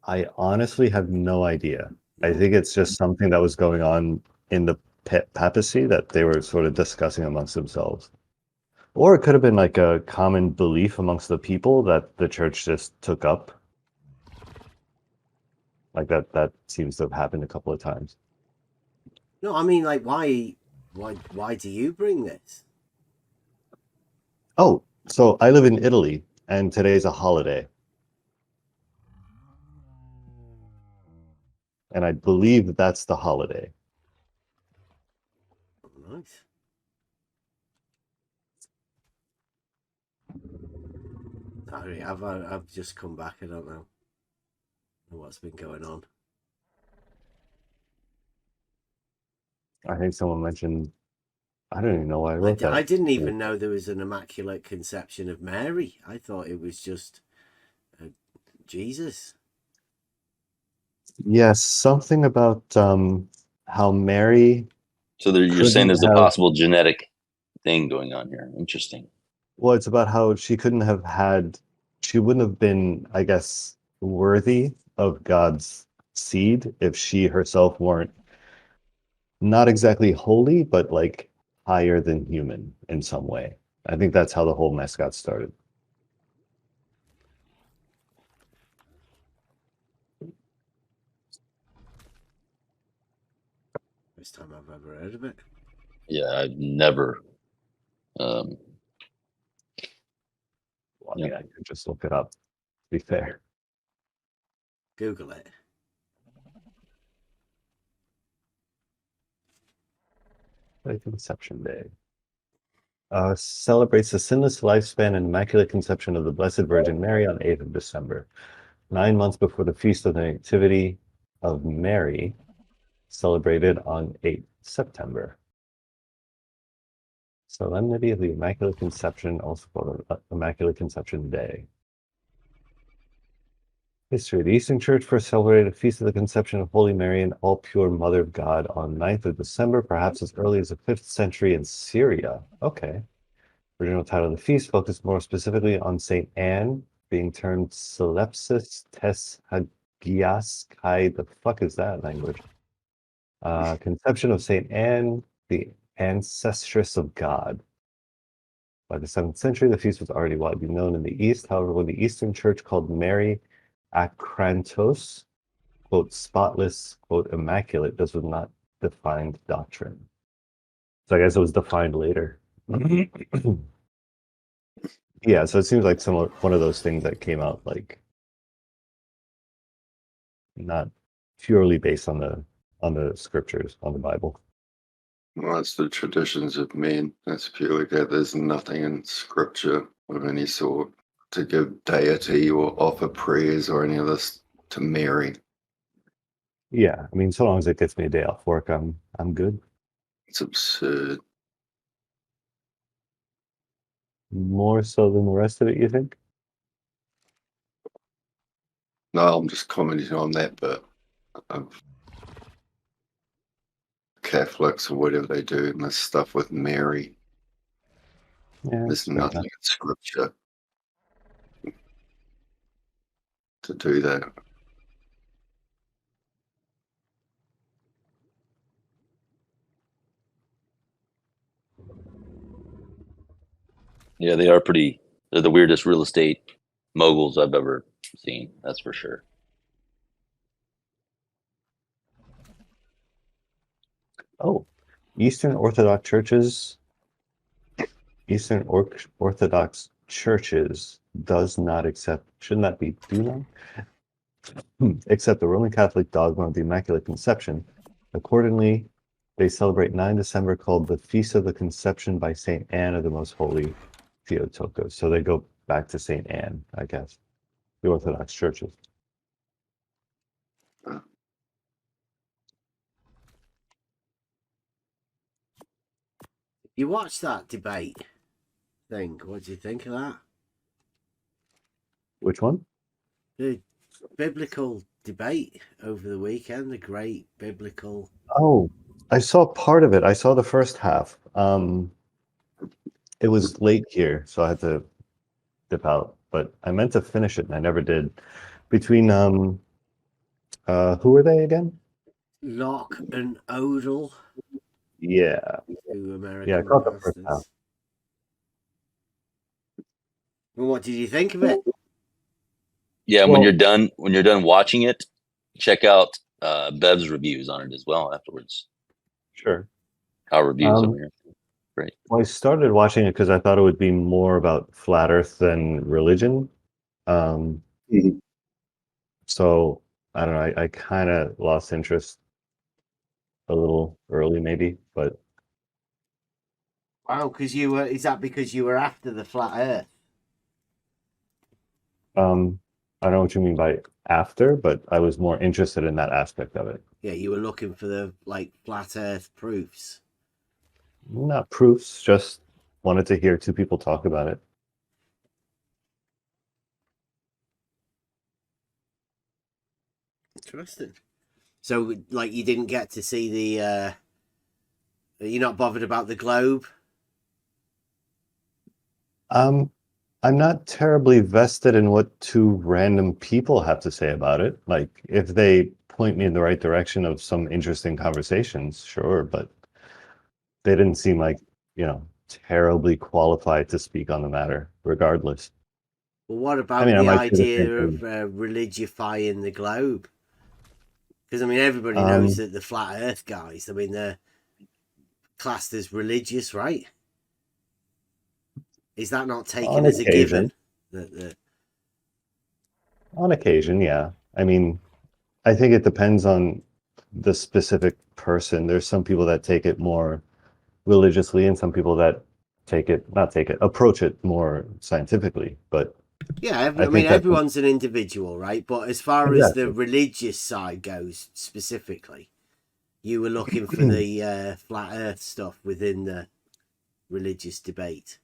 I honestly have no idea. I think it's just something that was going on in the papacy that they were sort of discussing amongst themselves. Or it could have been like a common belief amongst the people that the church just took up. Like that seems to have happened a couple of times. No, I mean, like, why do you bring this? Oh, so I live in Italy, and today's a holiday. And I believe that's the holiday. Nice. Sorry, I've just come back. I don't know what's been going on. I think someone mentioned, I don't even know why I wrote that. I didn't even know there was an Immaculate Conception of Mary. I thought it was just Jesus. Yes, something about how Mary. So you're saying there's a possible genetic thing going on here. Interesting. Well, it's about how she wouldn't have been, I guess, worthy of God's seed if she herself weren't not exactly holy, but like higher than human in some way. I think that's how the whole mess got started. First time I've ever heard of it. Yeah, I've never. Well, I mean, I could just look it up, to be fair. Google it. Conception Day. Celebrates the sinless lifespan and immaculate conception of the Blessed Virgin Mary on 8th of December. 9 months before the Feast of the Nativity of Mary, celebrated on 8th September. Solemnity of the Immaculate Conception, also called Immaculate Conception Day. History. The Eastern Church first celebrated the Feast of the Conception of Holy Mary and All Pure Mother of God on 9th of December, perhaps as early as the 5th century in Syria. Okay. Original title of the feast focused more specifically on Saint Anne, being termed Celepsis tes Hagias Kai. The fuck is that language? Conception of Saint Anne, the ancestress of God. By the 7th century, the feast was already widely known in the East. However, when the Eastern Church called Mary Akrantos, quote, spotless, quote, immaculate, this was not defined doctrine. So I guess it was defined later. Yeah, so it seems like one of those things that came out like not purely based on the scriptures, on the Bible. Well, that's the traditions of men. That's purely that. There's nothing in scripture of any sort to give deity or offer prayers or any of this to Mary. Yeah, I mean, so long as it gets me a day off work, I'm good. It's absurd. More so than the rest of it, you think? No, I'm just commenting on that bit of Catholics or whatever they do and this stuff with Mary. Yeah, there's nothing in scripture to do that. Yeah, they're the weirdest real estate moguls I've ever seen. That's for sure. Oh, Eastern Orthodox churches does not accept, shouldn't that be do not? Accept the Roman Catholic dogma of the Immaculate Conception. Accordingly, they celebrate 9 December called the Feast of the Conception by Saint Anne of the Most Holy Theotokos. So they go back to Saint Anne, I guess, the Orthodox churches. You watched that debate thing. What do you think of that? Which one? The biblical debate over the weekend, the great biblical. Oh, I saw part of it. I saw the first half. It was late here, so I had to dip out, but I meant to finish it and I never did. Between who are they again? Locke and Odell. Yeah. Two American Yeah, I caught the first half. And what did you think of it? Yeah, when you're done watching it, check out Bev's reviews on it as well afterwards. Sure. Our reviews over here. Great. Well, I started watching it because I thought it would be more about flat Earth than religion. So I don't know. I kind of lost interest a little early, maybe, but Wow, because you were. Is that because you were after the flat Earth? I don't know what you mean by after, but I was more interested in that aspect of it. Yeah, you were looking for the flat Earth proofs. Not proofs, just wanted to hear two people talk about it. Interesting. So, you didn't get to see the. You're not bothered about the globe? I'm not terribly vested in what two random people have to say about it. Like, if they point me in the right direction of some interesting conversations, sure, but they didn't seem like, terribly qualified to speak on the matter, regardless. Well, what about the idea of religifying the globe? Because, everybody knows that the flat Earth guys, they're classed as religious, right? Is that not taken as a given? On occasion, yeah. I think it depends on the specific person. There's some people that take it more religiously and some people that approach it more scientifically. But yeah, everyone's an individual, right? But as far as the religious side goes, specifically, you were looking for the flat Earth stuff within the religious debate.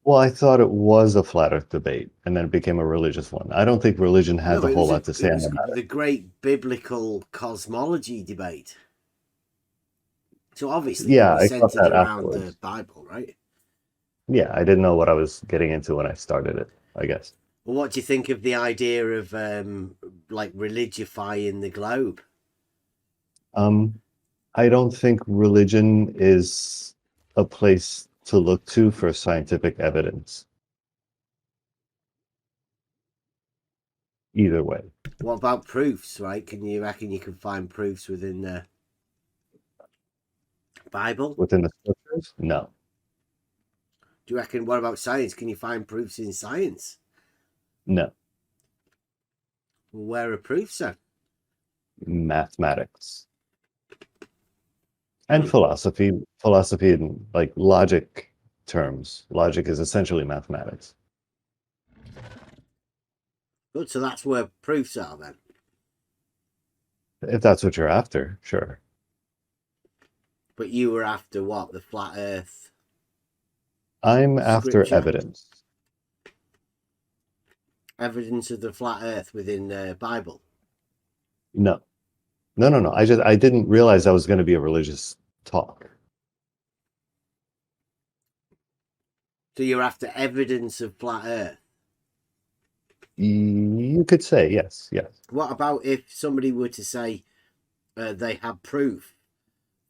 Well, I thought it was a flat Earth debate, and then it became a religious one. I don't think religion has No, a it whole was lot to say on the the matter. great biblical cosmology debate. So obviously Yeah, it'd be I caught centered that around the afterwards. Bible, right? Yeah, I didn't know what I was getting into when I started it, I guess. Well, what do you think of the idea of like religifying the globe? I don't think religion is a place to look to for scientific evidence. Either way. What about proofs, right? Can you reckon you can find proofs within the Bible? Within the scriptures? No. Do you reckon, what about science? Can you find proofs in science? No. Well, where are proofs then? Mathematics. And philosophy in like logic terms. Logic is essentially mathematics. Good, so that's where proofs are then. If that's what you're after, sure. But you were after what? The flat earth? I'm after Scripture? evidence. Evidence of the flat earth within the Bible? No. No. I didn't realize that was going to be a religious talk. So you're after evidence of flat earth? You could say yes. What about if somebody were to say they have proof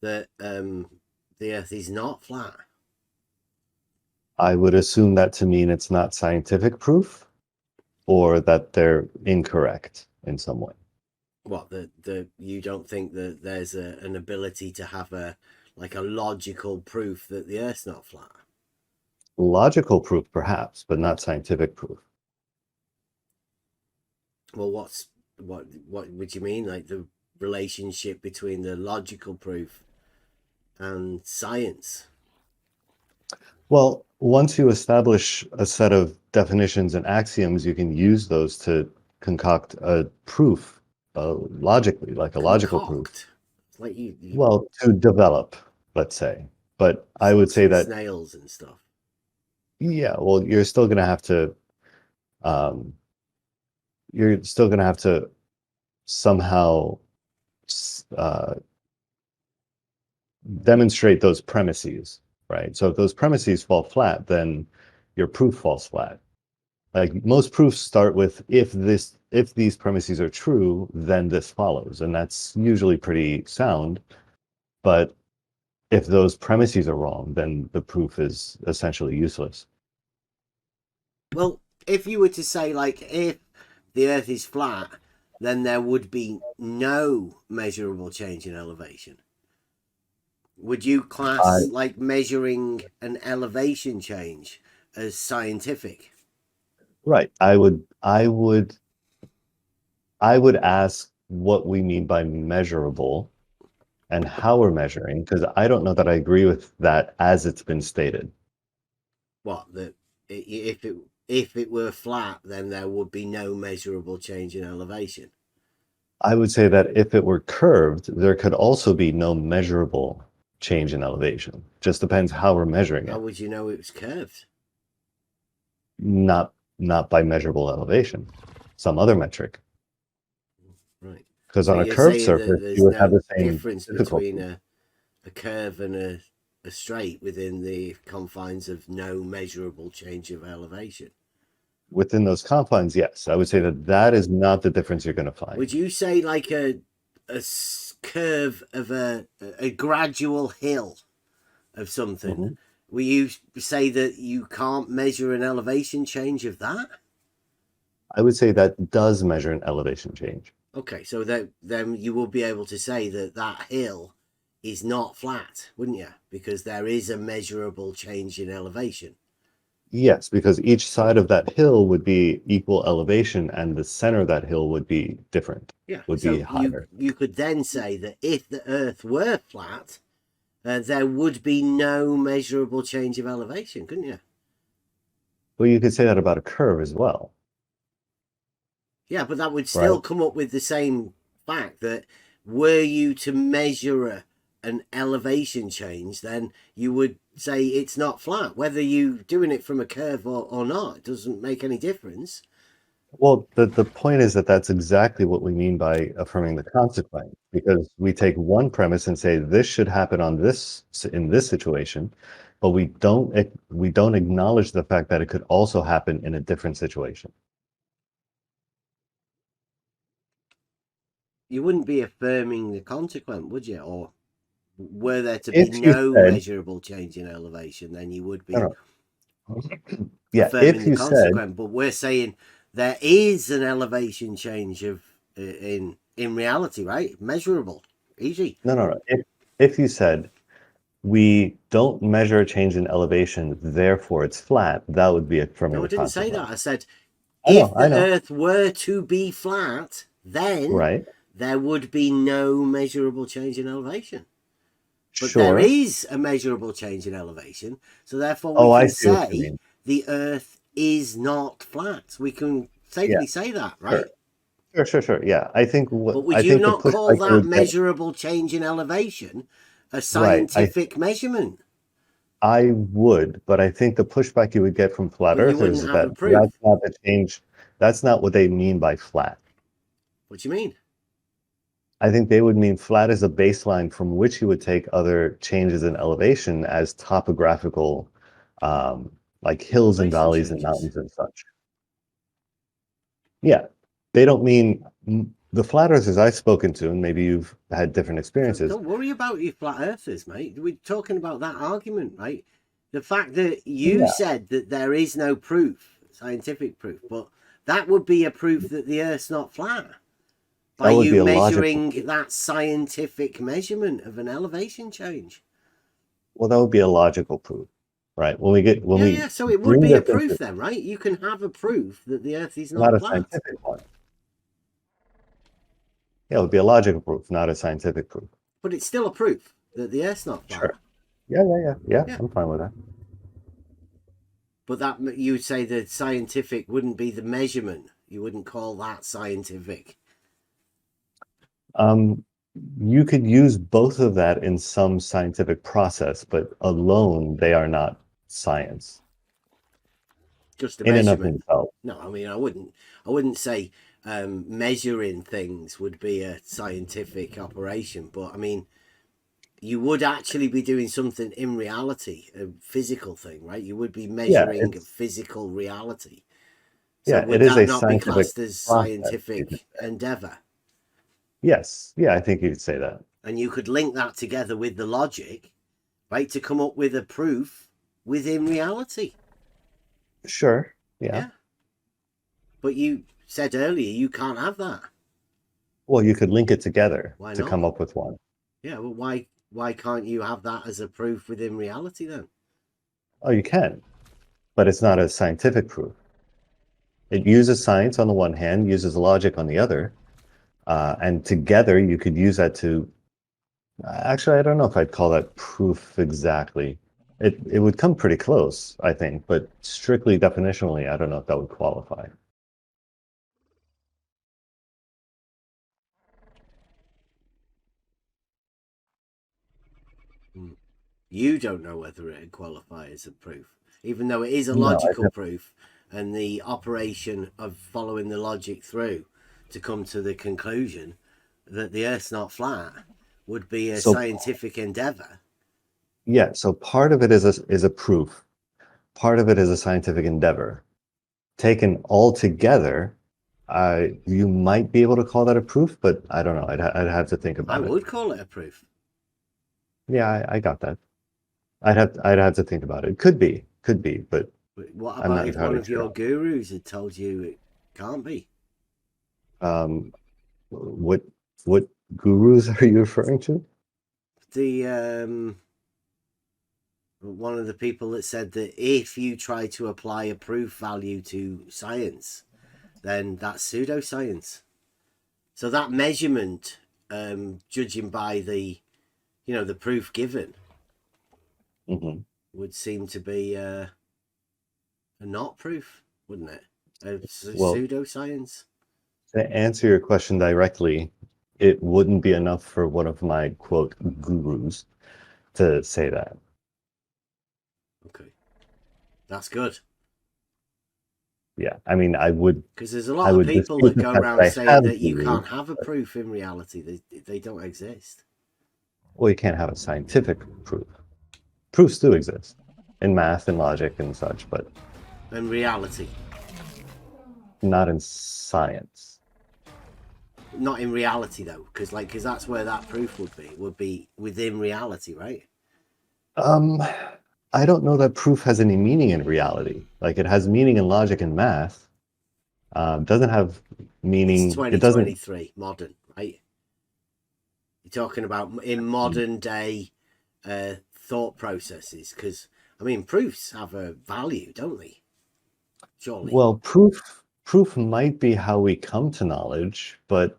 that the earth is not flat? I would assume that to mean it's not scientific proof or that they're incorrect in some way. What, the you don't think that there's an ability to have a logical proof that the earth's not flat? Logical proof, perhaps, but not scientific proof. Well, what would you mean? Like the relationship between the logical proof and science? Well, once you establish a set of definitions and axioms, you can use those to concoct a proof logically, like a logical proof. Like you Well, to develop, let's say. But I would say that snails and stuff. Yeah, well, you're still going to have to somehow demonstrate those premises, right? So if those premises fall flat, then your proof falls flat. Like most proofs start with if these premises are true, then this follows, and that's usually pretty sound. But if those premises are wrong, then the proof is essentially useless. Well, if you were to say, like, if the earth is flat, then there would be no measurable change in elevation. Would you class like measuring an elevation change as scientific? Right. I would ask what we mean by measurable and how we're measuring, because I don't know that I agree with that as it's been stated. What, that if it were flat, then there would be no measurable change in elevation? I would say that if it were curved, there could also be no measurable change in elevation. Just depends how we're measuring it. How would you know it was curved? Not by measurable elevation, some other metric. Right. Because on a curved surface, you would have the same difference between a curve and a straight within the confines of no measurable change of elevation. Within those confines, yes. I would say that is not the difference you're going to find. Would you say like a curve of a gradual hill of something? Mm-hmm. Will you say that you can't measure an elevation change of that? I would say that does measure an elevation change. Okay, so then you will be able to say that hill is not flat, wouldn't you? Because there is a measurable change in elevation. Yes, because each side of that hill would be equal elevation and the center of that hill would be different. Yeah, would so be higher. You could then say that if the earth were flat, there would be no measurable change of elevation, couldn't you? Well, you could say that about a curve as well. Yeah, but that would still come up with the same fact that were you to measure an elevation change, then you would say it's not flat. Whether you doing it from a curve or not, it doesn't make any difference. Well, the point is that that's exactly what we mean by affirming the consequent, because we take one premise and say this should happen on this in this situation, but we don't acknowledge the fact that it could also happen in a different situation. You wouldn't be affirming the consequent, would you? Or were there to be no measurable change in elevation, then you would be yeah, affirming if the you consequent. said, But we're saying there is an elevation change of in reality, right? Measurable, easy. no. If you said we don't measure a change in elevation, therefore it's flat, that would be affirming No, I the didn't say consequent. that. I said I if the know. Earth were to be flat, then Right. there would be no measurable change in elevation. But Sure. there is a measurable change in elevation, so therefore we I can see what you say mean. the Earth is not flat. We can safely say that, right? Sure. Yeah, I think But would I you think the not call pushback you that would get, measurable change in elevation a right? scientific measurement? I would, but I think the pushback you would get from flat But you earthers wouldn't is have that a proof. that's not the change. That's not what they mean by flat. What do you mean? I think they would mean flat is a baseline from which you would take other changes in elevation as topographical, like hills and Elevation valleys and changes. mountains and such. Yeah, they don't mean the flat earthers I've spoken to, and maybe you've had different experiences. Don't worry about your flat earthers, mate. We're talking about that argument, right? The fact that you said that there is no proof, scientific proof, but that would be a proof that the Earth's not flat. By you measuring that scientific measurement of an elevation change. Well, that would be a logical proof, right? Yeah, so it would be a proof then, right? You can have a proof that the Earth is not a flat. scientific one. Yeah, it would be a logical proof, not a scientific proof. But it's still a proof that the Earth's not flat. Sure. Yeah. I'm fine with that. But that you would say that scientific wouldn't be the measurement. You wouldn't call that scientific. You could use both of that in some scientific process, but alone they are not science. Just a in measurement. And of themselves. No, I mean I wouldn't say measuring things would be a scientific operation, but I mean you would actually be doing something in reality, a physical thing, right? You would be measuring physical reality. So would that not be classed as scientific endeavor? Yes. Yeah, I think you could say that. And you could link that together with the logic, right, to come up with a proof within reality. Sure. Yeah. But you said earlier you can't have that. Well, you could link it together to come up with one. Yeah, well, why can't you have that as a proof within reality then? Oh, you can, but it's not a scientific proof. It uses science on the one hand, uses logic on the other, and together you could use that to. Actually, I don't know if I'd call that proof exactly. It would come pretty close, I think, but strictly definitionally, I don't know if that would qualify. You don't know whether it would qualify as a proof, even though it is a logical proof, and the operation of following the logic through to come to the conclusion that the Earth's not flat would be a scientific endeavor. Yeah, so part of it is a proof. Part of it is a scientific endeavor. Taken all together, you might be able to call that a proof, but I don't know. I'd have to think about it. I would call it a proof. Yeah, I got that. I'd have to think about it. Could be, but what about if one of your gurus had told you it can't be? What gurus are you referring to? The one of the people that said that if you try to apply a proof value to science, then that's pseudoscience. So that measurement, judging by the proof given, would seem to be a not proof, wouldn't it? Pseudoscience. To answer your question directly, it wouldn't be enough for one of my quote gurus to say that. Okay, that's good. Yeah, I mean, I would. Because there's a lot of people dispute that the go fact around I saying have that you belief. can't have a proof in reality. They don't exist. Well, you can't have a scientific proof. Proofs do exist in math and logic and such, but In reality. not in science. Not in reality though, because that's where that proof would be within reality, right? I don't know that proof has any meaning in reality. Like it has meaning in logic and math. Doesn't have meaning. It's 2023, modern, right? You're talking about in modern day thought processes, because I mean proofs have a value, don't they? Surely. Well, proof might be how we come to knowledge, but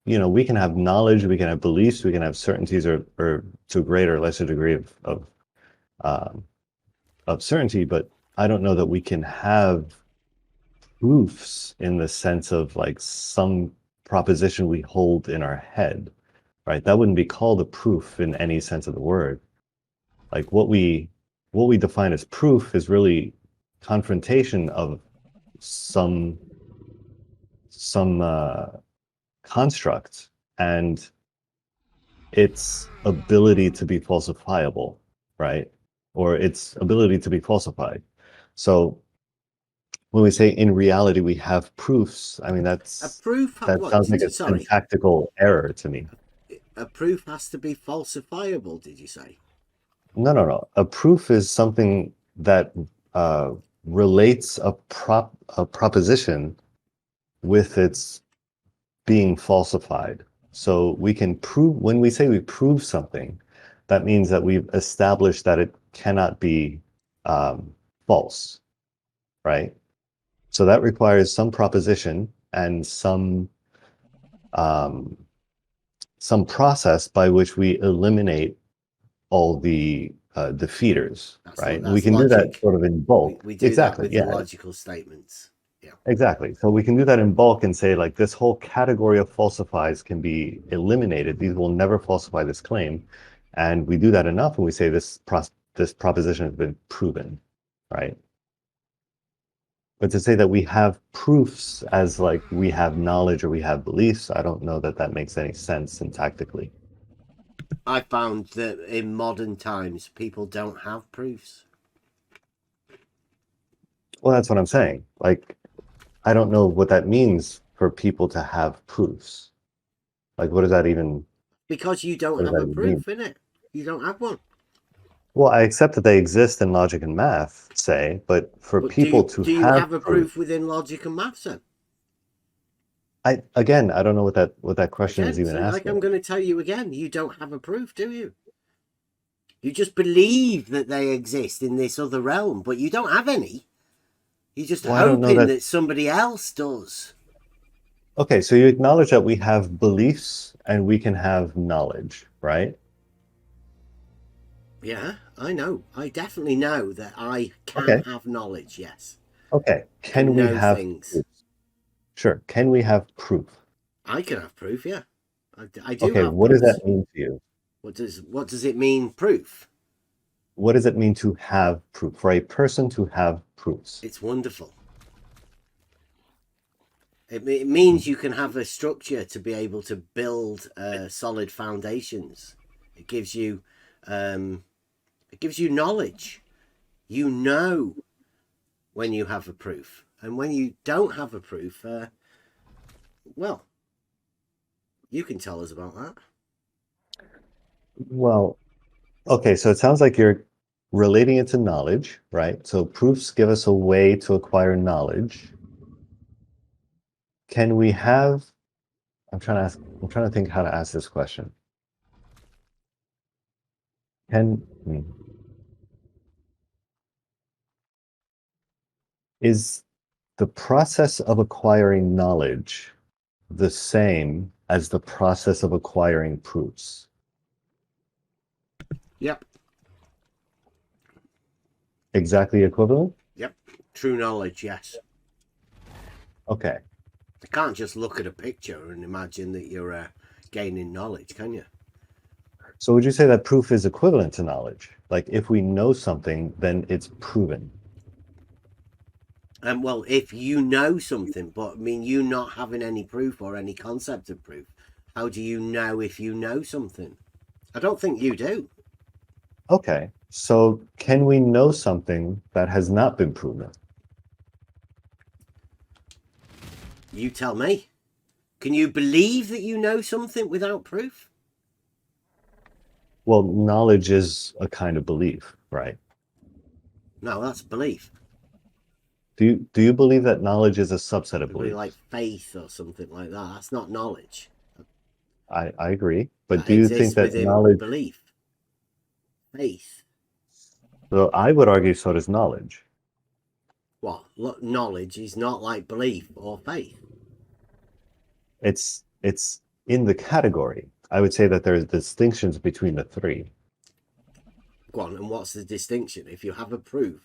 we can have knowledge, we can have beliefs, we can have certainties, or to a greater or lesser degree of certainty, but I don't know that we can have proofs in the sense of like some proposition we hold in our head, right? That wouldn't be called a proof in any sense of the word. Like what we define as proof is really confrontation of some construct and its ability to be falsifiable, right? Or its ability to be falsified. So when we say in reality we have proofs, I mean that sounds like a syntactical error to me. A proof has to be falsifiable, did you say? No. A proof is something that relates a proposition with its being falsified. So we can prove, when we say we prove something, that means that we've established that it cannot be false, right? So that requires some proposition and some process by which we eliminate all the defeaters, right? And we can do that sort of in bulk. We do that with the logical statements. Yeah. Exactly. So we can do that in bulk and say, like, this whole category of falsifies can be eliminated. These will never falsify this claim. And we do that enough, and we say this proposition has been proven, right? But to say that we have proofs as like we have knowledge or we have beliefs, I don't know that that makes any sense syntactically. I found that in modern times, people don't have proofs. Well, that's what I'm saying. Like, I don't know what that means for people to have proofs. Like, what does that even... Because you don't have a proof, innit? You don't have one. Well, I accept that they exist in logic and math, say, but for people to have... Do you have a proof within logic and math, then? I don't know what that question is even asking. Like I'm going to tell you again, you don't have a proof, do you? You just believe that they exist in this other realm, but you don't have any. You're just hoping that somebody else does. Okay, so you acknowledge that we have beliefs and we can have knowledge, right? Yeah, I know. I definitely know that I can have knowledge, yes. Okay, can we have things? Proofs? Sure, can we have proof? I can have proof, yeah. I do okay, have what proofs. does that mean to you? What does it mean, proof? What does it mean to have proof? For a person to have proofs? It's wonderful. It means you can have a structure to be able to build solid foundations. It gives you knowledge. You know when you have a proof, and when you don't have a proof, well, you can tell us about that. Well, okay, so it sounds like you're relating it to knowledge, right? So proofs give us a way to acquire knowledge. Can we have... I'm trying to think how to ask this question. Is the process of acquiring knowledge the same as the process of acquiring proofs? Yep. Exactly equivalent? Yep. True knowledge, yes. Okay. You can't just look at a picture and imagine that you're gaining knowledge, can you? So would you say that proof is equivalent to knowledge? Like if we know something, then it's proven. Well, if you know something, but I mean, you not having any proof or any concept of proof, how do you know if you know something? I don't think you do. Okay, so can we know something that has not been proven? You tell me. Can you believe that you know something without proof? Well, knowledge is a kind of belief, right? No, that's belief. Do you believe that knowledge is a subset of It'd be belief? like faith or something like that. That's not knowledge. I agree, but That do you think exists that within knowledge? belief. Faith. So I would argue so does knowledge. What? Look, knowledge is not like belief or faith. It's in the category. I would say that there's distinctions between the three. Go on, and what's the distinction? If you have a proof,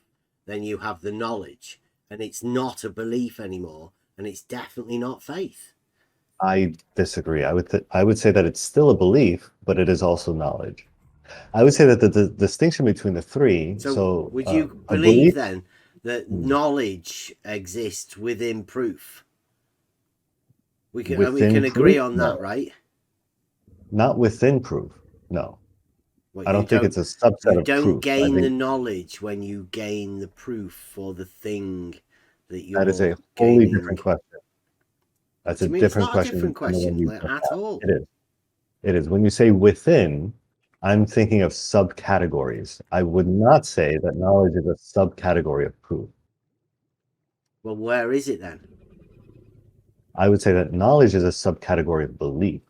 then you have the knowledge, and it's not a belief anymore, and it's definitely not faith. I disagree. I would say that it's still a belief, but it is also knowledge. I would say that the distinction between the three. So would you a believe belief, then that knowledge exists within proof? We can agree proof? on No. that, right? Not within proof. No. Well, I don't think it's a subset you of don't proof. I gain the think knowledge when you gain the proof for the thing that that is you're a wholly gaining. different question. That's What do a you mean? It's different not a question different than the one question you like, just at asked. all. It is. It is. When you say within, I'm thinking of subcategories. I would not say that knowledge is a subcategory of proof. Well, where is it then? I would say that knowledge is a subcategory of belief.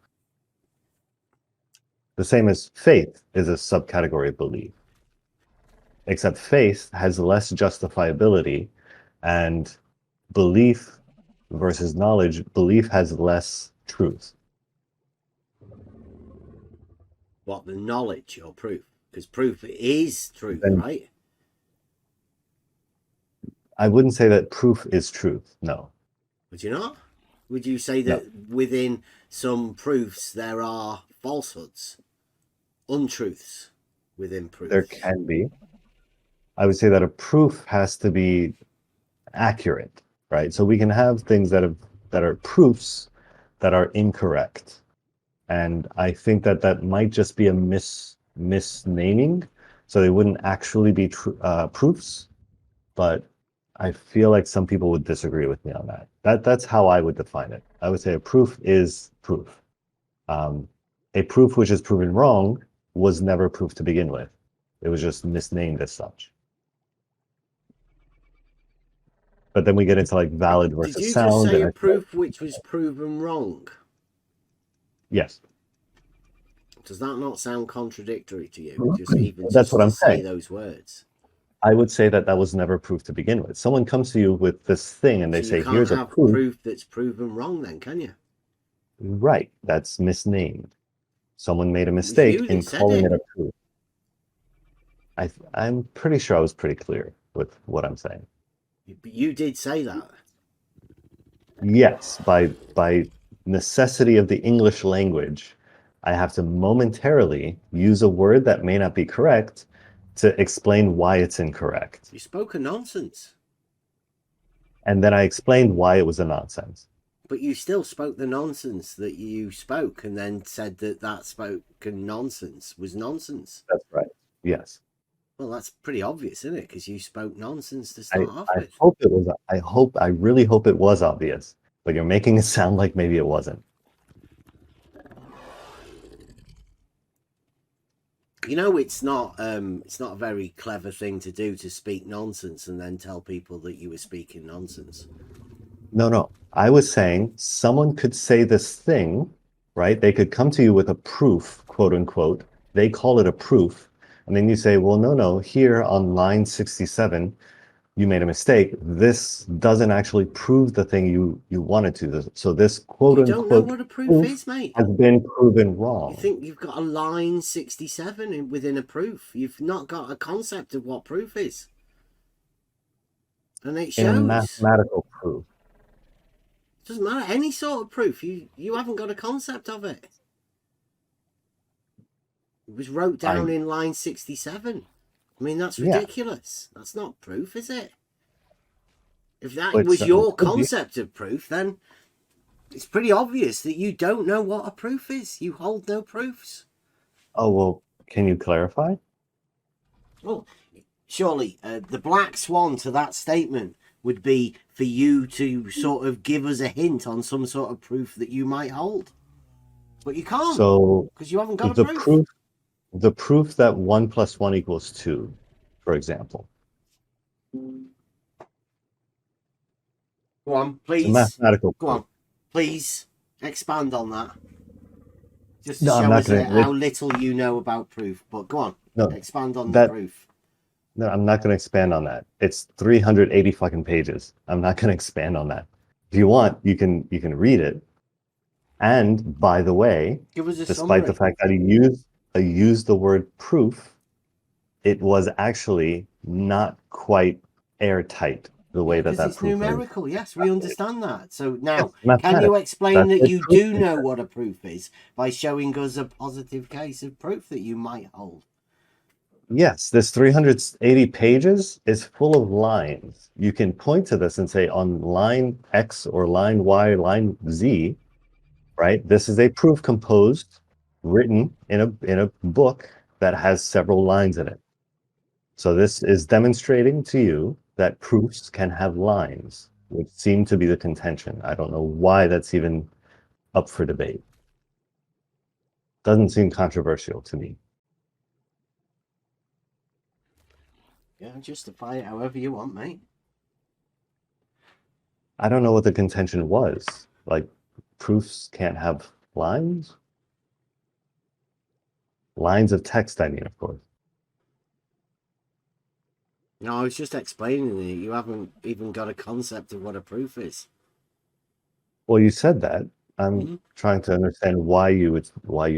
The same as faith is a subcategory of belief. Except faith has less justifiability, and belief versus knowledge, belief has less truth. What, the knowledge or proof? Because proof is truth, Then right? I wouldn't say that proof is truth. No. Would you not? Would you say No. that within some proofs there are falsehoods, untruths within proofs? There can be. I would say that a proof has to be accurate, right? So we can have things that are proofs that are incorrect. And I think that might just be a misnaming. So they wouldn't actually be proofs, but I feel like some people would disagree with me on that. That's how I would define it. I would say a proof is proof. A proof which is proven wrong was never proof to begin with. It was just misnamed as such. But then we get into like valid versus Did you sound. just say and a proof which was proven wrong? Yes. Does that not sound contradictory to you? That's what I'm say saying. those words. I would say that was never proof to begin with. Someone comes to you with this thing and they So say, you can't here's a have proof. that's proven wrong then, can you? Right. That's misnamed. Someone made a It was mistake you in that said calling it. it a proof. I'm pretty sure I was pretty clear with what I'm saying. But you did say that. Yes, by necessity of the English language, I have to momentarily use a word that may not be correct to explain why it's incorrect. You spoke a nonsense. And then I explained why it was a nonsense. But you still spoke the nonsense that you spoke and then said that spoken nonsense was nonsense. That's right. Yes. Well, that's pretty obvious, isn't it? Because you spoke nonsense to start off with. I really hope it was obvious, but you're making it sound like maybe it wasn't. You know, it's not a very clever thing to do to speak nonsense and then tell people that you were speaking nonsense. No. I was saying someone could say this thing, right? They could come to you with a proof, quote unquote. They call it a proof. And then you say, well, no, here on line 67, you made a mistake. This doesn't actually prove the thing you wanted to. So this quote You don't know unquote what a proof is, mate. has been proven wrong. You think you've got a line 67 within a proof. You've not got a concept of what proof is. And it shows. In a mathematical proof. It doesn't matter. Any sort of proof. You haven't got a concept of it. It was wrote down in line 67. I mean, that's ridiculous. That's not proof, is it? If that was your concept of proof, then it's pretty obvious that you don't know what a proof is. You hold no proofs. Oh, well, can you clarify? Well, surely the black swan to that statement would be for you to sort of give us a hint on some sort of proof that you might hold. But you can't, because you haven't got a proof. The proof that 1 + 1 = 2, for example. Go on, please. It's a mathematical Go proof. on, please expand on that. Just to No, I'm show not us gonna, how little you know about proof. But go on, expand on the proof. No, I'm not going to expand on that. It's 380 fucking pages. I'm not going to expand on that. If you want, you can read it. And by the way, give us a despite the fact that I used the word proof, it was actually not quite airtight the way that it's proof numerical. Yes, we understand that. So now, yes, can you explain that you do is. know what a proof is by showing us a positive case of proof that you might hold? Yes, this 380 pages is full of lines. You can point to this and say on line X or line Y, line Z, right? This is a proof composed, written in a book that has several lines in it. So this is demonstrating to you that proofs can have lines, which seem to be the contention. I don't know why that's even up for debate. Doesn't seem controversial to me. Yeah, justify it however you want, mate. I don't know what the contention was. Like, proofs can't have lines? Lines of text, I mean, of course. No, I was just explaining it. You haven't even got a concept of what a proof is. Well, you said that. I'm trying to understand why you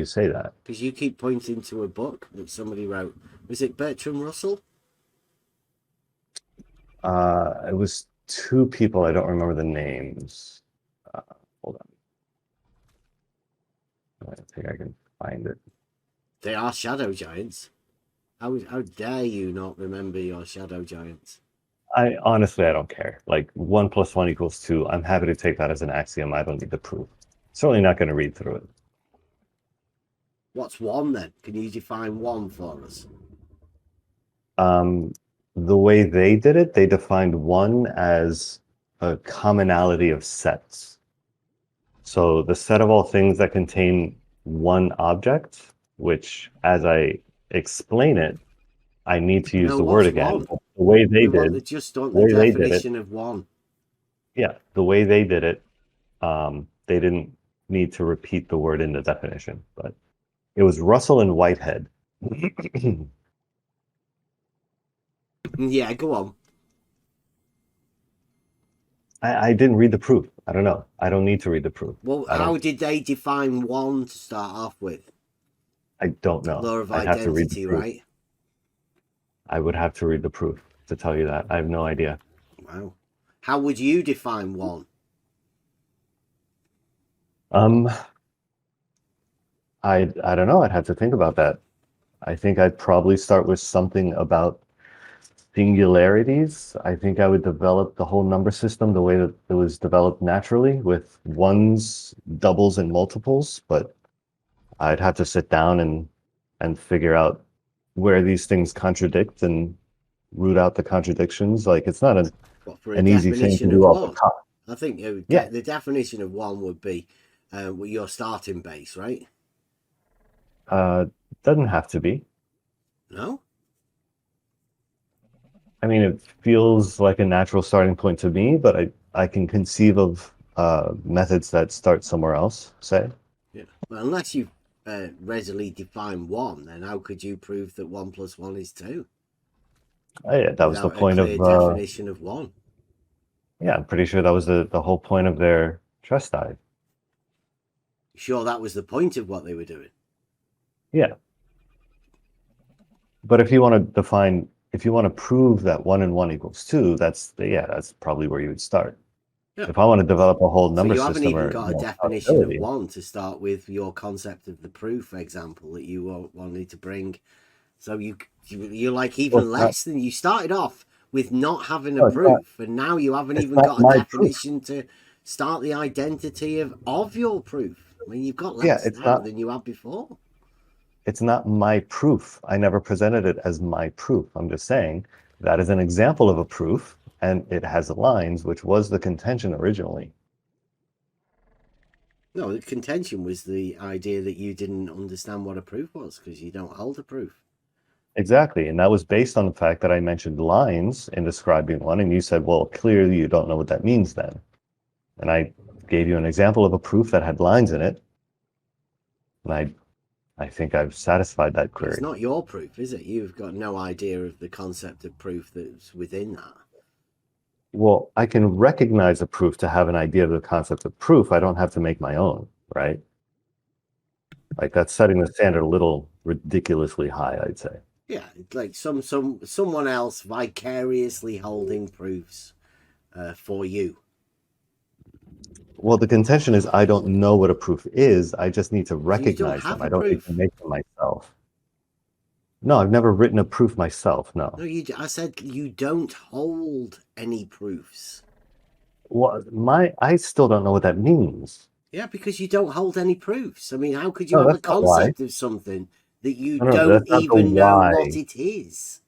say that. Because you keep pointing to a book that somebody wrote. Was it Bertrand Russell? It was two people. I don't remember the names. Hold on. I think I can find it. They are shadow giants. How dare you not remember your shadow giants? I don't care. Like 1 + 1 = 2. I'm happy to take that as an axiom. I don't need the proof. Certainly not going to read through it. What's 1 then? Can you define 1 for us? The way they did it, they defined 1 as a commonality of sets. So the set of all things that contain one object, which as I explain it, I need to use the word again. The way they did, the definition of 1. Yeah, the way they did it, they didn't need to repeat the word in the definition, but it was Russell and Whitehead. Yeah, go on. I didn't read the proof. I don't know. I don't need to read the proof. Well, how did they define 1 to start off with? I don't know. Law of I'd have to read the identity, proof. right? I would have to read the proof to tell you that. I have no idea. Wow. How would you define 1? I don't know. I'd have to think about that. I think I'd probably start with something about singularities. I think I would develop the whole number system the way that it was developed naturally with ones, doubles, and multiples, but I'd have to sit down and figure out where these things contradict and root out the contradictions. Like it's not an easy thing to do off the top. I think the definition of 1 would be your starting base, right? Doesn't have to be. No? I mean, it feels like a natural starting point to me, but I can conceive of methods that start somewhere else, say. Yeah. Well, unless you readily define 1, then how could you prove that 1 + 1 is 2? Oh, yeah, that was the point of definition of 1. Yeah, I'm pretty sure that was the whole point of their trust dive. Sure, that was the point of what they were doing. Yeah. But if you want to prove that 1 and 1 = 2, that's probably where you would start. Yeah. If I want to develop a whole number so you haven't system even or got a definition of one to start with your concept of the proof, for example, that you wanted to bring. So you're like even less than you started off with not having a proof, and now you haven't even got a definition to start the identity of your proof. I mean, you've got less now than you had before. It's not my proof. I never presented it as my proof. I'm just saying that is an example of a proof, and it has lines, which was the contention originally. No, the contention was the idea that you didn't understand what a proof was because you don't hold a proof. Exactly, and that was based on the fact that I mentioned lines in describing one, and you said, well, clearly you don't know what that means then. And I gave you an example of a proof that had lines in it, and I think I've satisfied that query. It's not your proof, is it? You've got no idea of the concept of proof that's within that. Well, I can recognize a proof to have an idea of the concept of proof. I don't have to make my own, right? Like that's setting the standard a little ridiculously high, I'd say. Yeah, it's like someone else vicariously holding proofs for you. Well, the contention is I don't know what a proof is. I just need to recognize them. I don't need to make them myself. No, I've never written a proof myself. No. No, I said you don't hold any proofs. Well, I still don't know what that means. Yeah, because you don't hold any proofs. I mean, how could you have a concept of something that you don't even know what it is?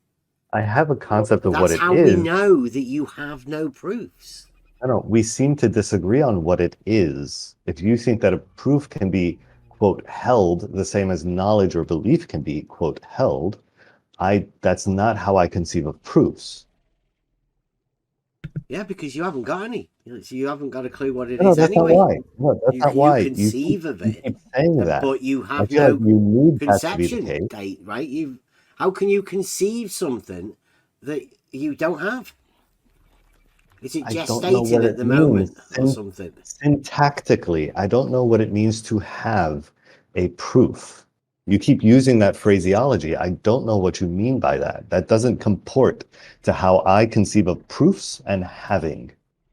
I have a concept of what it is. That's how we know that you have no proofs. I don't. We seem to disagree on what it is. If you think that a proof can be, quote, held the same as knowledge or belief can be, quote, held, that's not how I conceive of proofs. Yeah, because you haven't got any. So you haven't got a clue what it No, is that's anyway. not why. No, that's not why. You conceive of it. You keep saying that. But you have no conception date, right? How can you conceive something that you don't have? Is it gestated at the moment or something? Syntactically, I don't know what it means to have a proof. You keep using that phraseology. I don't know what you mean by that. That doesn't comport to how I conceive of proofs and having,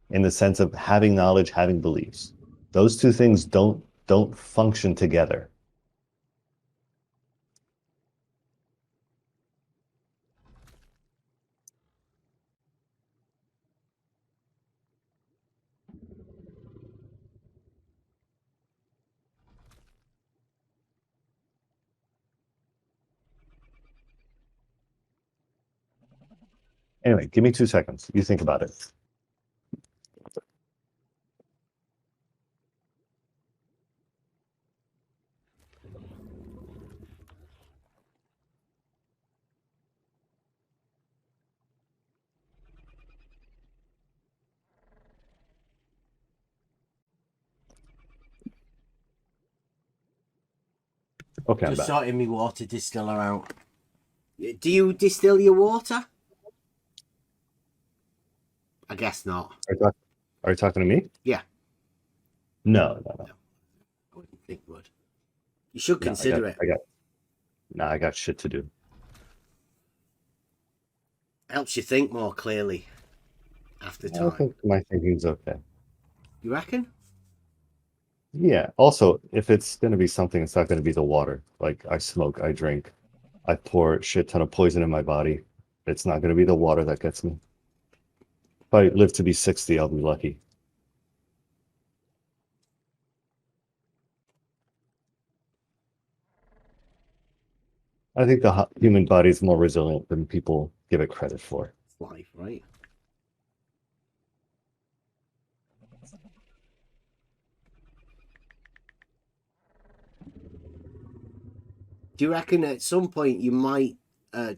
in the sense of having knowledge, having beliefs. Those two things don't function together. Anyway, give me 2 seconds. You think about it. Okay, Just sorting me water distiller out. Do you distill your water? I guess not. Are you talking to me? Yeah. No. I wouldn't think would. You should consider it. I got shit to do. Helps you think more clearly after time. I think my thinking's okay. You reckon? Yeah. Also, if it's going to be something, it's not going to be the water. Like I smoke, I drink, I pour a shit ton of poison in my body. It's not going to be the water that gets me. If I live to be 60, I'll be lucky. I think the human body is more resilient than people give it credit for. It's life, right? Do you reckon at some point you might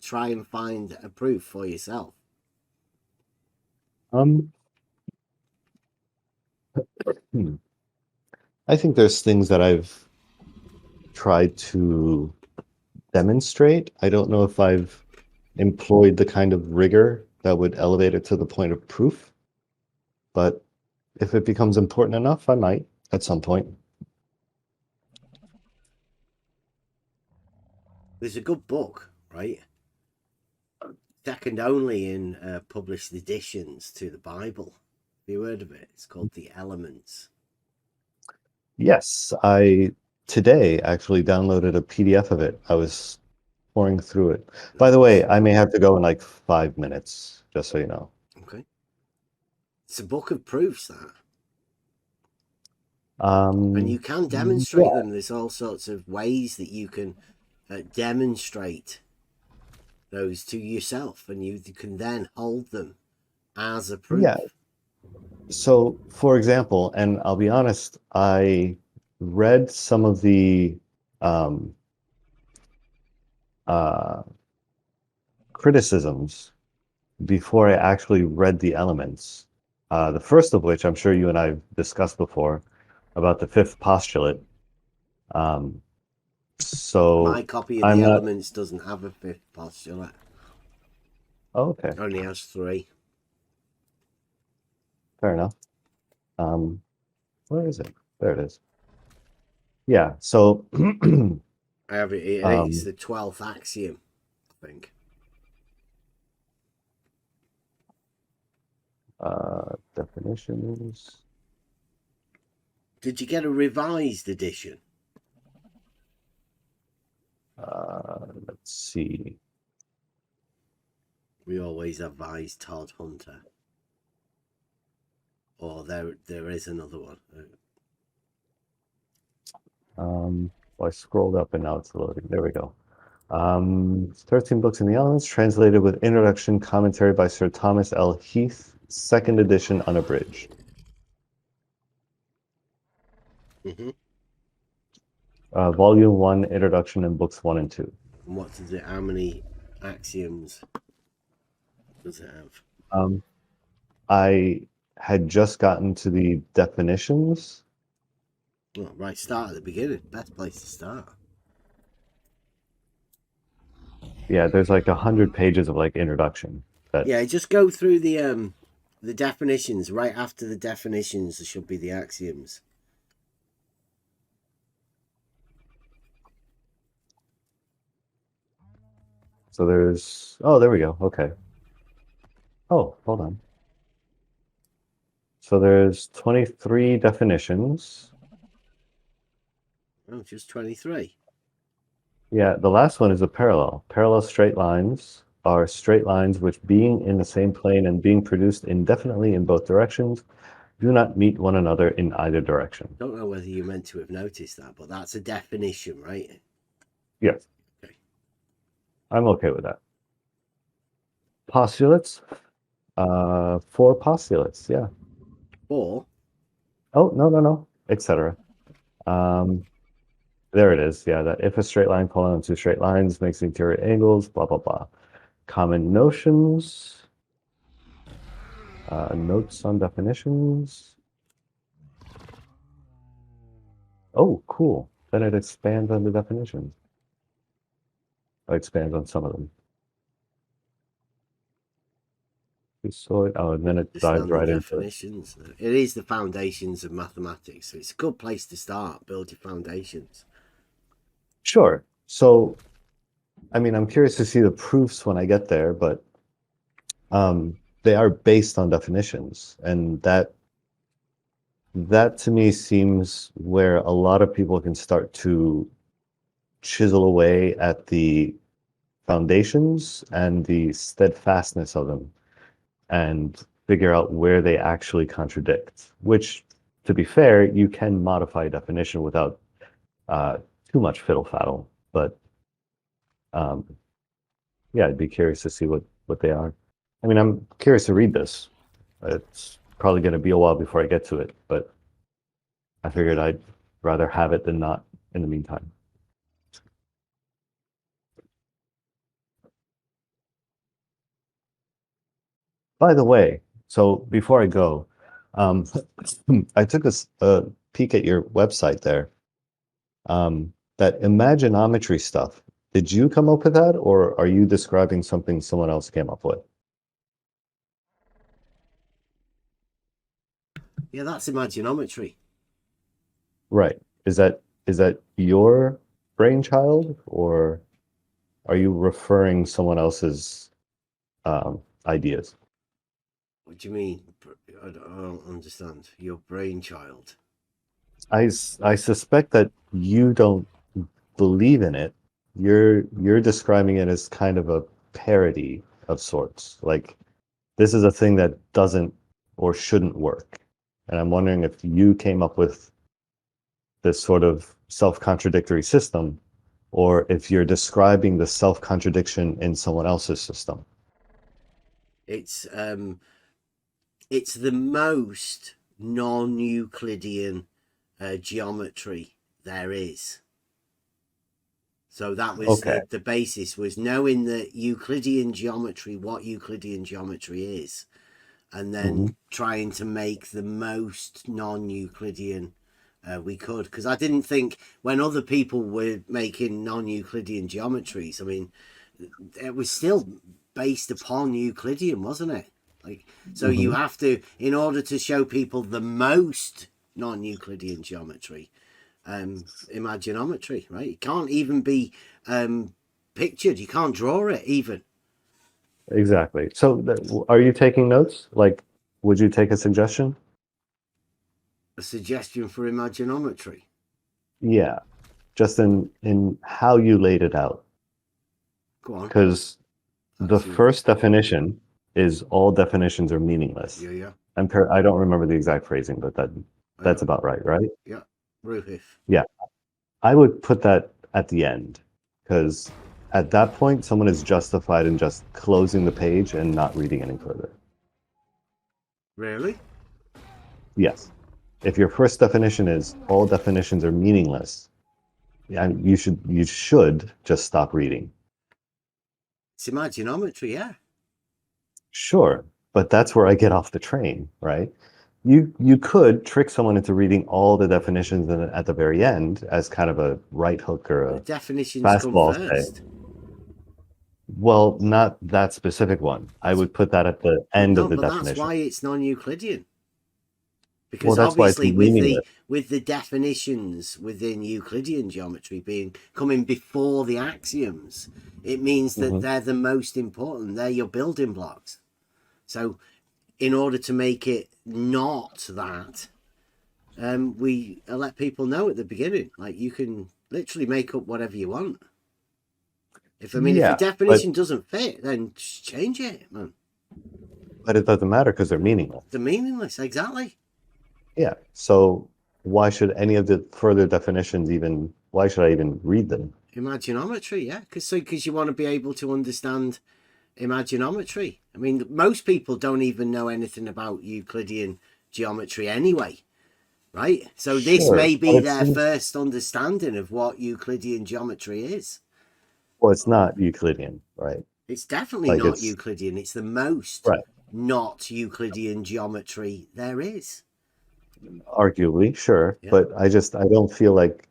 try and find a proof for yourself? I think there's things that I've tried to demonstrate. I don't know if I've employed the kind of rigor that would elevate it to the point of proof, but if it becomes important enough, I might at some point. There's a good book, right? Second only in published editions to the Bible you heard of it? It's called The Elements. Yes, I today actually downloaded a PDF of it. I was pouring through it. By the way, I may have to go in like 5 minutes, just so you know. Okay. It's a book of proofs, that. And you can demonstrate them. There's all sorts of ways that you can demonstrate those to yourself, and you can then hold them as a proof. Yeah. So, for example, and I'll be honest, I read some of the criticisms before I actually read the elements. The first of which I'm sure you and I have discussed before about the fifth postulate. So My copy of the Elements doesn't have a fifth postulate. Oh, okay. It only has 3. Fair enough. Where is it? There it is. Yeah. So I have it. It's the 12th axiom, I think. Definitions. Did you get a revised edition? Let's see. We always advise Todd Hunter. Or there is another one. Well, I scrolled up and now it's loading. There we go. 13 books in the Elements, translated with introduction commentary by Sir Thomas L. Heath, 2nd edition unabridged. Mm-hmm. Volume 1, introduction, and books 1 and 2. And what does it? How many axioms does it have? I had just gotten to the definitions. Oh, right, start at the beginning. Best place to start. Yeah, there's like 100 pages of like introduction. Yeah, just go through the definitions. Right after the definitions, there should be the axioms. So there's, oh, there we go. Okay. Oh, hold on. So there's 23 definitions. Oh, just 23. Yeah, the last one is a parallel. Parallel straight lines are straight lines which, being in the same plane and being produced indefinitely in both directions, do not meet one another in either direction. Don't know whether you meant to have noticed that, but that's a definition, right? Yes. Okay. I'm okay with that. Postulates. 4 postulates, yeah. 4? Oh, no, etc. There it is. Yeah, that if a straight line falling on 2 straight lines makes interior angles, blah, blah, blah. Common notions. Notes on definitions. Oh, cool. Then it expands on the definitions. It expands on some of them. Oh, and then it dives right into definitions. It is the foundations of mathematics. So it's a good place to start. Build your foundations. Sure. So, I mean, I'm curious to see the proofs when I get there, but they are based on definitions, and that to me seems where a lot of people can start to chisel away at the foundations and the steadfastness of them and figure out where they actually contradict, which, to be fair, you can modify a definition without too much fiddle-faddle. But yeah, I'd be curious to see what they are. I mean, I'm curious to read this. It's probably going to be a while before I get to it, but I figured I'd rather have it than not in the meantime. By the way, so before I go, I took a peek at your website there. That imaginometry stuff, did you come up with that, or are you describing something someone else came up with? Yeah, that's imaginometry. Right. Is that your brainchild, or are you referring someone else's ideas? What do you mean? I don't understand. Your brainchild. I suspect that you don't believe in it. You're describing it as kind of a parody of sorts. Like this is a thing that doesn't or shouldn't work. And I'm wondering if you came up with this sort of self-contradictory system, or if you're describing the self-contradiction in someone else's system. It's the most non-Euclidean geometry there is. So that was Okay. the basis, was knowing that Euclidean geometry, what Euclidean geometry is, and then trying to make the most non-Euclidean we could. Because I didn't think when other people were making non-Euclidean geometries, I mean, it was still based upon Euclidean, wasn't it? Like, so you have to, in order to show people the most non-Euclidean geometry, imaginometry, right? It can't even be pictured. You can't draw it even. Exactly. So are you taking notes? Like, would you take a suggestion? A suggestion for imaginometry? Yeah. Just in how you laid it out. Go on. Because the first definition is all definitions are meaningless. Yeah. I don't remember the exact phrasing, but that's about right, right? Yeah. Ruhif. Yeah. I would put that at the end, because at that point, someone is justified in just closing the page and not reading any further. Really? Yes. If your first definition is all definitions are meaningless, you should just stop reading. It's imaginometry, yeah. Sure, but that's where I get off the train, right? You could trick someone into reading all the definitions at the very end as kind of a right hook or a definitions fastball come first. Well, not that specific one. I would put that at the end of the definition. That's why it's non-Euclidean. Because well, that's obviously why it's with the definitions within Euclidean geometry coming before the axioms, it means that they're the most important. They're your building blocks. So in order to make it not that, we let people know at the beginning, like, you can literally make up whatever you want. If the definition doesn't fit, then just change it, man. But it doesn't matter because they're meaningless. They're meaningless, exactly. Yeah. So why should any of the further definitions why should I even read them? Imaginometry, yeah. Because you want to be able to understand imaginometry. I mean, most people don't even know anything about Euclidean geometry anyway, right? So this may be their first understanding of what Euclidean geometry is. Well, it's not Euclidean, right? It's definitely not Euclidean. It's the most not Euclidean geometry there is. Arguably, sure. Yeah. But I don't feel like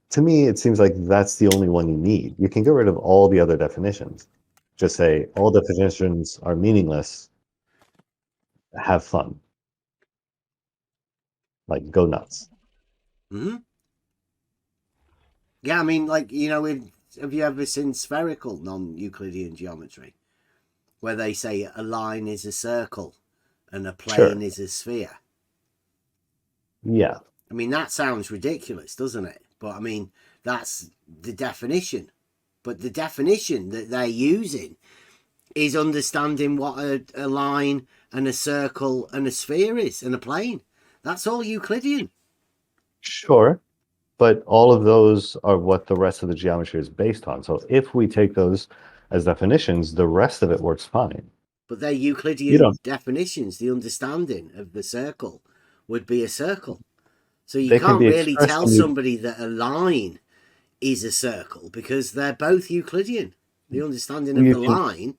to me, it seems like that's the only one you need. You can get rid of all the other definitions. Just say all definitions are meaningless. Have fun. Like, go nuts. Yeah, I mean, like, have you ever seen spherical non-Euclidean geometry? Where they say a line is a circle and a plane is a sphere. Yeah. I mean, that sounds ridiculous, doesn't it? But I mean, that's the definition. But the definition that they're using is understanding what a line and a circle and a sphere is, and a plane. That's all Euclidean. Sure. But all of those are what the rest of the geometry is based on. So if we take those as definitions, the rest of it works fine. But they're Euclidean definitions. The understanding of the circle would be a circle. So you can't really tell somebody that a line is a circle because they're both Euclidean. The understanding of the line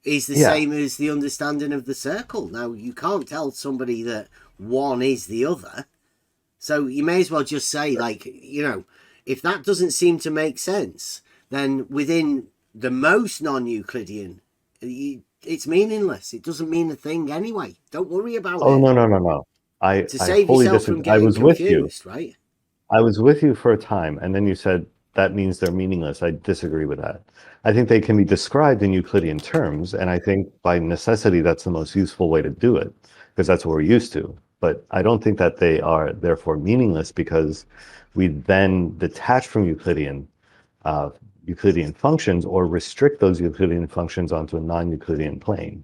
is the same as the understanding of the circle. Now, you can't tell somebody that one is the other. So you may as well just say, like, if that doesn't seem to make sense, then within the most non-Euclidean, it's meaningless. It doesn't mean a thing anyway. Don't worry about it. Oh, no. To save yourself from getting confused, right? I was with you for a time, and then you said that means they're meaningless. I disagree with that. I think they can be described in Euclidean terms, and I think by necessity that's the most useful way to do it, because that's what we're used to. But I don't think that they are therefore meaningless because we then detach from Euclidean functions or restrict those Euclidean functions onto a non-Euclidean plane.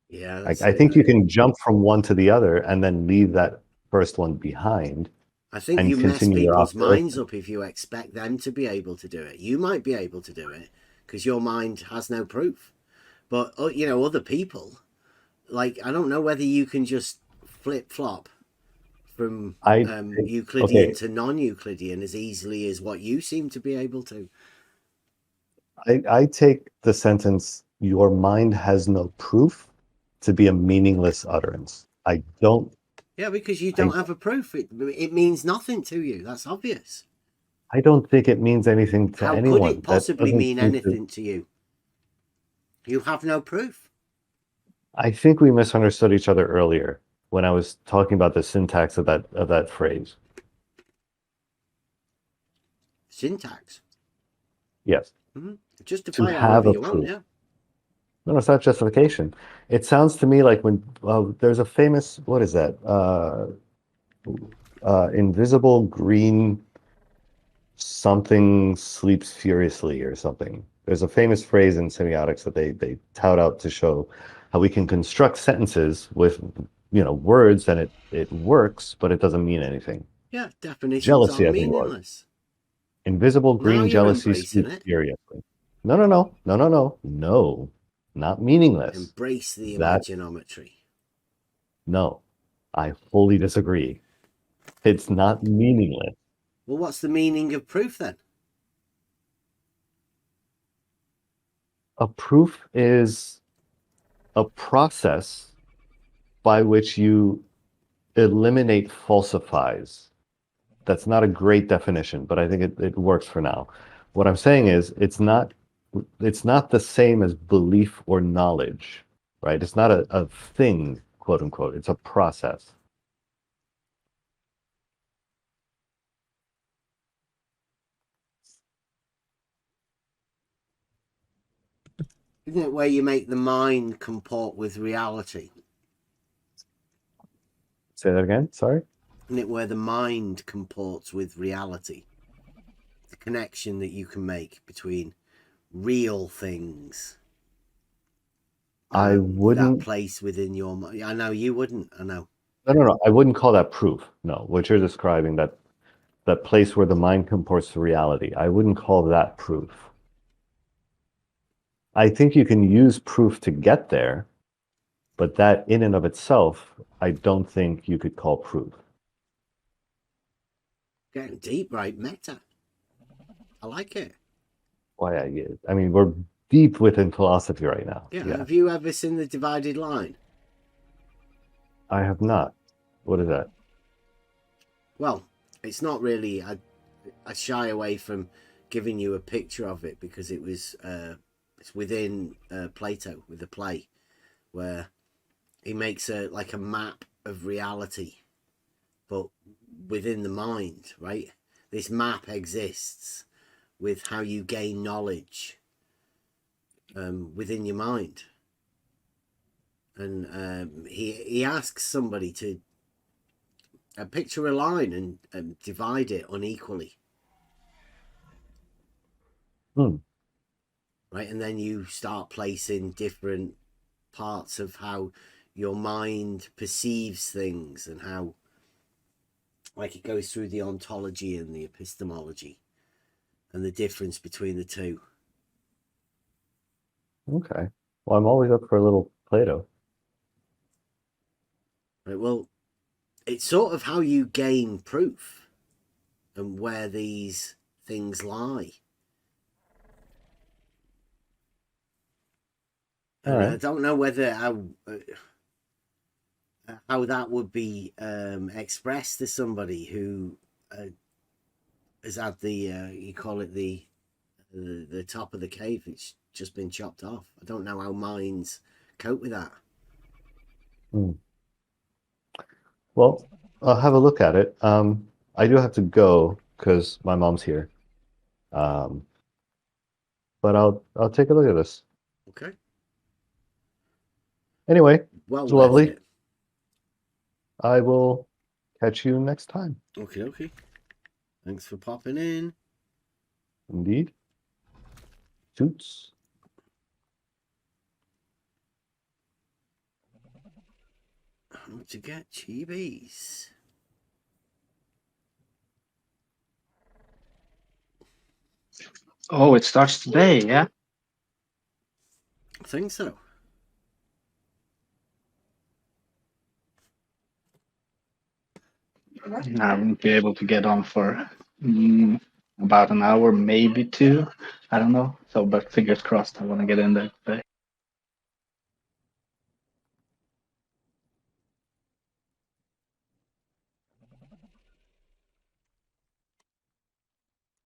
Yeah, I think you can jump from one to the other and then leave that first one behind. I think and you mess continue your people's operation. minds up if you expect them to be able to do it. You might be able to do it because your mind has no proof. But, you know, other people, like, I don't know whether you can just flip-flop from Euclidean to non-Euclidean as easily as what you seem to be able to. I take the sentence, your mind has no proof, to be a meaningless utterance. I don't. Yeah, because you don't have a proof. It means nothing to you. That's obvious. I don't think it means anything to How anyone. could it possibly That mean anything to you? You have no proof. I think we misunderstood each other earlier when I was talking about the syntax of that phrase. Syntax? Yes. Mm-hmm. Justify To it have however a you want, proof. yeah. No, it's not justification. It sounds to me like when there's a famous, what is that? Invisible green something sleeps furiously or something. There's a famous phrase in semiotics that they tout out to show how we can construct sentences with words and it works, but it doesn't mean anything. Yeah, definitions Jealousy, are I think it was. meaningless. Invisible Now green you're jealousy embracing sleeps it. furiously. No, not meaningless. Embrace the That imaginometry. no, I fully disagree. It's not meaningless. Well, what's the meaning of proof then? A proof is a process by which you eliminate falsifies. That's not a great definition, but I think it works for now. What I'm saying is it's not the same as belief or knowledge, right? It's not a thing, quote unquote. It's a process. Isn't it where you make the mind comport with reality? Say that again, sorry? Isn't it where the mind comports with reality? The connection that you can make between real things. I wouldn't. That place within your mind. I know you wouldn't. I know. No. I wouldn't call that proof. No, what you're describing, that place where the mind comports to reality, I wouldn't call that proof. I think you can use proof to get there, but that in and of itself, I don't think you could call proof. Getting deep, right? Meta. I like it. Why? I mean, we're deep within philosophy right now. Yeah. Have you ever seen The Divided Line? I have not. What is that? Well, it's not really. I shy away from giving you a picture of it because it was it's within Plato with the play where he makes a map of reality, but within the mind, right? This map exists with how you gain knowledge within your mind. And he asks somebody to picture a line and divide it unequally. Right, and then you start placing different parts of how your mind perceives things and how, like, it goes through the ontology and the epistemology and the difference between the two. Okay. Well, I'm always up for a little Plato. Right, well, it's sort of how you gain proof and where these things lie. And I don't know whether how that would be expressed to somebody who has had the you call it the top of the cave. It's just been chopped off. I don't know how minds cope with that. Well, I'll have a look at it. I do have to go, because my mom's here. But I'll take a look at this. Okay. Anyway, Well it's lovely. it. I will catch you next time. Okay. Thanks for popping in. Indeed. Toots. How to get chibis? Oh, it starts today, yeah? I think so. I won't be able to get on for about an hour, maybe two. I don't know. So, but fingers crossed, I want to get in there today.